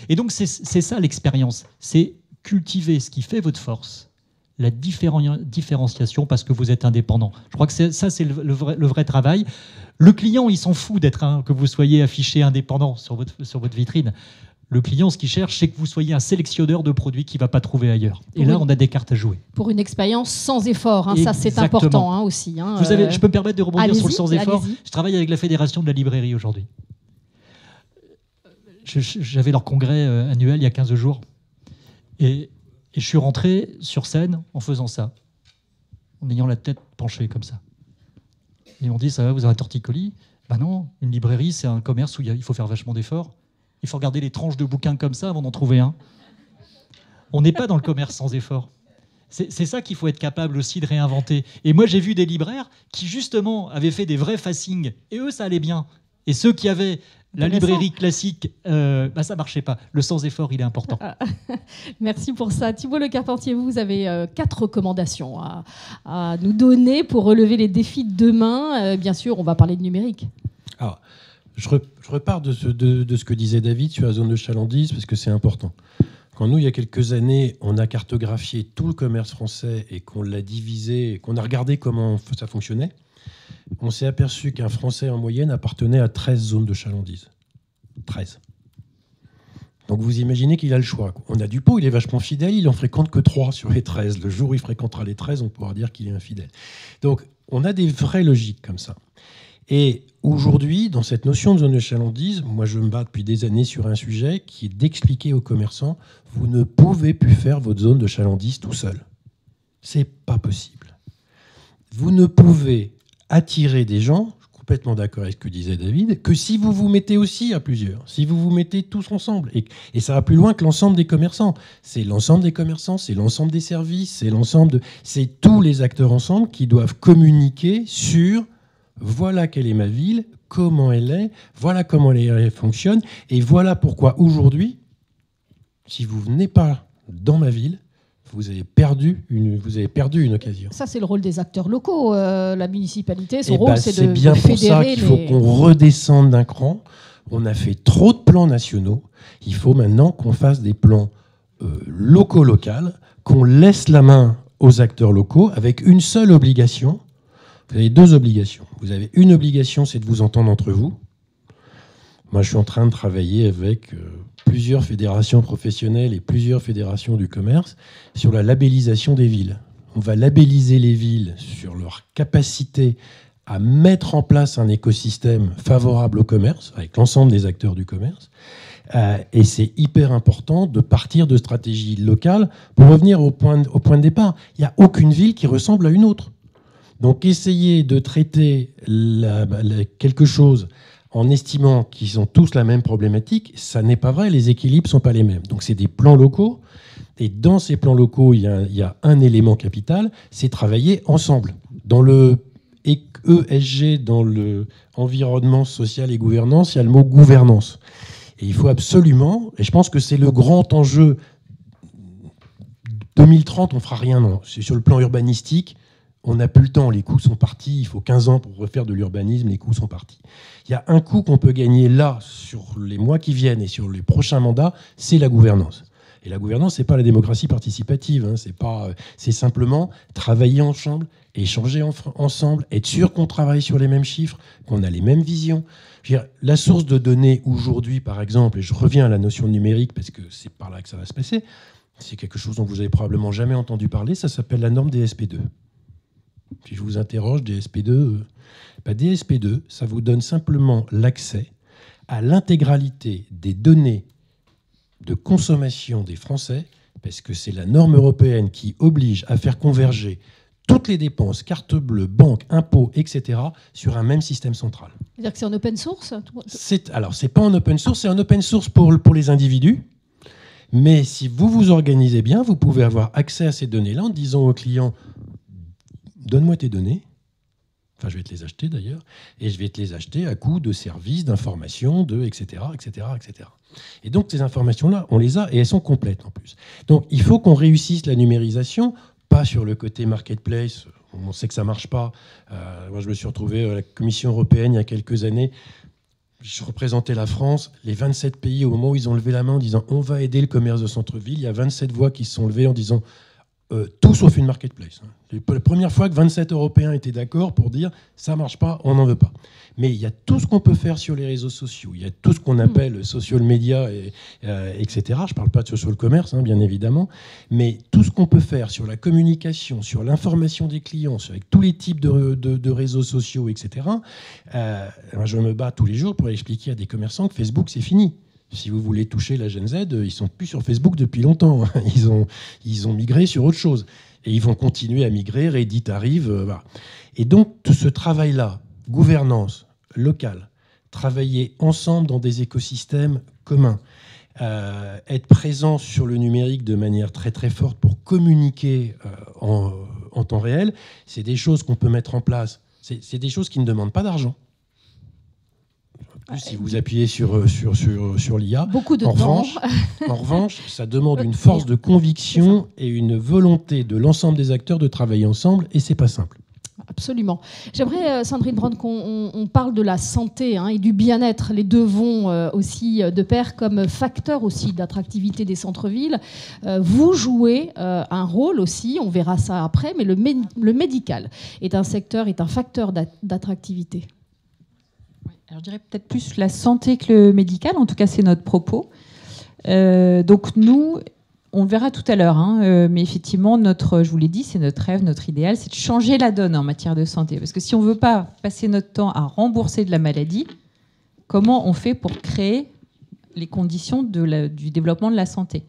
E: Et donc c'est ça l'expérience, c'est cultiver ce qui fait votre force, la différenciation parce que vous êtes indépendant. Je crois que ça c'est le vrai travail. Le client, il s'en fout que vous soyez affiché indépendant sur votre vitrine. Le client, ce qu'il cherche, c'est que vous soyez un sélectionneur de produits qu'il ne va pas trouver ailleurs. Et là, on a des cartes à jouer.
A: Pour une expérience sans effort, ça c'est important aussi.
E: Je peux me permettre de rebondir sur le sans effort.
A: Allez-y.
E: Je travaille avec la Fédération de la librairie aujourd'hui. J'avais leur congrès annuel il y a 15 jours. Et je suis rentré sur scène en faisant ça, en ayant la tête penchée comme ça. Et ils m'ont dit, ça va, vous avez un torticolis? Ben non, une librairie, c'est un commerce où il faut faire vachement d'efforts. Il faut regarder les tranches de bouquins comme ça avant d'en trouver un. On n'est pas dans le commerce sans effort. C'est ça qu'il faut être capable aussi de réinventer. Et moi, j'ai vu des libraires qui, justement, avaient fait des vrais facings. Et eux, ça allait bien. Et ceux qui avaient la librairie classique, ça marchait pas. Le sans effort, il est important.
A: Merci pour ça. Thibault Le Carpentier, vous avez 4 recommandations à nous donner pour relever les défis de demain. Bien sûr, on va parler de numérique.
D: Alors, je repars de ce que disait David sur la zone de chalandise, parce que c'est important. Quand nous, il y a quelques années, on a cartographié tout le commerce français et qu'on l'a divisé, et qu'on a regardé comment ça fonctionnait, on s'est aperçu qu'un Français en moyenne appartenait à 13 zones de chalandise. 13. Donc vous imaginez qu'il a le choix. On a Dupont, il est vachement fidèle, il en fréquente que 3 sur les 13. Le jour où il fréquentera les 13, on pourra dire qu'il est infidèle. Donc on a des vraies logiques comme ça. Et aujourd'hui, dans cette notion de zone de chalandise, moi je me bats depuis des années sur un sujet qui est d'expliquer aux commerçants, vous ne pouvez plus faire votre zone de chalandise tout seul. C'est pas possible. Vous ne pouvez attirer des gens, je suis complètement d'accord avec ce que disait David, que si vous vous mettez aussi à plusieurs, si vous vous mettez tous ensemble. Et ça va plus loin que l'ensemble des commerçants. C'est l'ensemble des commerçants, c'est l'ensemble des services, c'est tous les acteurs ensemble qui doivent communiquer sur voilà quelle est ma ville, comment elle est, voilà comment elle fonctionne, et voilà pourquoi aujourd'hui, si vous venez pas dans ma ville, vous avez perdu une occasion.
A: Ça, c'est le rôle des acteurs locaux. La municipalité, son rôle, c'est de fédérer. C'est
D: bien pour ça qu'il faut qu'on redescende d'un cran. On a fait trop de plans nationaux. Il faut maintenant qu'on fasse des plans locaux, qu'on laisse la main aux acteurs locaux avec une seule obligation, Vous avez deux obligations. Vous avez une obligation, c'est de vous entendre entre vous. Moi, je suis en train de travailler avec plusieurs fédérations professionnelles et plusieurs fédérations du commerce sur la labellisation des villes. On va labelliser les villes sur leur capacité à mettre en place un écosystème favorable au commerce, avec l'ensemble des acteurs du commerce. Et c'est hyper important de partir de stratégies locales pour revenir au point de départ. Il n'y a aucune ville qui ressemble à une autre. Donc essayer de traiter quelque chose en estimant qu'ils ont tous la même problématique, ça n'est pas vrai, les équilibres ne sont pas les mêmes. Donc c'est des plans locaux, et dans ces plans locaux, il y a un élément capital, c'est travailler ensemble. Dans le ESG, dans le environnement social et gouvernance, il y a le mot gouvernance. Et il faut absolument, et je pense que c'est le grand enjeu, 2030, on ne fera rien, non. C'est sur le plan urbanistique, on n'a plus le temps, les coûts sont partis, il faut 15 ans pour refaire de l'urbanisme, les coûts sont partis. Il y a un coup qu'on peut gagner là, sur les mois qui viennent et sur les prochains mandats, c'est la gouvernance. Et la gouvernance, ce n'est pas la démocratie participative, hein, c'est simplement travailler ensemble, échanger ensemble, être sûr qu'on travaille sur les mêmes chiffres, qu'on a les mêmes visions. Je veux dire, la source de données aujourd'hui, par exemple, et je reviens à la notion numérique parce que c'est par là que ça va se passer, c'est quelque chose dont vous avez probablement jamais entendu parler, ça s'appelle la norme DSP2. Si je vous interroge, DSP2, DSP2, ça vous donne simplement l'accès à l'intégralité des données de consommation des Français, parce que c'est la norme européenne qui oblige à faire converger toutes les dépenses, carte bleue, banque, impôts, etc., sur un même système central.
A: C'est-à-dire que c'est en open source ?
D: Alors, c'est pas en open source, c'est en open source pour les individus. Mais si vous vous organisez bien, vous pouvez avoir accès à ces données-là en disant au client « Donne-moi tes données ». Enfin, je vais te les acheter d'ailleurs, et je vais te les acheter à coût de services, d'informations, etc., etc., etc. Et donc, ces informations-là, on les a, et elles sont complètes en plus. Donc, il faut qu'on réussisse la numérisation, pas sur le côté marketplace, on sait que ça ne marche pas. Moi, je me suis retrouvé à la Commission européenne il y a quelques années, je représentais la France, les 27 pays, au moment où ils ont levé la main en disant « on va aider le commerce de centre-ville », il y a 27 voix qui se sont levées en disant tout sauf une marketplace. C'est la première fois que 27 Européens étaient d'accord pour dire ça marche pas, on n'en veut pas. Mais il y a tout ce qu'on peut faire sur les réseaux sociaux, il y a tout ce qu'on appelle social media, etc. Je ne parle pas de social commerce, hein, bien évidemment, mais tout ce qu'on peut faire sur la communication, sur l'information des clients, avec tous les types de réseaux sociaux, etc. Je me bats tous les jours pour expliquer à des commerçants que Facebook, c'est fini. Si vous voulez toucher la Gen Z, ils ne sont plus sur Facebook depuis longtemps. Ils ont migré sur autre chose. Et ils vont continuer à migrer, Reddit arrive. Voilà. Et donc, tout ce travail-là, gouvernance locale, travailler ensemble dans des écosystèmes communs, être présent sur le numérique de manière très très forte pour communiquer en temps réel, c'est des choses qu'on peut mettre en place. C'est des choses qui ne demandent pas d'argent. Si vous appuyez sur l'IA,
A: beaucoup de
D: temps. En revanche, ça demande une force de conviction et une volonté de l'ensemble des acteurs de travailler ensemble, et c'est pas simple.
A: Absolument. J'aimerais, Sandrine Brand, qu'on parle de la santé et du bien-être. Les deux vont aussi de pair comme facteur aussi d'attractivité des centres-villes. Vous jouez un rôle aussi, on verra ça après, mais le médical est un facteur d'attractivité.
F: Alors, je dirais peut-être plus la santé que le médical, en tout cas c'est notre propos. Donc nous, on le verra tout à l'heure, mais effectivement, je vous l'ai dit, c'est notre rêve, notre idéal, c'est de changer la donne en matière de santé. Parce que si on ne veut pas passer notre temps à rembourser de la maladie, comment on fait pour créer les conditions du développement de la santé ?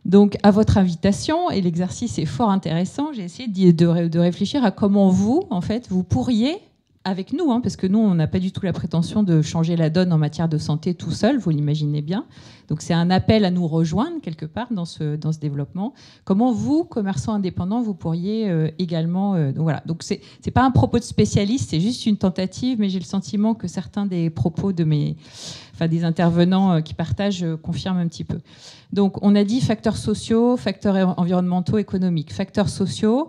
F: Donc, à votre invitation, et l'exercice est fort intéressant, j'ai essayé de réfléchir à comment vous, en fait, vous pourriez avec nous, parce que nous, on n'a pas du tout la prétention de changer la donne en matière de santé tout seul, vous l'imaginez bien. Donc c'est un appel à nous rejoindre quelque part dans ce développement. Comment vous, commerçants indépendants, vous pourriez également... donc voilà, donc c'est pas un propos de spécialiste, c'est juste une tentative, mais j'ai le sentiment que certains des propos des intervenants qui partagent confirment un petit peu. Donc on a dit facteurs sociaux, facteurs environnementaux, économiques. Facteurs sociaux...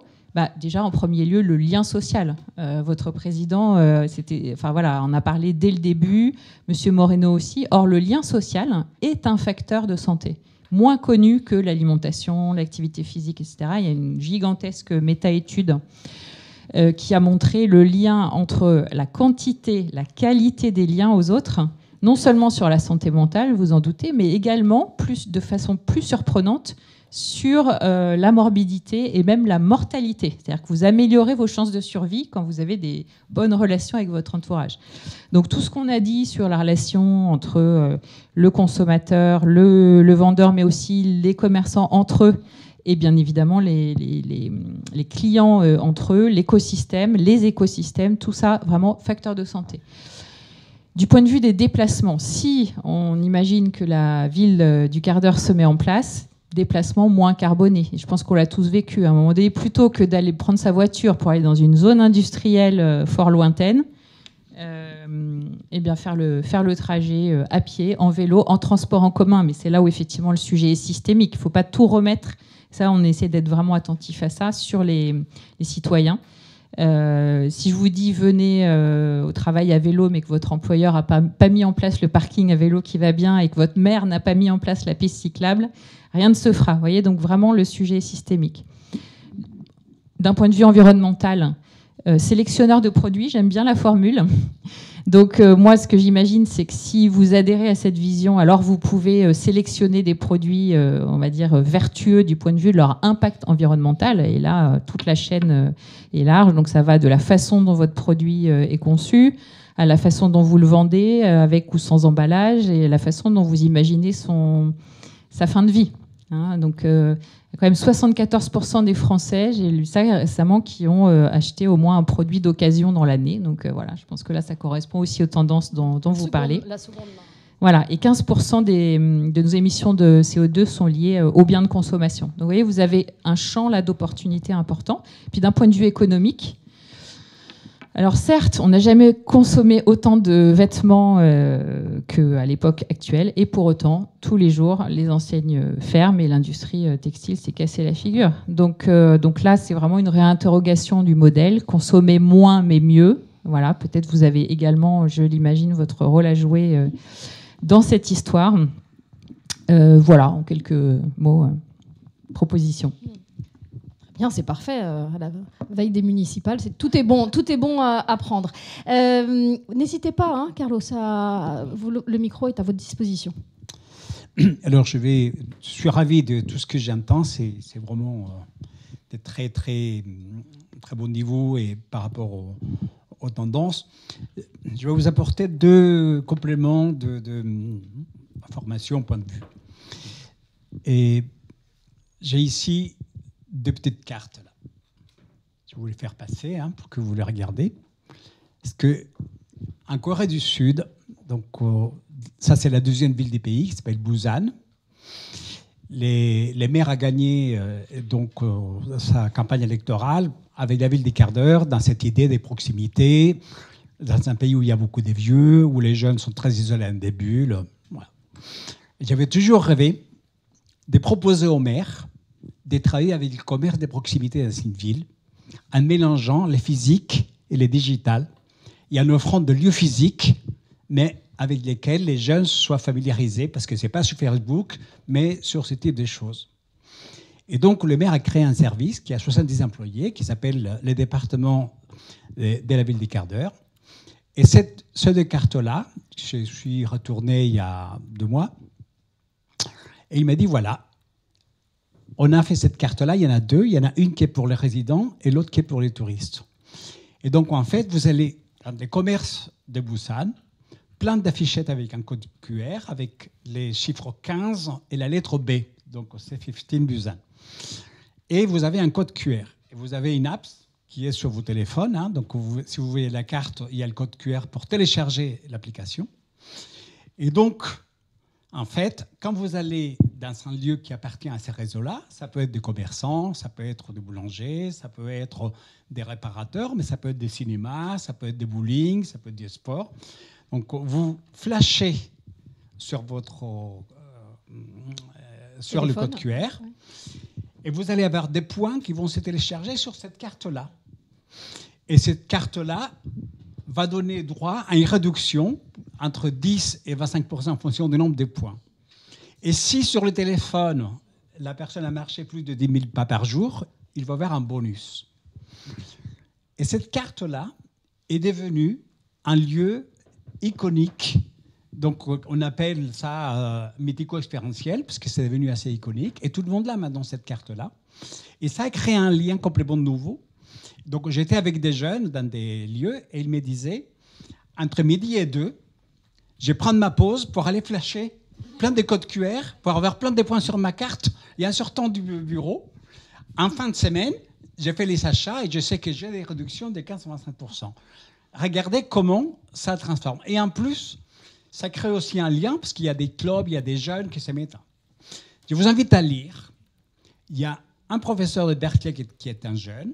F: déjà, en premier lieu, le lien social. Votre président, on a parlé dès le début, Monsieur Moreno aussi. Or, le lien social est un facteur de santé, moins connu que l'alimentation, l'activité physique, etc. Il y a une gigantesque méta-étude qui a montré le lien entre la quantité, la qualité des liens aux autres, non seulement sur la santé mentale, vous en doutez, mais également, de façon plus surprenante, sur la morbidité et même la mortalité. C'est-à-dire que vous améliorez vos chances de survie quand vous avez des bonnes relations avec votre entourage. Donc tout ce qu'on a dit sur la relation entre le consommateur, le vendeur, mais aussi les commerçants entre eux, et bien évidemment les clients entre eux, l'écosystème, les écosystèmes, tout ça, vraiment facteur de santé. Du point de vue des déplacements, si on imagine que la ville du quart d'heure se met en place, déplacement moins carboné. Et je pense qu'on l'a tous vécu. À un moment donné, plutôt que d'aller prendre sa voiture pour aller dans une zone industrielle fort lointaine, eh bien faire le trajet à pied, en vélo, en transport en commun. Mais c'est là où effectivement le sujet est systémique. Il ne faut pas tout remettre. Ça, on essaie d'être vraiment attentif à ça sur les citoyens. Si je vous dis venez au travail à vélo mais que votre employeur n'a pas mis en place le parking à vélo qui va bien et que votre maire n'a pas mis en place la piste cyclable, rien ne se fera. Vous voyez, donc vraiment le sujet est systémique. D'un point de vue environnemental, sélectionneur de produits, j'aime bien la formule. Donc moi, ce que j'imagine, c'est que si vous adhérez à cette vision, alors vous pouvez sélectionner des produits, on va dire, vertueux du point de vue de leur impact environnemental. Et là, toute la chaîne est large. Donc ça va de la façon dont votre produit est conçu, à la façon dont vous le vendez, avec ou sans emballage, et la façon dont vous imaginez sa fin de vie. Hein, donc, il y a quand même 74% des Français, j'ai lu ça récemment, qui ont acheté au moins un produit d'occasion dans l'année. Donc voilà, je pense que là, ça correspond aussi aux tendances dont vous parlez.
A: La seconde main.
F: Voilà, et 15% de nos émissions de CO2 sont liées aux biens de consommation. Donc vous voyez, vous avez un champ là d'opportunités important. Puis d'un point de vue économique, alors certes, on n'a jamais consommé autant de vêtements qu'à l'époque actuelle, et pour autant, tous les jours, les enseignes ferment et l'industrie textile s'est cassée la figure. Donc là, c'est vraiment une réinterrogation du modèle, consommer moins mais mieux. Voilà, peut-être vous avez également, je l'imagine, votre rôle à jouer dans cette histoire. Voilà, en quelques mots, proposition.
A: Bien, c'est parfait. À la veille des municipales, tout est bon à prendre. N'hésitez pas, hein, Carlos, le micro est à votre disposition.
C: Alors, je suis ravi de tout ce que j'entends. C'est vraiment de très, très, très bon niveau et par rapport aux tendances. Je vais vous apporter 2 compléments d'informations, point de vue. Et j'ai ici 2 petites cartes là. Je vais vous les faire passer pour que vous les regardiez. Parce que en Corée du Sud, donc ça c'est la 2e ville du pays, qui s'appelle Busan. Les maires a gagné sa campagne électorale avec la ville des quarts d'heure, dans cette idée des proximités, dans un pays où il y a beaucoup de vieux, où les jeunes sont très isolés dans des bulles. Voilà. J'avais toujours rêvé de proposer aux maires de travailler avec le commerce de proximité dans une ville, en mélangeant les physiques et les digitales, et en offrant de lieux physiques, mais avec lesquels les jeunes soient familiarisés, parce que ce n'est pas sur Facebook, mais sur ce type de choses. Et donc, le maire a créé un service qui a 70 employés, qui s'appelle le département de la ville des quarts d'heure. Et ce de cartes-là, je suis retourné il y a 2 mois, et il m'a dit, voilà, on a fait cette carte-là, il y en a 2. Il y en a une qui est pour les résidents et l'autre qui est pour les touristes. Et donc, en fait, vous allez dans les commerces de Busan, plein d'affichettes avec un code QR, avec les chiffres 15 et la lettre B. Donc, c'est 15 Busan. Et vous avez un code QR. Et vous avez une app qui est sur vos téléphones. Donc, si vous voyez la carte, il y a le code QR pour télécharger l'application. Et donc, en fait, quand vous allez dans un lieu qui appartient à ces réseaux-là, ça peut être des commerçants, ça peut être des boulangers, ça peut être des réparateurs, mais ça peut être des cinémas, ça peut être des bowling, ça peut être des sports. Donc, vous flashez sur sur le code QR, et vous allez avoir des points qui vont se télécharger sur cette carte-là. Et cette carte-là va donner droit à une réduction entre 10 et 25% en fonction du nombre de points. Et si sur le téléphone, la personne a marché plus de 10 000 pas par jour, il va avoir un bonus. Et cette carte-là est devenue un lieu iconique. Donc, on appelle ça mythico-expérientiel, parce que c'est devenu assez iconique. Et tout le monde l'a maintenant, cette carte-là. Et ça a créé un lien complètement nouveau. Donc, j'étais avec des jeunes dans des lieux, et ils me disaient, entre midi et 2, je vais prendre ma pause pour aller flasher plein de codes QR, pour avoir plein de points sur ma carte. Et en sortant du bureau, en fin de semaine, j'ai fait les achats et je sais que j'ai des réductions de 15-25%. Regardez comment ça transforme. Et en plus, ça crée aussi un lien, parce qu'il y a des clubs, il y a des jeunes qui se mettent. Je vous invite à lire. Il y a un professeur de Berkeley qui est un jeune,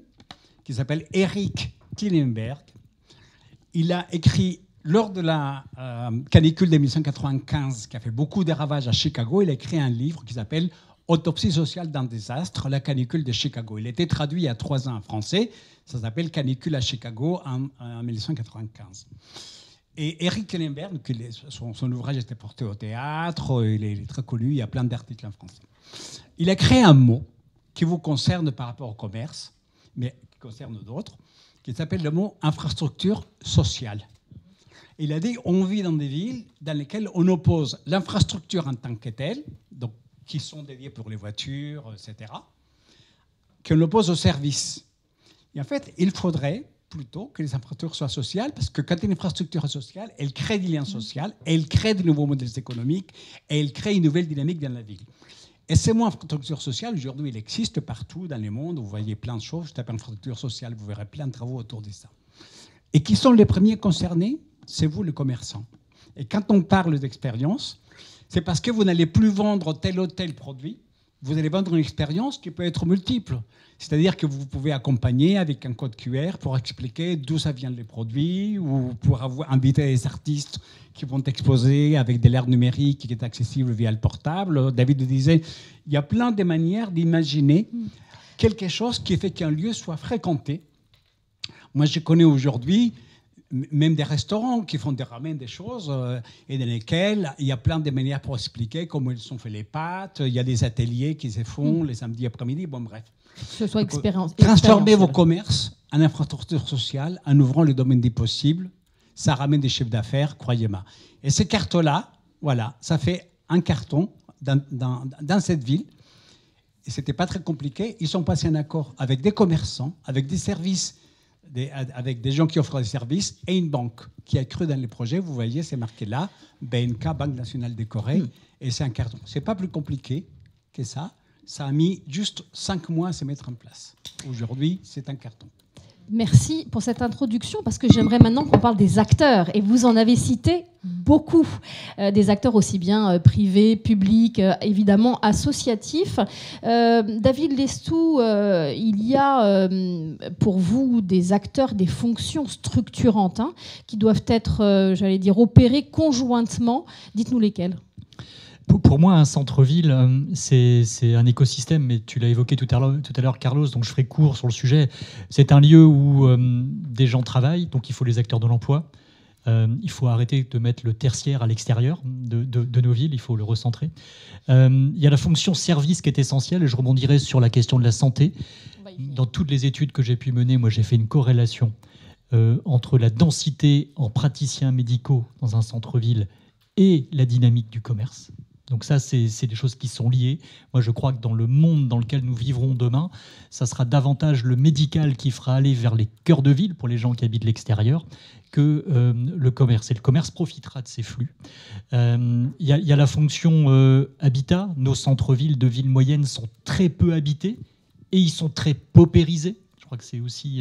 C: qui s'appelle Eric Klinenberg. Il a écrit, lors de la canicule de 1995, qui a fait beaucoup de ravages à Chicago, il a écrit un livre qui s'appelle Autopsie sociale d'un désastre, la canicule de Chicago. Il a été traduit il y a 3 ans en français. Ça s'appelle Canicule à Chicago en 1995. Et Eric Klinenberg, son ouvrage était porté au théâtre, il est très connu, il y a plein d'articles en français. Il a créé un mot qui vous concerne par rapport au commerce, mais qui concerne d'autres, qui s'appelle le mot infrastructure sociale. Il a dit on vit dans des villes dans lesquelles on oppose l'infrastructure en tant que telle, donc qui sont dédiés pour les voitures, etc., qu'on oppose aux services. Et en fait, il faudrait plutôt que les infrastructures soient sociales, parce que quand une infrastructure est sociale, elle crée du lien social, elle crée de nouveaux modèles économiques, et elle crée une nouvelle dynamique dans la ville. Et ce mot infrastructure sociale, aujourd'hui, il existe partout dans le monde. Vous voyez plein de choses. Je tape infrastructure sociale, vous verrez plein de travaux autour de ça. Et qui sont les premiers concernés? C'est vous, les commerçants. Et quand on parle d'expérience, c'est parce que vous n'allez plus vendre tel ou tel produit, vous allez vendre une expérience qui peut être multiple. C'est-à-dire que vous pouvez accompagner avec un code QR pour expliquer d'où ça vient les produits, ou pour inviter des artistes qui vont exposer avec de l'art numérique qui est accessible via le portable. David disait, il y a plein de manières d'imaginer quelque chose qui fait qu'un lieu soit fréquenté. Moi, je connais aujourd'hui même des restaurants qui font des ramen, des choses, et dans lesquels il y a plein de manières pour expliquer comment ils sont fait les pâtes. Il y a des ateliers qui se font les samedis après-midi. Bon, bref.
A: Que ce soit expérience.
C: Transformer vos commerces en infrastructure sociale en ouvrant le domaine des possibles, ça ramène des chiffres d'affaires, croyez-moi. Et ces cartes-là, voilà, ça fait un carton dans cette ville. Et ce n'était pas très compliqué. Ils sont passés en accord avec des commerçants, avec des services, avec des gens qui offrent des services et une banque qui a cru dans les projets. Vous voyez, c'est marqué là, BNK, Banque Nationale de Corée, et c'est un carton. C'est pas plus compliqué que ça. Ça a mis juste 5 mois à se mettre en place. Aujourd'hui, c'est un carton.
A: Merci pour cette introduction, parce que j'aimerais maintenant qu'on parle des acteurs. Et vous en avez cité beaucoup. Des acteurs aussi bien privés, publics, évidemment associatifs. David Lestou, il y a pour vous des acteurs, des fonctions structurantes qui doivent être, j'allais dire, opérées conjointement. Dites-nous lesquelles.
E: Pour moi, un centre-ville, c'est un écosystème, mais tu l'as évoqué tout à l'heure, Carlos, donc je ferai court sur le sujet. C'est un lieu où des gens travaillent, donc il faut les acteurs de l'emploi. Il faut arrêter de mettre le tertiaire à l'extérieur de nos villes, il faut le recentrer. Il y a la fonction service qui est essentielle, et je rebondirai sur la question de la santé. Dans toutes les études que j'ai pu mener, moi j'ai fait une corrélation entre la densité en praticiens médicaux dans un centre-ville et la dynamique du commerce. Donc ça, c'est des choses qui sont liées. Moi, je crois que dans le monde dans lequel nous vivrons demain, ça sera davantage le médical qui fera aller vers les cœurs de ville pour les gens qui habitent l'extérieur que le commerce. Et le commerce profitera de ces flux. Il y a la fonction habitat. Nos centres-villes de villes moyennes sont très peu habités et ils sont très paupérisés. Je crois que c'est aussi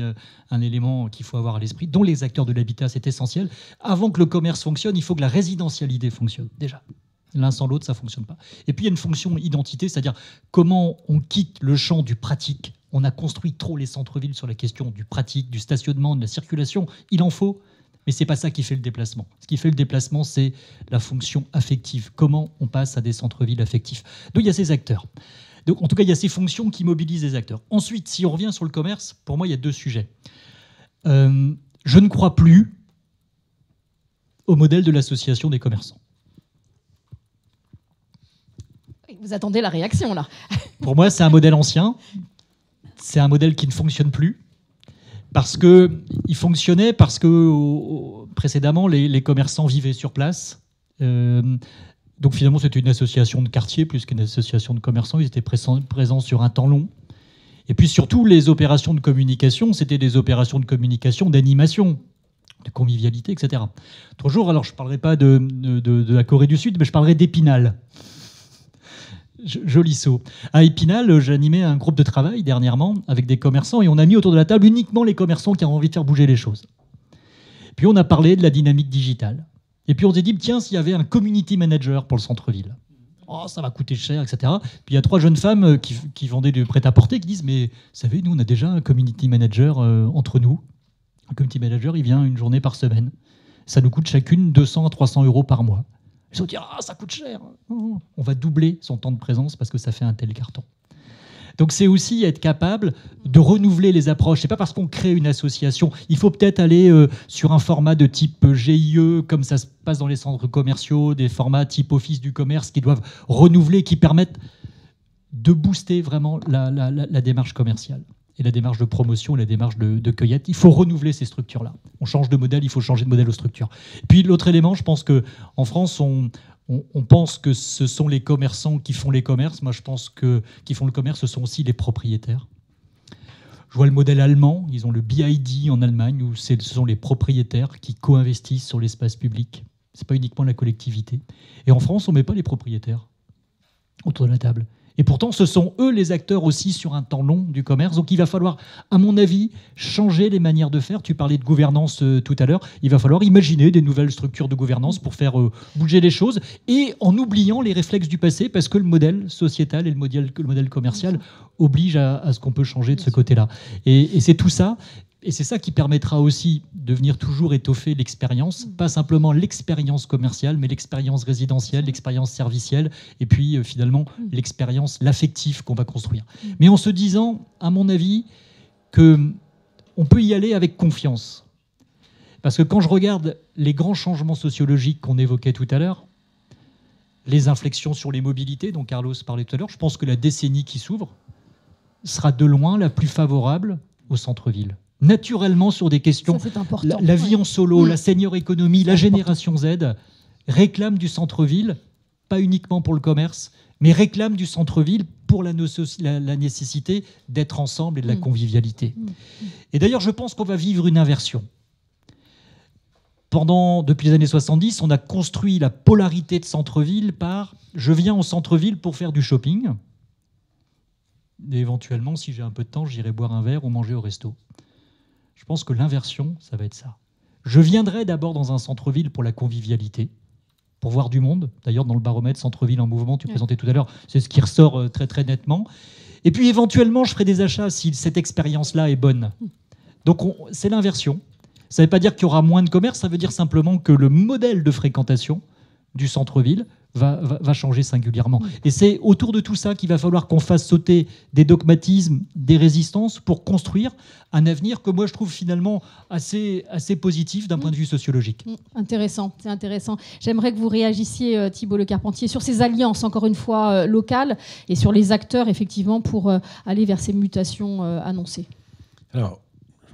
E: un élément qu'il faut avoir à l'esprit, dont les acteurs de l'habitat, c'est essentiel. Avant que le commerce fonctionne, il faut que la résidentialité fonctionne, déjà. L'un sans l'autre, ça ne fonctionne pas. Et puis, il y a une fonction identité, c'est-à-dire comment on quitte le champ du pratique. On a construit trop les centres-villes sur la question du pratique, du stationnement, de la circulation. Il en faut, mais ce n'est pas ça qui fait le déplacement. Ce qui fait le déplacement, c'est la fonction affective. Comment on passe à des centres-villes affectifs. Donc, il y a ces acteurs. Donc, en tout cas, il y a ces fonctions qui mobilisent les acteurs. Ensuite, si on revient sur le commerce, pour moi, il y a 2 sujets. Je ne crois plus au modèle de l'association des commerçants.
A: Vous attendez la réaction, là.
E: Pour moi, c'est un modèle ancien. C'est un modèle qui ne fonctionne plus. parce qu'il fonctionnait, parce que précédemment, les commerçants vivaient sur place. Donc finalement, c'était une association de quartier plus qu'une association de commerçants. Ils étaient présents sur un temps long. Et puis surtout, les opérations de communication, c'était des opérations de communication, d'animation, de convivialité, etc. L'autre jour, alors je ne parlerai pas de la Corée du Sud, mais je parlerai d'Épinal. Joli saut. À Épinal, j'animais un groupe de travail dernièrement avec des commerçants et on a mis autour de la table uniquement les commerçants qui ont envie de faire bouger les choses. Puis on a parlé de la dynamique digitale. Et puis on s'est dit, tiens, s'il y avait un community manager pour le centre-ville. Oh, ça va coûter cher, etc. Puis il y a 3 jeunes femmes qui vendaient du prêt-à-porter qui disent, mais vous savez, nous, on a déjà un community manager entre nous. Un community manager, il vient une journée par semaine. Ça nous coûte chacune 200 à 300 euros par mois. Ils se disent, ah, ça coûte cher. On va doubler son temps de présence parce que ça fait un tel carton. Donc c'est aussi être capable de renouveler les approches. C'est pas parce qu'on crée une association. Il faut peut-être aller sur un format de type GIE, comme ça se passe dans les centres commerciaux, des formats type Office du commerce qui doivent renouveler, qui permettent de booster vraiment la démarche commerciale et la démarche de promotion, la démarche de cueillette. Il faut renouveler ces structures-là. On change de modèle, il faut changer de modèle aux structures. Puis l'autre élément, je pense qu'en France, on pense que ce sont les commerçants qui font les commerces. Moi, je pense que qui font le commerce, ce sont aussi les propriétaires. Je vois le modèle allemand. Ils ont le BID en Allemagne, où ce sont les propriétaires qui co-investissent sur l'espace public. Ce n'est pas uniquement la collectivité. Et en France, on ne met pas les propriétaires autour de la table. Et pourtant, ce sont eux les acteurs aussi sur un temps long du commerce. Donc il va falloir, à mon avis, changer les manières de faire. Tu parlais de gouvernance tout à l'heure. Il va falloir imaginer des nouvelles structures de gouvernance pour faire bouger les choses et en oubliant les réflexes du passé parce que le modèle sociétal et le modèle commercial obligent à ce qu'on peut changer de ce côté-là. Et c'est tout ça. Et c'est ça qui permettra aussi de venir toujours étoffer l'expérience, pas simplement l'expérience commerciale, mais l'expérience résidentielle, l'expérience servicielle, et puis finalement l'expérience, l'affectif qu'on va construire. Mais en se disant, à mon avis, qu'on peut y aller avec confiance. Parce que quand je regarde les grands changements sociologiques qu'on évoquait tout à l'heure, les inflexions sur les mobilités dont Carlos parlait tout à l'heure, je pense que la décennie qui s'ouvre sera de loin la plus favorable au centre-ville. Naturellement, sur des questions, la vie en solo, la senior économie, la génération Z réclament du centre-ville, pas uniquement pour le commerce, mais réclament du centre-ville pour la nécessité d'être ensemble et de la convivialité. Et d'ailleurs, je pense qu'on va vivre une inversion. Depuis les années 70, on a construit la polarité de centre-ville par « je viens au centre-ville pour faire du shopping ». Et éventuellement, si j'ai un peu de temps, j'irai boire un verre ou manger au resto. Je pense que l'inversion, ça va être ça. Je viendrai d'abord dans un centre-ville pour la convivialité, pour voir du monde. D'ailleurs, dans le baromètre Centre-ville en mouvement, tu présentais tout à l'heure, c'est ce qui ressort très très nettement. Et puis éventuellement, je ferai des achats si cette expérience-là est bonne. Donc c'est l'inversion. Ça ne veut pas dire qu'il y aura moins de commerce, ça veut dire simplement que le modèle de fréquentation du centre-ville va changer singulièrement. Et c'est autour de tout ça qu'il va falloir qu'on fasse sauter des dogmatismes, des résistances pour construire un avenir que moi je trouve finalement assez positif d'un point de vue sociologique.
A: Intéressant, c'est intéressant. J'aimerais que vous réagissiez, Thibault Lecarpentier, sur ces alliances, encore une fois, locales et sur les acteurs, effectivement, pour aller vers ces mutations annoncées.
D: Alors,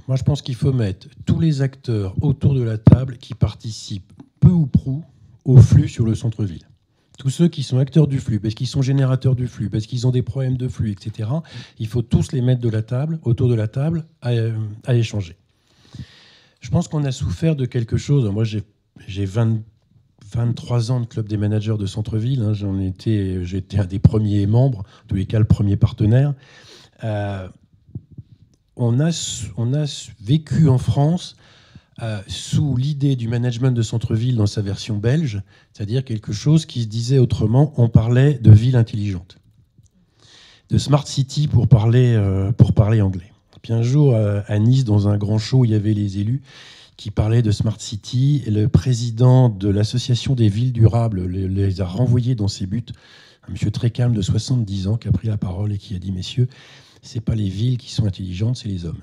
D: moi je pense qu'il faut mettre tous les acteurs autour de la table qui participent peu ou prou au flux sur le centre-ville. Tous ceux qui sont acteurs du flux, parce qu'ils sont générateurs du flux, parce qu'ils ont des problèmes de flux, etc., il faut tous les mettre autour de la table à échanger. Je pense qu'on a souffert de quelque chose. Moi, j'ai 23 ans de club des managers de centre-ville. Hein, j'étais un des premiers membres, en tous les cas le premier partenaire. On a vécu en France sous l'idée du management de centre-ville dans sa version belge, c'est-à-dire quelque chose qui se disait autrement, on parlait de ville intelligente, de smart city pour parler anglais. Puis un jour, à Nice, dans un grand show, il y avait les élus qui parlaient de smart city, et le président de l'association des villes durables les a renvoyés dans ses buts, un monsieur très calme de 70 ans qui a pris la parole et qui a dit « Messieurs, c'est pas les villes qui sont intelligentes, c'est les hommes ».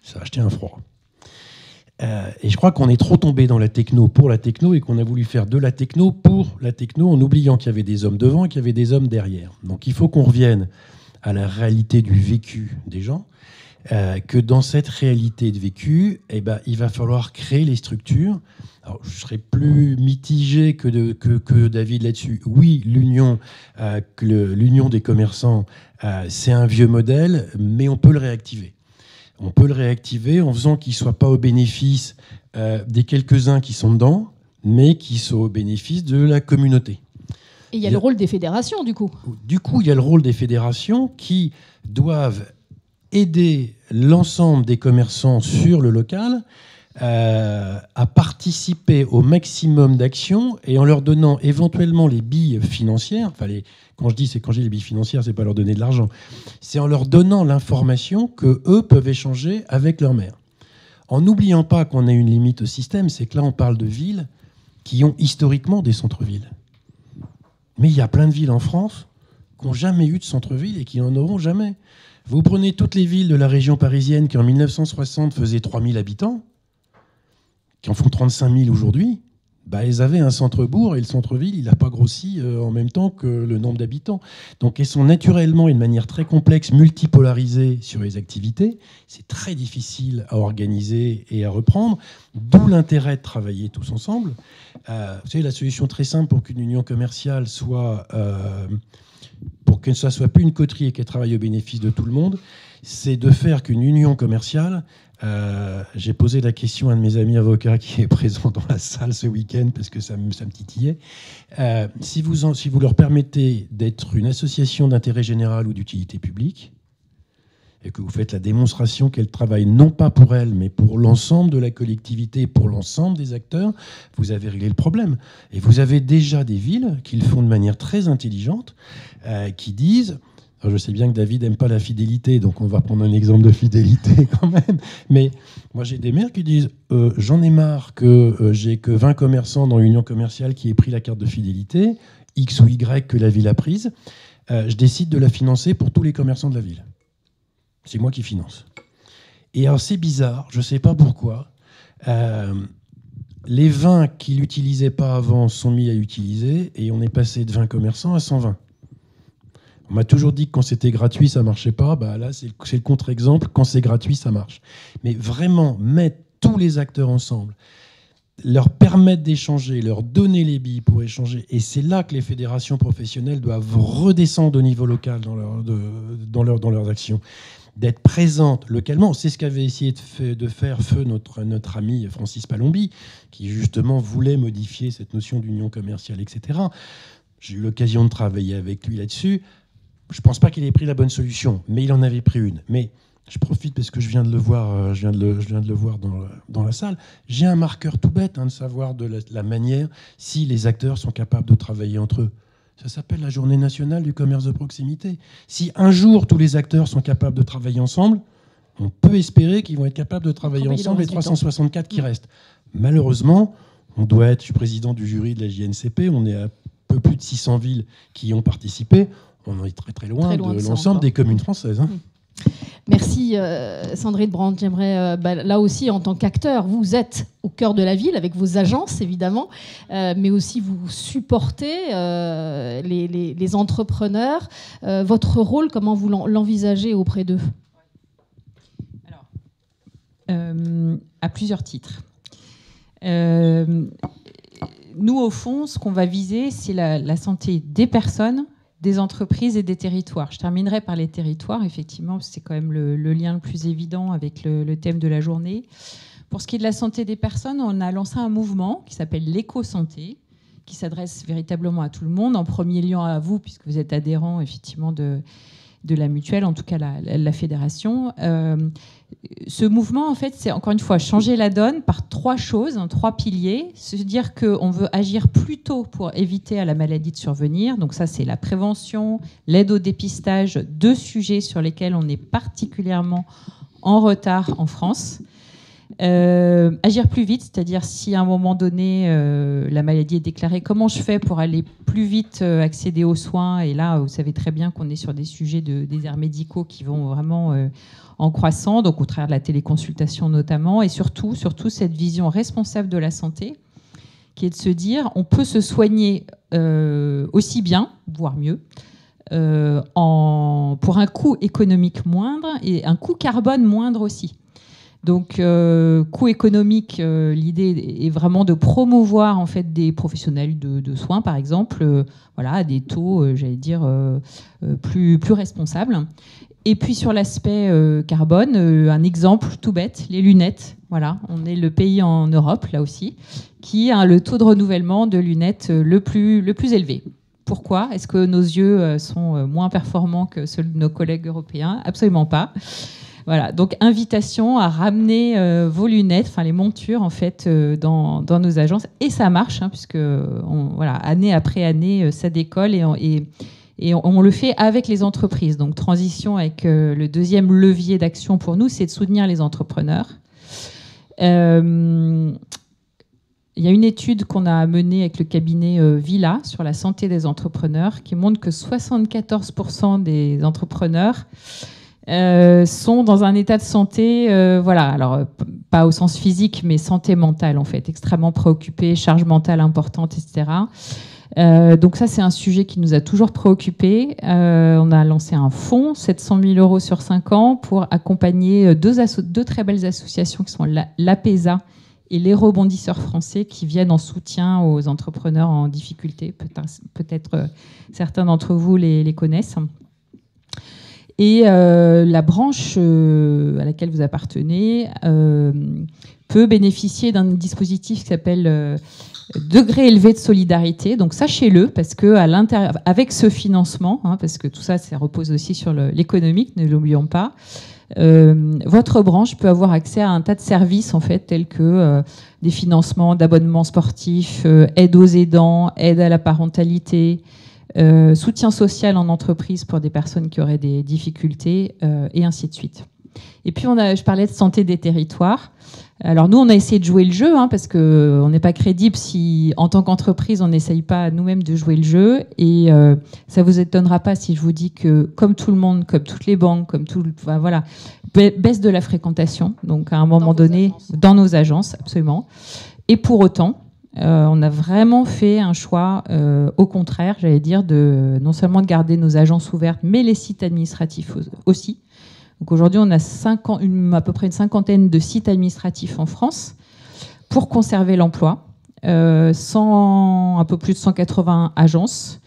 D: Ça a acheté un froid. Et je crois qu'on est trop tombé dans la techno pour la techno et qu'on a voulu faire de la techno pour la techno en oubliant qu'il y avait des hommes devant et qu'il y avait des hommes derrière. Donc il faut qu'on revienne à la réalité du vécu des gens, que dans cette réalité de vécu, il va falloir créer les structures. Alors, je serais plus mitigé que David là-dessus. Oui, l'union des commerçants, c'est un vieux modèle, mais on peut le réactiver. On peut le réactiver en faisant qu'il ne soit pas au bénéfice des quelques-uns qui sont dedans, mais qu'il soit au bénéfice de la communauté.
A: Et il y a le rôle des fédérations, du coup.
D: Du coup, il y a le rôle des fédérations qui doivent aider l'ensemble des commerçants sur le local à participer au maximum d'actions et en leur donnant éventuellement les billes financières. Enfin, quand je dis les billes financières, c'est pas leur donner de l'argent. C'est en leur donnant l'information que eux peuvent échanger avec leur maire. En n'oubliant pas qu'on a une limite au système, c'est que là, on parle de villes qui ont historiquement des centres-villes. Mais il y a plein de villes en France qui n'ont jamais eu de centre-ville et qui n'en auront jamais. Vous prenez toutes les villes de la région parisienne qui, en 1960, faisaient 3000 habitants, qui en font 35 000 aujourd'hui, elles avaient un centre-bourg et le centre-ville, il n'a pas grossi en même temps que le nombre d'habitants. Donc, elles sont naturellement, et de manière très complexe, multipolarisées sur les activités. C'est très difficile à organiser et à reprendre, d'où l'intérêt de travailler tous ensemble. Vous savez, la solution très simple pour qu'une union commerciale soit... pour que ça ne soit plus une coterie et qu'elle travaille au bénéfice de tout le monde, c'est de faire qu'une union commerciale... j'ai posé la question à un de mes amis avocats qui est présent dans la salle ce week-end parce que ça me titillait. Si vous leur permettez d'être une association d'intérêt général ou d'utilité publique et que vous faites la démonstration qu'elle travaille non pas pour elle mais pour l'ensemble de la collectivité, pour l'ensemble des acteurs, vous avez réglé le problème. Et vous avez déjà des villes qui le font de manière très intelligente, qui disent... Alors je sais bien que David n'aime pas la fidélité, donc on va prendre un exemple de fidélité quand même. Mais moi, j'ai des maires qui disent j'en ai marre que j'ai que 20 commerçants dans l'union commerciale qui aient pris la carte de fidélité, X ou Y que la ville a prise. Je décide de la financer pour tous les commerçants de la ville. C'est moi qui finance. Et alors, c'est bizarre, je ne sais pas pourquoi. Les 20 qui ne l'utilisaient pas avant sont mis à l'utiliser et on est passé de 20 commerçants à 120. On m'a toujours dit que quand c'était gratuit, ça ne marchait pas. Là, c'est le contre-exemple. Quand c'est gratuit, ça marche. Mais vraiment, mettre tous les acteurs ensemble, leur permettre d'échanger, leur donner les billes pour échanger. Et c'est là que les fédérations professionnelles doivent redescendre au niveau local dans leurs actions. D'être présentes localement. C'est ce qu'avait essayé de faire feu notre ami Francis Palombi, qui justement voulait modifier cette notion d'union commerciale, etc. J'ai eu l'occasion de travailler avec lui là-dessus. Je ne pense pas qu'il ait pris la bonne solution, mais il en avait pris une. Mais je profite parce que je viens de le voir, dans la salle. J'ai un marqueur tout bête de savoir de la manière si les acteurs sont capables de travailler entre eux. Ça s'appelle la Journée nationale du commerce de proximité. Si un jour tous les acteurs sont capables de travailler ensemble, on peut espérer qu'ils vont être capables de travailler ensemble les 364 qui restent. Malheureusement, je suis président du jury de la JNCP, on est à peu plus de 600 villes qui y ont participé. On est très très loin de l'ensemble des communes françaises.
A: Merci Sandrine Brandt. J'aimerais, là aussi, en tant qu'acteur, vous êtes au cœur de la ville avec vos agences, évidemment, mais aussi vous supportez les entrepreneurs. Votre rôle, comment vous l'envisagez auprès d'eux ?
F: Alors, à plusieurs titres. Nous, au fond, ce qu'on va viser, c'est la santé des personnes, des entreprises et des territoires. Je terminerai par les territoires, effectivement, c'est quand même le lien le plus évident avec le thème de la journée. Pour ce qui est de la santé des personnes, on a lancé un mouvement qui s'appelle l'éco-santé, qui s'adresse véritablement à tout le monde, en premier lieu à vous, puisque vous êtes adhérent, effectivement, de la mutuelle, en tout cas la fédération. Ce mouvement, en fait, c'est encore une fois changer la donne par 3 choses, 3 piliers. Se dire qu'on veut agir plus tôt pour éviter à la maladie de survenir. Donc ça, c'est la prévention, l'aide au dépistage, 2 sujets sur lesquels on est particulièrement en retard en France. Agir plus vite, c'est-à-dire si à un moment donné la maladie est déclarée, comment je fais pour aller plus vite accéder aux soins ? Et là, vous savez très bien qu'on est sur des sujets de déserts médicaux qui vont vraiment en croissant, donc au travers de la téléconsultation notamment, et surtout cette vision responsable de la santé, qui est de se dire on peut se soigner aussi bien, voire mieux, pour un coût économique moindre et un coût carbone moindre aussi. Donc, coût économique, l'idée est vraiment de promouvoir en fait des professionnels de soins, par exemple, voilà, à des taux, j'allais dire, plus responsables. Et puis sur l'aspect carbone, un exemple tout bête, les lunettes. Voilà, on est le pays en Europe, là aussi, qui a le taux de renouvellement de lunettes le plus élevé. Pourquoi ? Est-ce que nos yeux sont moins performants que ceux de nos collègues européens ? Absolument pas. Voilà, donc invitation à ramener vos lunettes, enfin les montures en fait, dans nos agences. Et ça marche, hein, puisque voilà, année après année, ça décolle et on le fait avec les entreprises. Donc, transition avec le deuxième levier d'action pour nous, c'est de soutenir les entrepreneurs. Il y a une étude qu'on a menée avec le cabinet Villa sur la santé des entrepreneurs qui montre que 74% des entrepreneurs sont dans un état de santé, voilà, alors pas au sens physique, mais santé mentale en fait, extrêmement préoccupés, charge mentale importante, etc. Donc ça, c'est un sujet qui nous a toujours préoccupés. On a lancé un fonds, 700 000 € sur 5 ans, pour accompagner deux très belles associations qui sont l'APESA et les rebondisseurs français qui viennent en soutien aux entrepreneurs en difficulté. Peut-être certains d'entre vous les connaissent. Et la branche à laquelle vous appartenez peut bénéficier d'un dispositif qui s'appelle degré élevé de solidarité. Donc sachez-le, parce que avec ce financement, hein, parce que tout ça, ça repose aussi sur l'économique, ne l'oublions pas, votre branche peut avoir accès à un tas de services en fait, tels que des financements d'abonnements sportifs, aide aux aidants, aide à la parentalité, soutien social en entreprise pour des personnes qui auraient des difficultés, et ainsi de suite. Et puis, je parlais de santé des territoires. Alors nous, on a essayé de jouer le jeu, hein, parce qu'on n'est pas crédible si, en tant qu'entreprise, on n'essaye pas nous-mêmes de jouer le jeu. Et ça ne vous étonnera pas si je vous dis que, comme tout le monde, comme toutes les banques, enfin, voilà, baisse de la fréquentation. Donc, à un moment donné, dans nos agences, absolument. Et pour autant, on a vraiment fait un choix, au contraire, j'allais dire, non seulement de garder nos agences ouvertes, mais les sites administratifs aussi. Donc aujourd'hui, on a à peu près une cinquantaine de sites administratifs en France pour conserver l'emploi, un peu plus de 180 agences.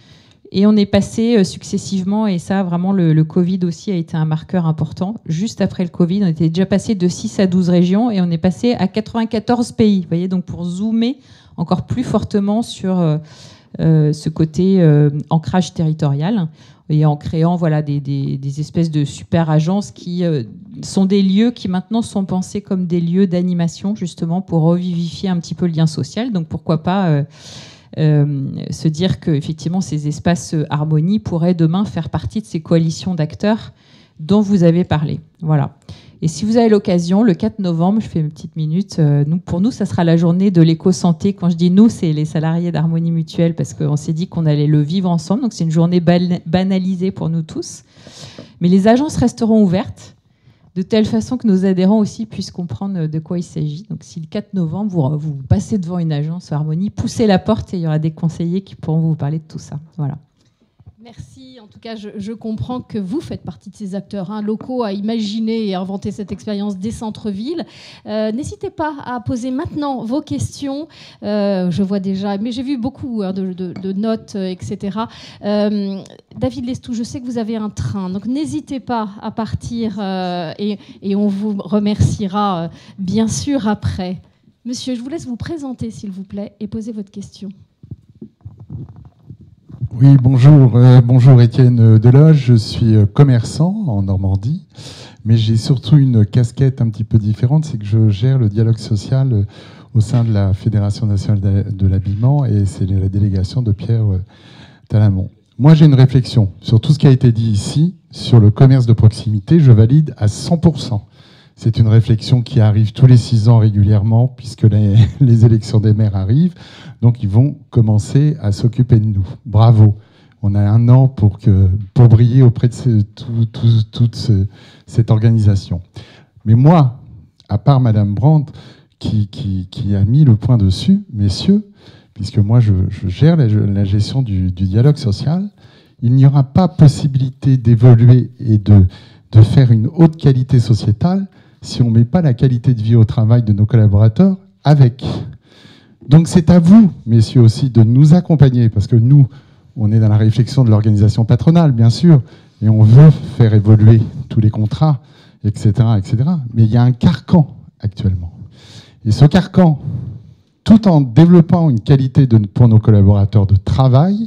F: Et on est passé successivement, et ça, vraiment, le Covid aussi a été un marqueur important. Juste après le Covid, on était déjà passé de 6 à 12 régions et on est passé à 94 pays. Vous voyez, donc pour zoomer encore plus fortement sur ce côté ancrage territorial, et en créant voilà, des espèces de super agences qui sont des lieux qui maintenant sont pensés comme des lieux d'animation, justement pour revivifier un petit peu le lien social. Donc pourquoi pas se dire que effectivement ces espaces harmonie pourraient demain faire partie de ces coalitions d'acteurs dont vous avez parlé. Voilà. Et si vous avez l'occasion, le 4 novembre, je fais une petite minute, pour nous, ça sera la journée de l'éco-santé. Quand je dis nous, c'est les salariés d'Harmonie Mutuelle, parce qu'on s'est dit qu'on allait le vivre ensemble. Donc c'est une journée banalisée pour nous tous. Mais les agences resteront ouvertes, de telle façon que nos adhérents aussi puissent comprendre de quoi il s'agit. Donc si le 4 novembre, vous passez devant une agence Harmonie, poussez la porte et il y aura des conseillers qui pourront vous parler de tout ça. Voilà.
A: Merci. En tout cas, je comprends que vous faites partie de ces acteurs locaux à imaginer et à inventer cette expérience des centres-villes. N'hésitez pas à poser maintenant vos questions. Je vois déjà, mais j'ai vu beaucoup de notes, etc. David Lestou, je sais que vous avez un train, donc n'hésitez pas à partir et on vous remerciera bien sûr après. Monsieur, je vous laisse vous présenter, s'il vous plaît, et poser votre question.
G: Oui, bonjour. Bonjour Étienne Deloge. Je suis commerçant en Normandie, mais j'ai surtout une casquette un petit peu différente, c'est que je gère le dialogue social au sein de la Fédération nationale de l'habillement, et c'est la délégation de Pierre Talamon. Moi, j'ai une réflexion sur tout ce qui a été dit ici, sur le commerce de proximité. Je valide à 100%. C'est une réflexion qui arrive tous les 6 ans régulièrement, puisque les élections des maires arrivent. Donc, ils vont commencer à s'occuper de nous. Bravo. On a 1 an pour briller auprès de toute cette organisation. Mais moi, à part Madame Brandt, qui a mis le point dessus, messieurs, puisque moi, je gère la gestion du dialogue social, il n'y aura pas possibilité d'évoluer et de faire une haute qualité sociétale si on ne met pas la qualité de vie au travail de nos collaborateurs avec. Donc c'est à vous, messieurs, aussi de nous accompagner, parce que nous, on est dans la réflexion de l'organisation patronale, bien sûr, et on veut faire évoluer tous les contrats, etc., etc. Mais il y a un carcan actuellement. Et ce carcan, tout en développant une qualité pour nos collaborateurs de travail,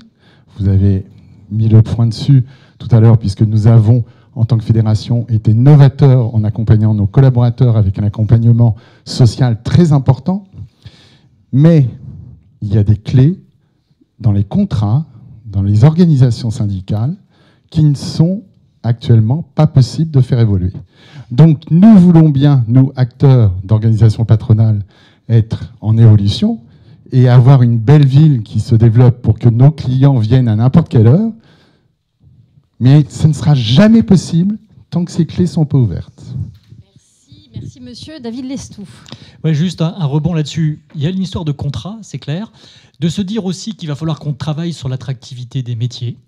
G: vous avez mis le point dessus tout à l'heure, puisque nous avons, en tant que fédération, été novateurs en accompagnant nos collaborateurs avec un accompagnement social très important. Mais il y a des clés dans les contrats, dans les organisations syndicales, qui ne sont actuellement pas possibles de faire évoluer. Donc nous voulons bien, nous, acteurs d'organisations patronales, être en évolution et avoir une belle ville qui se développe pour que nos clients viennent à n'importe quelle heure. Mais ce ne sera jamais possible tant que ces clés ne sont pas ouvertes.
A: Merci monsieur. David Lestou.
E: Ouais, juste un rebond là-dessus. Il y a une histoire de contrat, c'est clair. De se dire aussi qu'il va falloir qu'on travaille sur l'attractivité des métiers.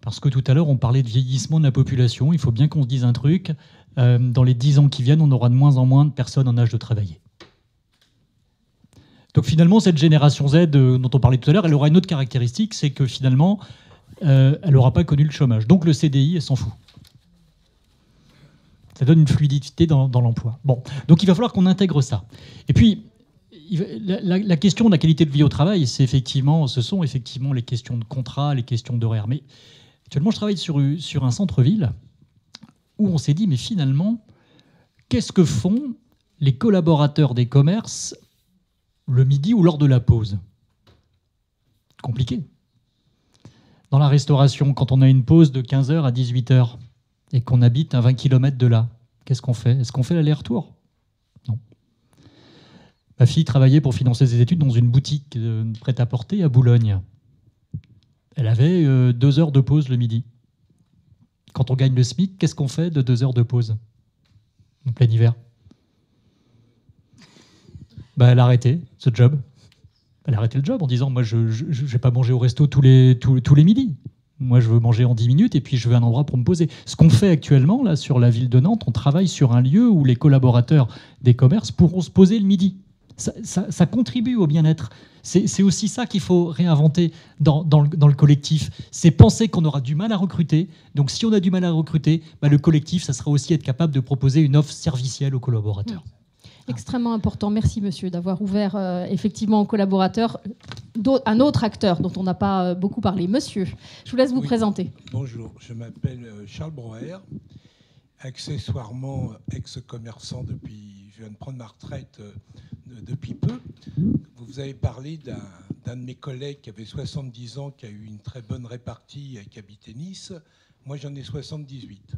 E: Parce que tout à l'heure, on parlait de vieillissement de la population. Il faut bien qu'on se dise un truc. Dans les 10 ans qui viennent, on aura de moins en moins de personnes en âge de travailler. Donc finalement, cette génération Z dont on parlait tout à l'heure, elle aura une autre caractéristique, c'est que finalement, elle n'aura pas connu le chômage. Donc le CDI, elle s'en fout. Ça donne une fluidité dans l'emploi. Bon, donc il va falloir qu'on intègre ça. Et puis, la question de la qualité de vie au travail, ce sont effectivement les questions de contrat, les questions d'horaire. Mais actuellement, je travaille sur un centre-ville où on s'est dit, mais finalement, qu'est-ce que font les collaborateurs des commerces le midi ou lors de la pause? Compliqué. Dans la restauration, quand on a une pause de 15h à 18h et qu'on habite à 20 km de là, qu'est-ce qu'on fait? Est-ce qu'on fait l'aller-retour? Non. Ma fille travaillait pour financer ses études dans une boutique de prêt-à-porter à Boulogne. Elle avait 2 heures de pause le midi. Quand on gagne le SMIC, qu'est-ce qu'on fait de 2 heures de pause en plein hiver? Elle a arrêté ce job. Elle a arrêté le job en disant « Moi, je ne vais pas manger au resto tous les midis. Moi, je veux manger en 10 minutes et puis je veux un endroit pour me poser. » Ce qu'on fait actuellement là, sur la ville de Nantes, on travaille sur un lieu où les collaborateurs des commerces pourront se poser le midi. Ça contribue au bien-être. C'est aussi ça qu'il faut réinventer dans le collectif. C'est penser qu'on aura du mal à recruter. Donc si on a du mal à recruter, le collectif, ça sera aussi être capable de proposer une offre servicielle aux collaborateurs.
A: Extrêmement important. Merci, monsieur, d'avoir ouvert effectivement aux collaborateurs un autre acteur dont on n'a pas beaucoup parlé. Monsieur, je vous laisse vous présenter.
H: Bonjour, je m'appelle Charles Brouwer, accessoirement ex-commerçant depuis... Je viens de prendre ma retraite depuis peu. Vous avez parlé d'un de mes collègues qui avait 70 ans, qui a eu une très bonne répartie et qui habitait Nice. Moi, j'en ai 78.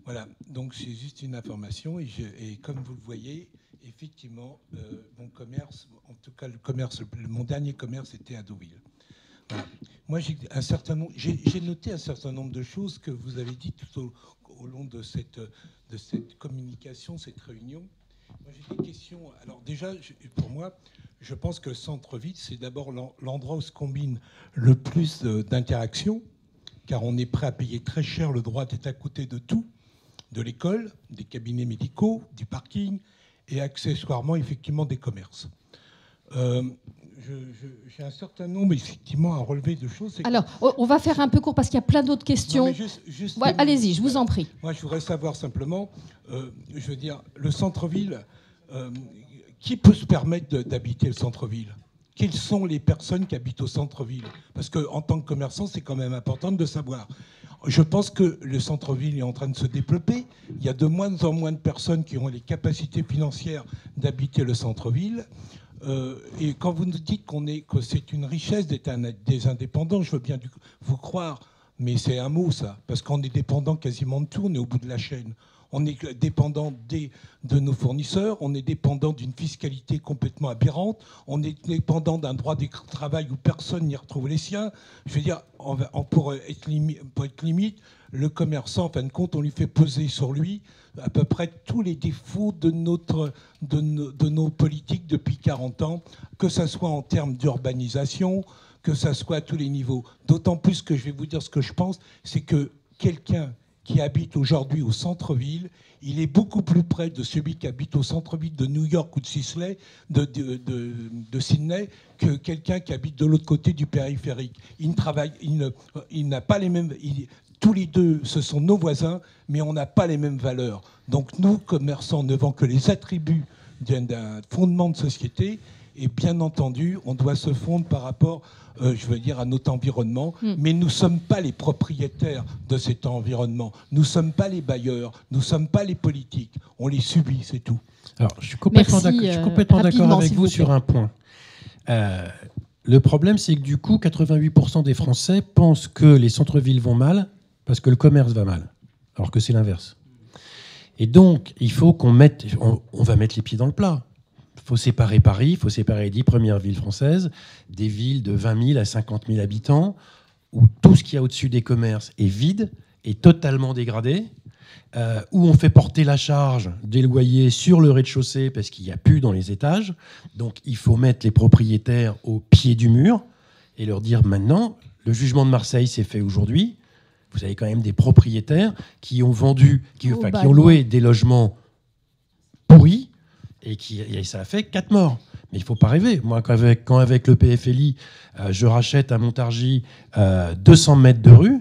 H: Voilà, donc c'est juste une information. Et comme vous le voyez, effectivement, mon commerce, en tout cas mon dernier commerce était à Deauville. Voilà. Moi, j'ai noté un certain nombre de choses que vous avez dit tout au long de cette communication, cette réunion. Moi, j'ai des questions. Alors déjà, pour moi, je pense que le centre-ville, c'est d'abord l'endroit où se combine le plus d'interactions, car on est prêt à payer très cher le droit d'être à côté de tout, de l'école, des cabinets médicaux, du parking, et accessoirement, effectivement, des commerces. J'ai un certain nombre, effectivement, à relever de choses.
A: Alors, on va faire un peu court parce qu'il y a plein d'autres questions. Ouais, allez-y, je vous en prie.
H: Moi, je voudrais savoir simplement, je veux dire, le centre-ville, qui peut se permettre d'habiter le centre-ville? Quelles sont les personnes qui habitent au centre-ville? Parce qu'en tant que commerçant, c'est quand même important de savoir. Je pense que le centre-ville est en train de se développer. Il y a de moins en moins de personnes qui ont les capacités financières d'habiter le centre-ville. Et quand vous nous dites que c'est une richesse d'être des indépendants, je veux bien vous croire, mais c'est un mot ça, parce qu'on est dépendant quasiment de tout, on est au bout de la chaîne. On est dépendant de nos fournisseurs, on est dépendant d'une fiscalité complètement aberrante, on est dépendant d'un droit du travail où personne n'y retrouve les siens. Je veux dire, pour être limite, le commerçant, en fin de compte, on lui fait peser sur lui à peu près tous les défauts de nos politiques depuis 40 ans, que ce soit en termes d'urbanisation, que ça soit à tous les niveaux. D'autant plus que je vais vous dire ce que je pense, c'est que quelqu'un qui habite aujourd'hui au centre-ville, il est beaucoup plus près de celui qui habite au centre-ville de New York ou de Sydney que quelqu'un qui habite de l'autre côté du périphérique. Il n'a pas les mêmes... tous les deux, ce sont nos voisins, mais on n'a pas les mêmes valeurs. Donc nous, commerçants, ne vendons que les attributs d'un fondement de société. Et bien entendu, on doit se fondre par rapport, à notre environnement. Mais nous ne sommes pas les propriétaires de cet environnement. Nous ne sommes pas les bailleurs. Nous ne sommes pas les politiques. On les subit, c'est tout.
D: Alors, je suis complètement d'accord avec vous sur un point. Le problème, c'est que du coup, 88% des Français pensent que les centres-villes vont mal parce que le commerce va mal. Alors que c'est l'inverse. Et donc, il faut on va mettre les pieds dans le plat. Il faut séparer Paris, il faut séparer les 10 premières villes françaises, des villes de 20 000 à 50 000 habitants, où tout ce qu'il y a au-dessus des commerces est vide, est totalement dégradé, où on fait porter la charge des loyers sur le rez-de-chaussée parce qu'il n'y a plus dans les étages. Donc il faut mettre les propriétaires au pied du mur et leur dire maintenant, le jugement de Marseille s'est fait aujourd'hui, vous avez quand même des propriétaires qui ont qui ont loué des logements pourris, et ça a fait 4 morts. Mais il ne faut pas rêver. Moi, quand avec le PFLI, je rachète à Montargis 200 mètres de rue,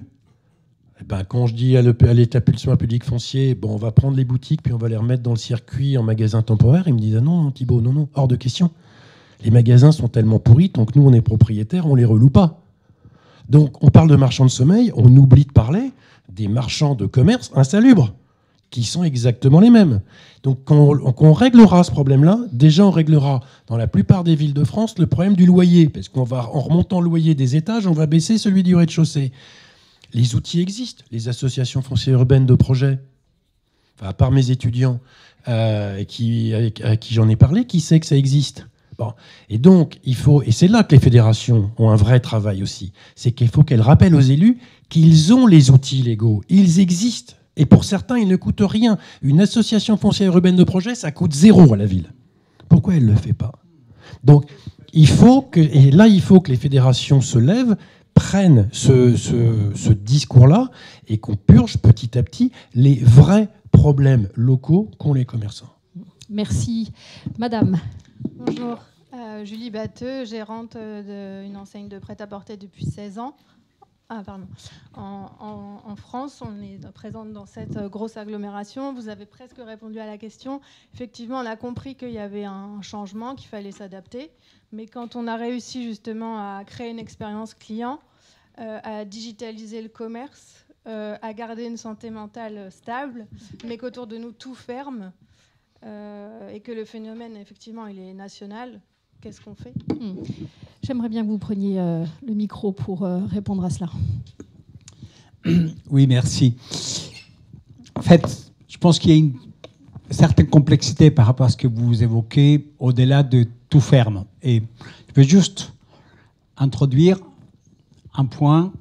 D: quand je dis à l'établissement public foncier, on va prendre les boutiques, puis on va les remettre dans le circuit en magasin temporaire, ils me disent non, Thibault, non, hors de question. Les magasins sont tellement pourris, tant que nous, on est propriétaires, on ne les reloue pas. Donc, on parle de marchands de sommeil, on oublie de parler des marchands de commerce insalubres, qui sont exactement les mêmes. Donc quand on réglera ce problème-là, déjà on réglera dans la plupart des villes de France le problème du loyer, parce en remontant le loyer des étages, on va baisser celui du rez-de-chaussée. Les outils existent, les associations foncières urbaines de projet, à part mes étudiants à qui j'en ai parlé, qui sait que ça existe. Bon. Et donc, et c'est là que les fédérations ont un vrai travail aussi, c'est qu'il faut qu'elles rappellent aux élus qu'ils ont les outils légaux, ils existent. Et pour certains, ils ne coûtent rien. Une association foncière urbaine de projet, ça coûte 0 à la ville. Pourquoi elle ne le fait pas ? Donc, il faut que les fédérations se lèvent, prennent ce discours-là et qu'on purge petit à petit les vrais problèmes locaux qu'ont les commerçants.
A: Merci. Madame.
I: Bonjour. Julie Batteux, gérante d'une enseigne de prêt-à-porter depuis 16 ans. En France, on est présente dans cette grosse agglomération. Vous avez presque répondu à la question. Effectivement, on a compris qu'il y avait un changement, qu'il fallait s'adapter. Mais quand on a réussi justement à créer une expérience client, à digitaliser le commerce, à garder une santé mentale stable, mais qu'autour de nous tout ferme, et que le phénomène, effectivement, il est national, qu'est-ce qu'on fait ?
A: J'aimerais bien que vous preniez le micro pour répondre à cela.
C: Oui, merci. En fait, je pense qu'il y a une certaine complexité par rapport à ce que vous évoquez au-delà de tout ferme. Et je veux juste introduire un point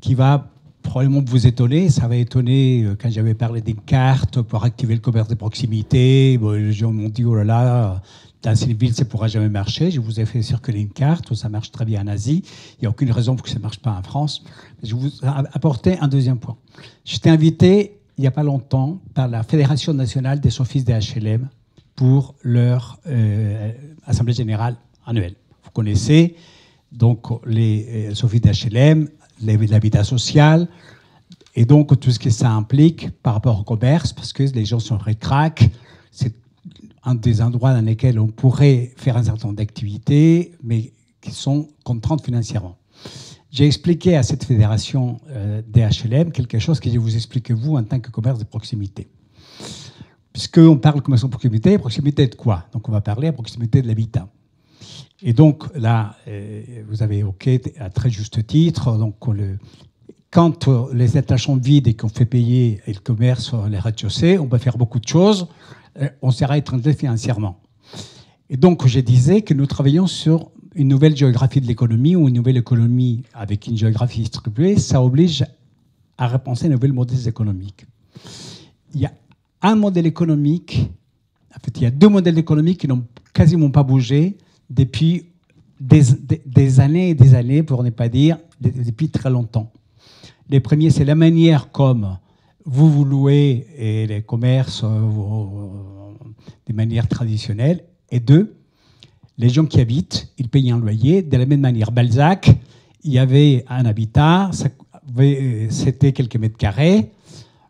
C: qui va probablement vous étonner. Ça va étonner quand j'avais parlé des cartes pour activer le commerce de proximité. Les gens m'ont dit, oh là là, dans cette ville, ça ne pourra jamais marcher. Je vous ai fait circuler une carte, ça marche très bien en Asie. Il n'y a aucune raison pour que ça ne marche pas en France. Je vous apporter un deuxième point. J'étais invité, il n'y a pas longtemps, par la Fédération nationale des offices des HLM pour leur assemblée générale annuelle. Vous connaissez donc les offices des HLM, l'habitat social, et donc tout ce que ça implique par rapport au commerce, parce que les gens sont ric-rac. C'est un des endroits dans lesquels on pourrait faire un certain nombre d'activités, mais qui sont contraintes financièrement. J'ai expliqué à cette fédération des HLM quelque chose que je vous explique vous en tant que commerce de proximité. Puisqu'on parle de commerce de proximité de quoi ? Donc on va parler à proximité de l'habitat. Et donc là, vous avez évoqué à très juste titre, donc quand les étages sont vides et qu'on fait payer le commerce sur les rez-de-chaussée, on peut faire beaucoup de choses. On sera étranglé financièrement. Et donc, je disais que nous travaillons sur une nouvelle géographie de l'économie ou une nouvelle économie avec une géographie distribuée. Ça oblige à repenser un nouvel modèle économique. Il y a un modèle économique, en fait, il y a deux modèles économiques qui n'ont quasiment pas bougé depuis des années et des années, pour ne pas dire depuis très longtemps. Les premiers, c'est la manière comme vous louez et les commerces de manière traditionnelle. Et deux, les gens qui habitent, ils payent un loyer. De la même manière, Balzac, il y avait un habitat, c'était quelques mètres carrés,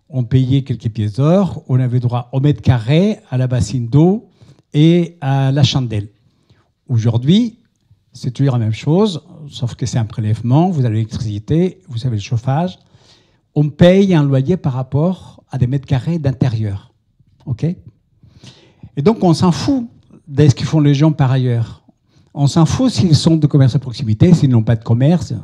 C: on payait quelques pièces d'or, on avait droit au mètre carré, à la bassine d'eau et à la chandelle. Aujourd'hui, c'est toujours la même chose, sauf que c'est un prélèvement, vous avez l'électricité, vous avez le chauffage. On paye un loyer par rapport à des mètres carrés d'intérieur. OK ? Et donc, on s'en fout de ce qu'ils font les gens par ailleurs. On s'en fout s'ils sont de commerce à proximité, s'ils n'ont pas de commerce.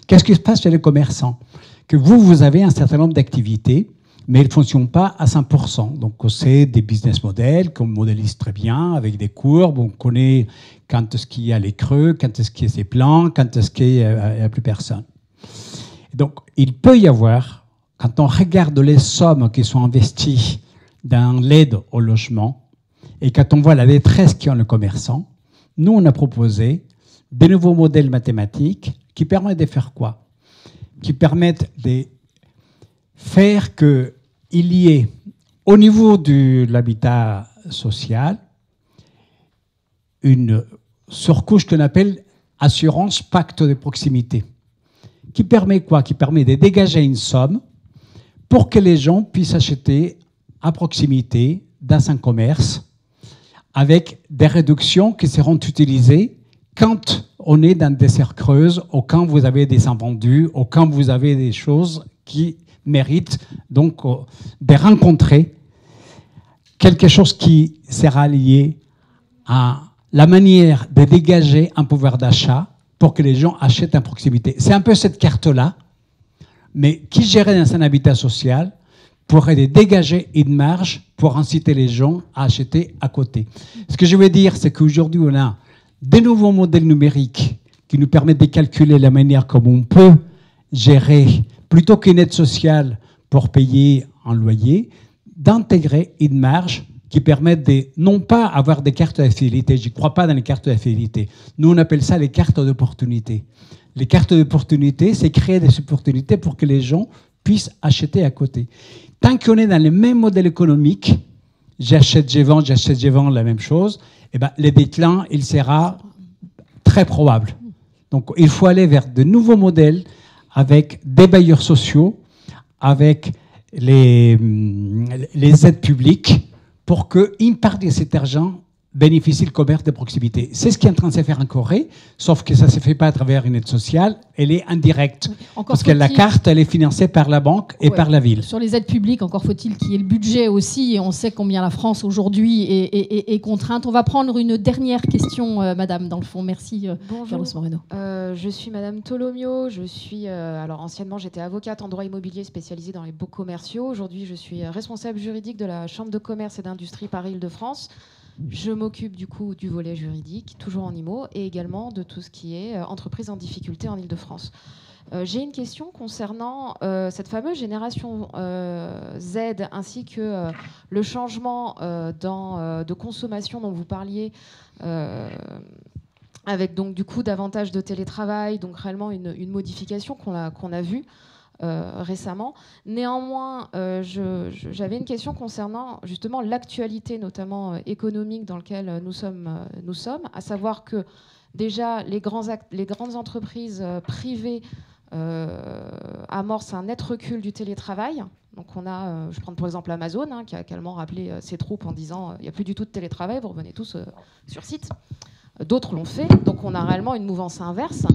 C: Qu'est-ce qui se passe chez les commerçants ? Que vous avez un certain nombre d'activités, mais elles ne fonctionnent pas à 100%. Donc, c'est des business models qu'on modélise très bien, avec des courbes. On connaît quand est-ce qu'il y a les creux, quand est-ce qu'il y a ces plans, quand est-ce qu'il n'y a plus personne. Donc, il peut y avoir, quand on regarde les sommes qui sont investies dans l'aide au logement, et quand on voit la détresse qu'ont les commerçants, nous, on a proposé des nouveaux modèles mathématiques qui permettent de faire quoi ? Qui permettent de faire qu'il y ait, au niveau de l'habitat social, une surcouche qu'on appelle assurance pacte de proximité. Qui permet quoi ? Qui permet de dégager une somme pour que les gens puissent acheter à proximité dans un commerce avec des réductions qui seront utilisées quand on est dans des serres creuses ou quand vous avez des invendus ou quand vous avez des choses qui méritent donc de rencontrer quelque chose qui sera lié à la manière de dégager un pouvoir d'achat pour que les gens achètent à proximité. C'est un peu cette carte-là, mais qui gérait dans un habitat social pourrait dégager une marge pour inciter les gens à acheter à côté. Ce que je veux dire, c'est qu'aujourd'hui, on a des nouveaux modèles numériques qui nous permettent de calculer la manière comme on peut gérer, plutôt qu'une aide sociale pour payer un loyer, d'intégrer une marge qui permettent de non pas avoir des cartes de fidélité. Je ne crois pas dans les cartes de fidélité. Nous, on appelle ça les cartes d'opportunité. Les cartes d'opportunité, c'est créer des opportunités pour que les gens puissent acheter à côté. Tant qu'on est dans le même modèle économique, j'achète, je vends, la même chose, eh ben, le déclin, il sera très probable. Donc, il faut aller vers de nouveaux modèles avec des bailleurs sociaux, avec les aides publiques, pour qu'une partie de cet argent bénéficie le commerce de proximité. C'est ce qui est en train de se faire en Corée, sauf que ça ne se fait pas à travers une aide sociale, elle est indirecte. Oui, parce que la carte, elle est financée par la banque et par la ville.
A: Sur les aides publiques, encore faut-il qu'il y ait le budget aussi, et on sait combien la France aujourd'hui est contrainte. On va prendre une dernière question, madame, dans le fond. Merci, Carlos Moreno.
J: Je suis madame Tolomio, alors anciennement j'étais avocate en droit immobilier spécialisée dans les baux commerciaux. Aujourd'hui, je suis responsable juridique de la Chambre de commerce et d'industrie Paris-Île-de-France. Je m'occupe du coup du volet juridique, toujours en IMO, et également de tout ce qui est entreprise en difficulté en Île-de-France. J'ai une question concernant cette fameuse génération Z, ainsi que le changement de consommation dont vous parliez, avec donc du coup davantage de télétravail, donc réellement une modification qu'on a vue. Récemment. Néanmoins, j'avais une question concernant justement l'actualité, notamment économique, dans laquelle nous sommes, à savoir que déjà les grandes entreprises privées amorcent un net recul du télétravail. Donc on a, je prends pour exemple Amazon, qui a également rappelé ses troupes en disant il n'y a plus du tout de télétravail, vous revenez tous sur site. D'autres l'ont fait, donc on a réellement une mouvance inverse.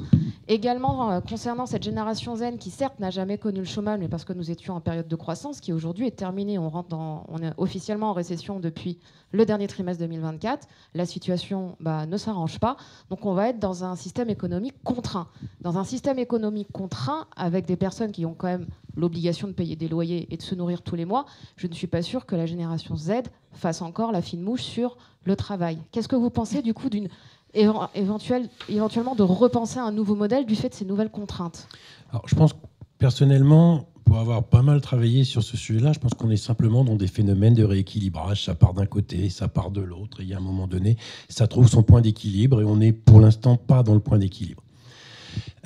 J: Également, concernant cette génération Z qui, certes, n'a jamais connu le chômage, mais parce que nous étions en période de croissance, qui aujourd'hui est terminée. On est officiellement en récession depuis le dernier trimestre 2024. La situation ne s'arrange pas. Donc on va être dans un système économique contraint. Dans un système économique contraint, avec des personnes qui ont quand même l'obligation de payer des loyers et de se nourrir tous les mois, je ne suis pas sûre que la génération Z fasse encore la fine mouche sur le travail. Qu'est-ce que vous pensez du coup d'une éventuellement de repenser un nouveau modèle du fait de ces nouvelles contraintes?
D: Alors, je pense personnellement, pour avoir pas mal travaillé sur ce sujet-là, je pense qu'on est simplement dans des phénomènes de rééquilibrage. Ça part d'un côté, ça part de l'autre. Et il y a un moment donné, ça trouve son point d'équilibre et on n'est pour l'instant pas dans le point d'équilibre.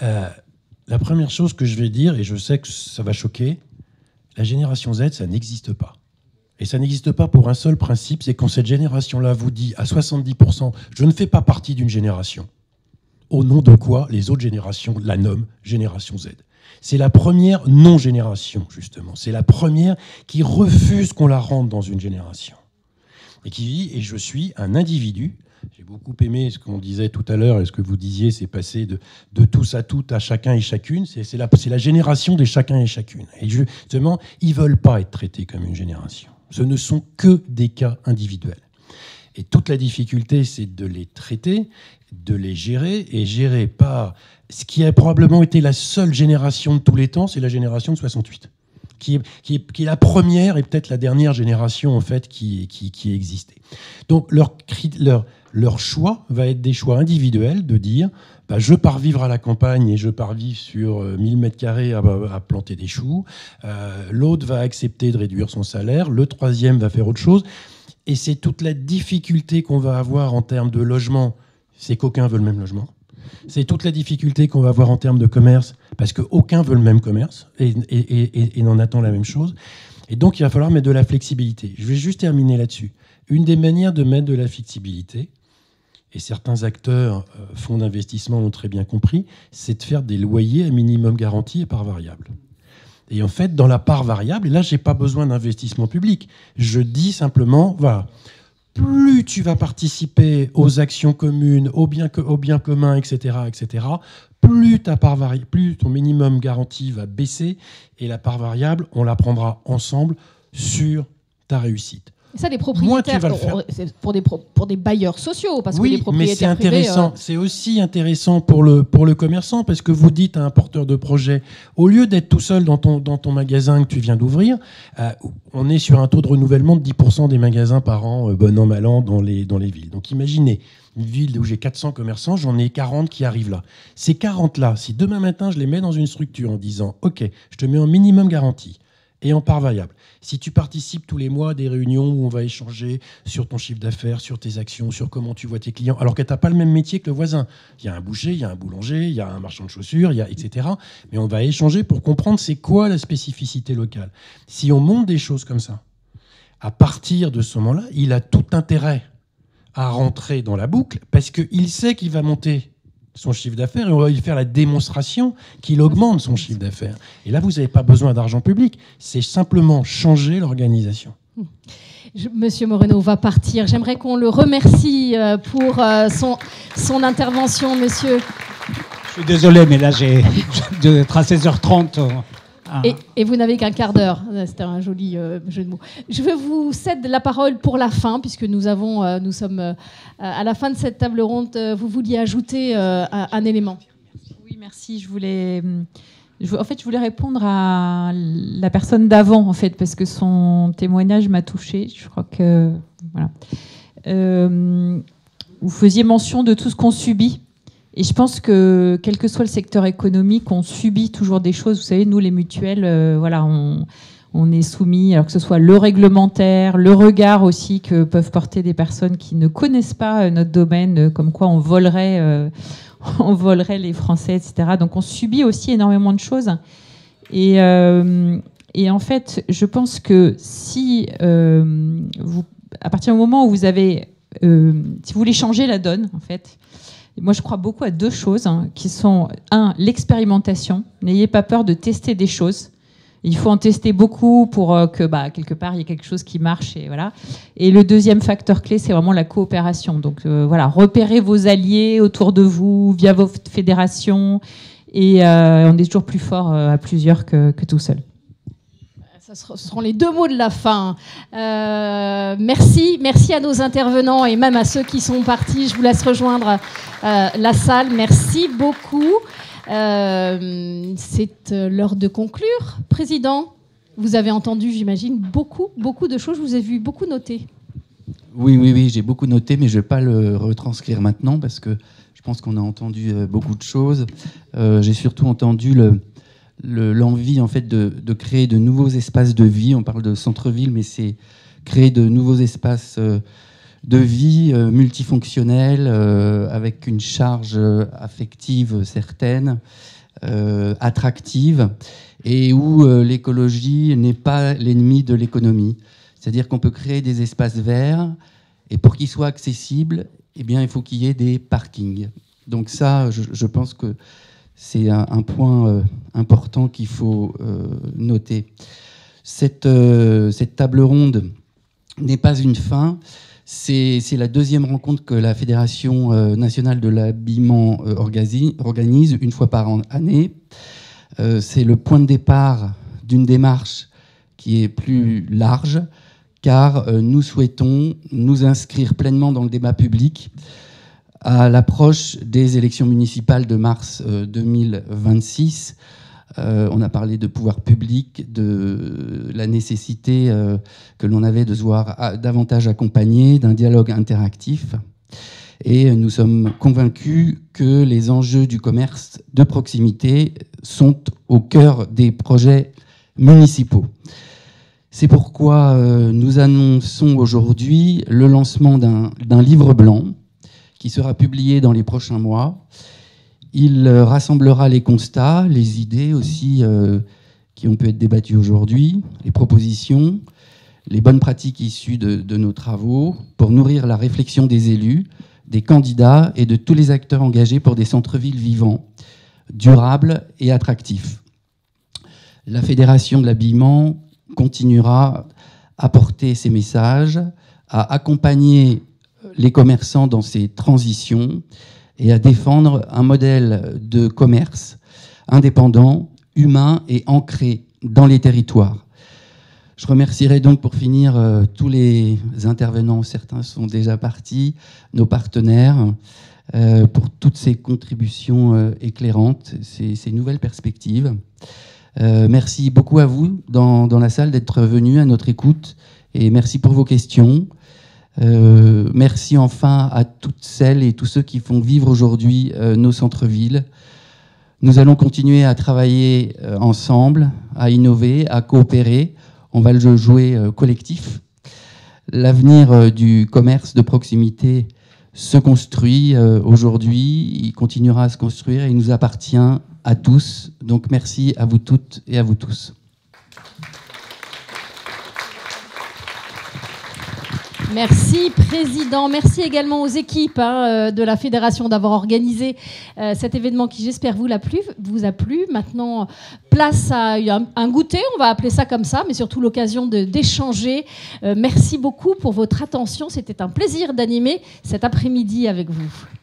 D: La première chose que je vais dire, et je sais que ça va choquer, la génération Z, ça n'existe pas. Et ça n'existe pas pour un seul principe, c'est quand cette génération-là vous dit à 70% « je ne fais pas partie d'une génération », au nom de quoi les autres générations la nomment génération Z. C'est la première non-génération, justement. C'est la première qui refuse qu'on la rentre dans une génération. Et qui dit « et je suis un individu ». J'ai beaucoup aimé ce qu'on disait tout à l'heure et ce que vous disiez, c'est passer de tous à toutes à chacun et chacune. C'est la génération des chacun et chacune. Et justement, ils ne veulent pas être traités comme une génération. Ce ne sont que des cas individuels. Et toute la difficulté, c'est de les traiter, de les gérer, et gérer par ce qui a probablement été la seule génération de tous les temps, c'est la génération de 68. Qui est la première et peut-être la dernière génération en fait qui existait. Donc leur choix va être des choix individuels de dire je pars vivre à la campagne et je pars vivre sur 1000 mètres carrés à planter des choux. L'autre va accepter de réduire son salaire. Le troisième va faire autre chose. Et c'est toute la difficulté qu'on va avoir en termes de logement. C'est qu'aucun veut le même logement. C'est toute la difficulté qu'on va avoir en termes de commerce, parce qu'aucun veut le même commerce et n'en attend la même chose. Et donc, il va falloir mettre de la flexibilité. Je vais juste terminer là-dessus. Une des manières de mettre de la flexibilité, et certains acteurs, fonds d'investissement l'ont très bien compris, c'est de faire des loyers à minimum garanti et part variable. Et en fait, dans la part variable, et là, je n'ai pas besoin d'investissement public, je dis simplement, voilà, plus tu vas participer aux actions communes, aux biens communs, etc., plus ton minimum garanti va baisser et la part variable, on la prendra ensemble sur ta réussite.
A: Et ça, les propriétaires, c'est pour des bailleurs sociaux, parce que les propriétaires
D: mais c'est intéressant. C'est aussi intéressant pour le commerçant, parce que vous dites à un porteur de projet, au lieu d'être tout seul dans ton magasin que tu viens d'ouvrir, on est sur un taux de renouvellement de 10% des magasins par an, bon an, mal an, dans les villes. Donc imaginez, une ville où j'ai 400 commerçants, j'en ai 40 qui arrivent là. Ces 40-là, si demain matin, je les mets dans une structure en disant, OK, je te mets en minimum garantie et en part variable. Si tu participes tous les mois à des réunions où on va échanger sur ton chiffre d'affaires, sur tes actions, sur comment tu vois tes clients, alors que tu n'as pas le même métier que le voisin. Il y a un boucher, il y a un boulanger, il y a un marchand de chaussures, etc. Mais on va échanger pour comprendre c'est quoi la spécificité locale. Si on monte des choses comme ça, à partir de ce moment-là, il a tout intérêt à rentrer dans la boucle parce qu'il sait qu'il va monter son chiffre d'affaires et on va lui faire la démonstration qu'il augmente son chiffre d'affaires. Et là, vous n'avez pas besoin d'argent public, c'est simplement changer l'organisation.
A: Monsieur Moreno va partir. J'aimerais qu'on le remercie pour son intervention, monsieur.
C: Je suis désolé, mais là, j'ai d'être à 16h30.
A: Et vous n'avez qu'un quart d'heure. C'était un joli jeu de mots. Je vous cède la parole pour la fin, puisque nous sommes à la fin de cette table ronde. Vous vouliez ajouter un élément.
F: Oui, merci. Je voulais répondre à la personne d'avant, en fait, parce que son témoignage m'a touchée. Je crois que voilà. Vous faisiez mention de tout ce qu'on subit. Et je pense que, quel que soit le secteur économique, on subit toujours des choses. Vous savez, nous, les mutuelles, on est soumis, alors que ce soit le réglementaire, le regard aussi que peuvent porter des personnes qui ne connaissent pas notre domaine, comme quoi on volerait les Français, etc. Donc on subit aussi énormément de choses. Et en fait, je pense que si à partir du moment où vous avez, si vous voulez changer la donne, en fait. Moi, je crois beaucoup à deux choses qui sont, l'expérimentation. N'ayez pas peur de tester des choses. Il faut en tester beaucoup pour que, quelque part, il y ait quelque chose qui marche. Et, voilà. Et le deuxième facteur clé, c'est vraiment la coopération. Donc, repérez vos alliés autour de vous, via vos fédérations. Et on est toujours plus fort à plusieurs que tout seul.
A: Ce seront les deux mots de la fin. Merci à nos intervenants et même à ceux qui sont partis. Je vous laisse rejoindre la salle. Merci beaucoup. C'est l'heure de conclure. Président, vous avez entendu, j'imagine, beaucoup de choses. Je vous ai vu beaucoup noter.
B: Oui, j'ai beaucoup noté, mais je ne vais pas le retranscrire maintenant parce que je pense qu'on a entendu beaucoup de choses. J'ai surtout entendu l'envie en fait de créer de nouveaux espaces de vie. On parle de centre-ville, mais c'est créer de nouveaux espaces de vie multifonctionnels, avec une charge affective certaine, attractive, et où l'écologie n'est pas l'ennemi de l'économie. C'est-à-dire qu'on peut créer des espaces verts, et pour qu'ils soient accessibles, eh bien, il faut qu'il y ait des parkings. Donc ça, je pense que c'est un point important qu'il faut noter. Cette table ronde n'est pas une fin. C'est la deuxième rencontre que la Fédération nationale de l'habillement organise une fois par année. C'est le point de départ d'une démarche qui est plus large, car nous souhaitons nous inscrire pleinement dans le débat public à l'approche des élections municipales de mars 2026. On a parlé de pouvoir public, de la nécessité que l'on avait de se voir davantage accompagné d'un dialogue interactif. Et nous sommes convaincus que les enjeux du commerce de proximité sont au cœur des projets municipaux. C'est pourquoi nous annonçons aujourd'hui le lancement d'un livre blanc qui sera publié dans les prochains mois. Il rassemblera les constats, les idées aussi qui ont pu être débattues aujourd'hui, les propositions, les bonnes pratiques issues de nos travaux pour nourrir la réflexion des élus, des candidats et de tous les acteurs engagés pour des centres-villes vivants, durables et attractifs. La Fédération de l'habillement continuera à porter ces messages, à accompagner les commerçants dans ces transitions et à défendre un modèle de commerce indépendant, humain et ancré dans les territoires. Je remercierai donc pour finir tous les intervenants, certains sont déjà partis, nos partenaires, pour toutes ces contributions éclairantes, ces nouvelles perspectives. Merci beaucoup à vous dans la salle d'être venus à notre écoute et merci pour vos questions. Merci enfin à toutes celles et tous ceux qui font vivre aujourd'hui nos centres-villes. Nous allons continuer à travailler ensemble, à innover, à coopérer. On va le jouer collectif. L'avenir du commerce de proximité se construit aujourd'hui, il continuera à se construire et il nous appartient à tous. Donc merci à vous toutes et à vous tous.
A: Merci, Président. Merci également aux équipes de la Fédération d'avoir organisé cet événement qui, j'espère, vous a plu. Maintenant, place à un goûter, on va appeler ça comme ça, mais surtout l'occasion d'échanger. Merci beaucoup pour votre attention. C'était un plaisir d'animer cet après-midi avec vous.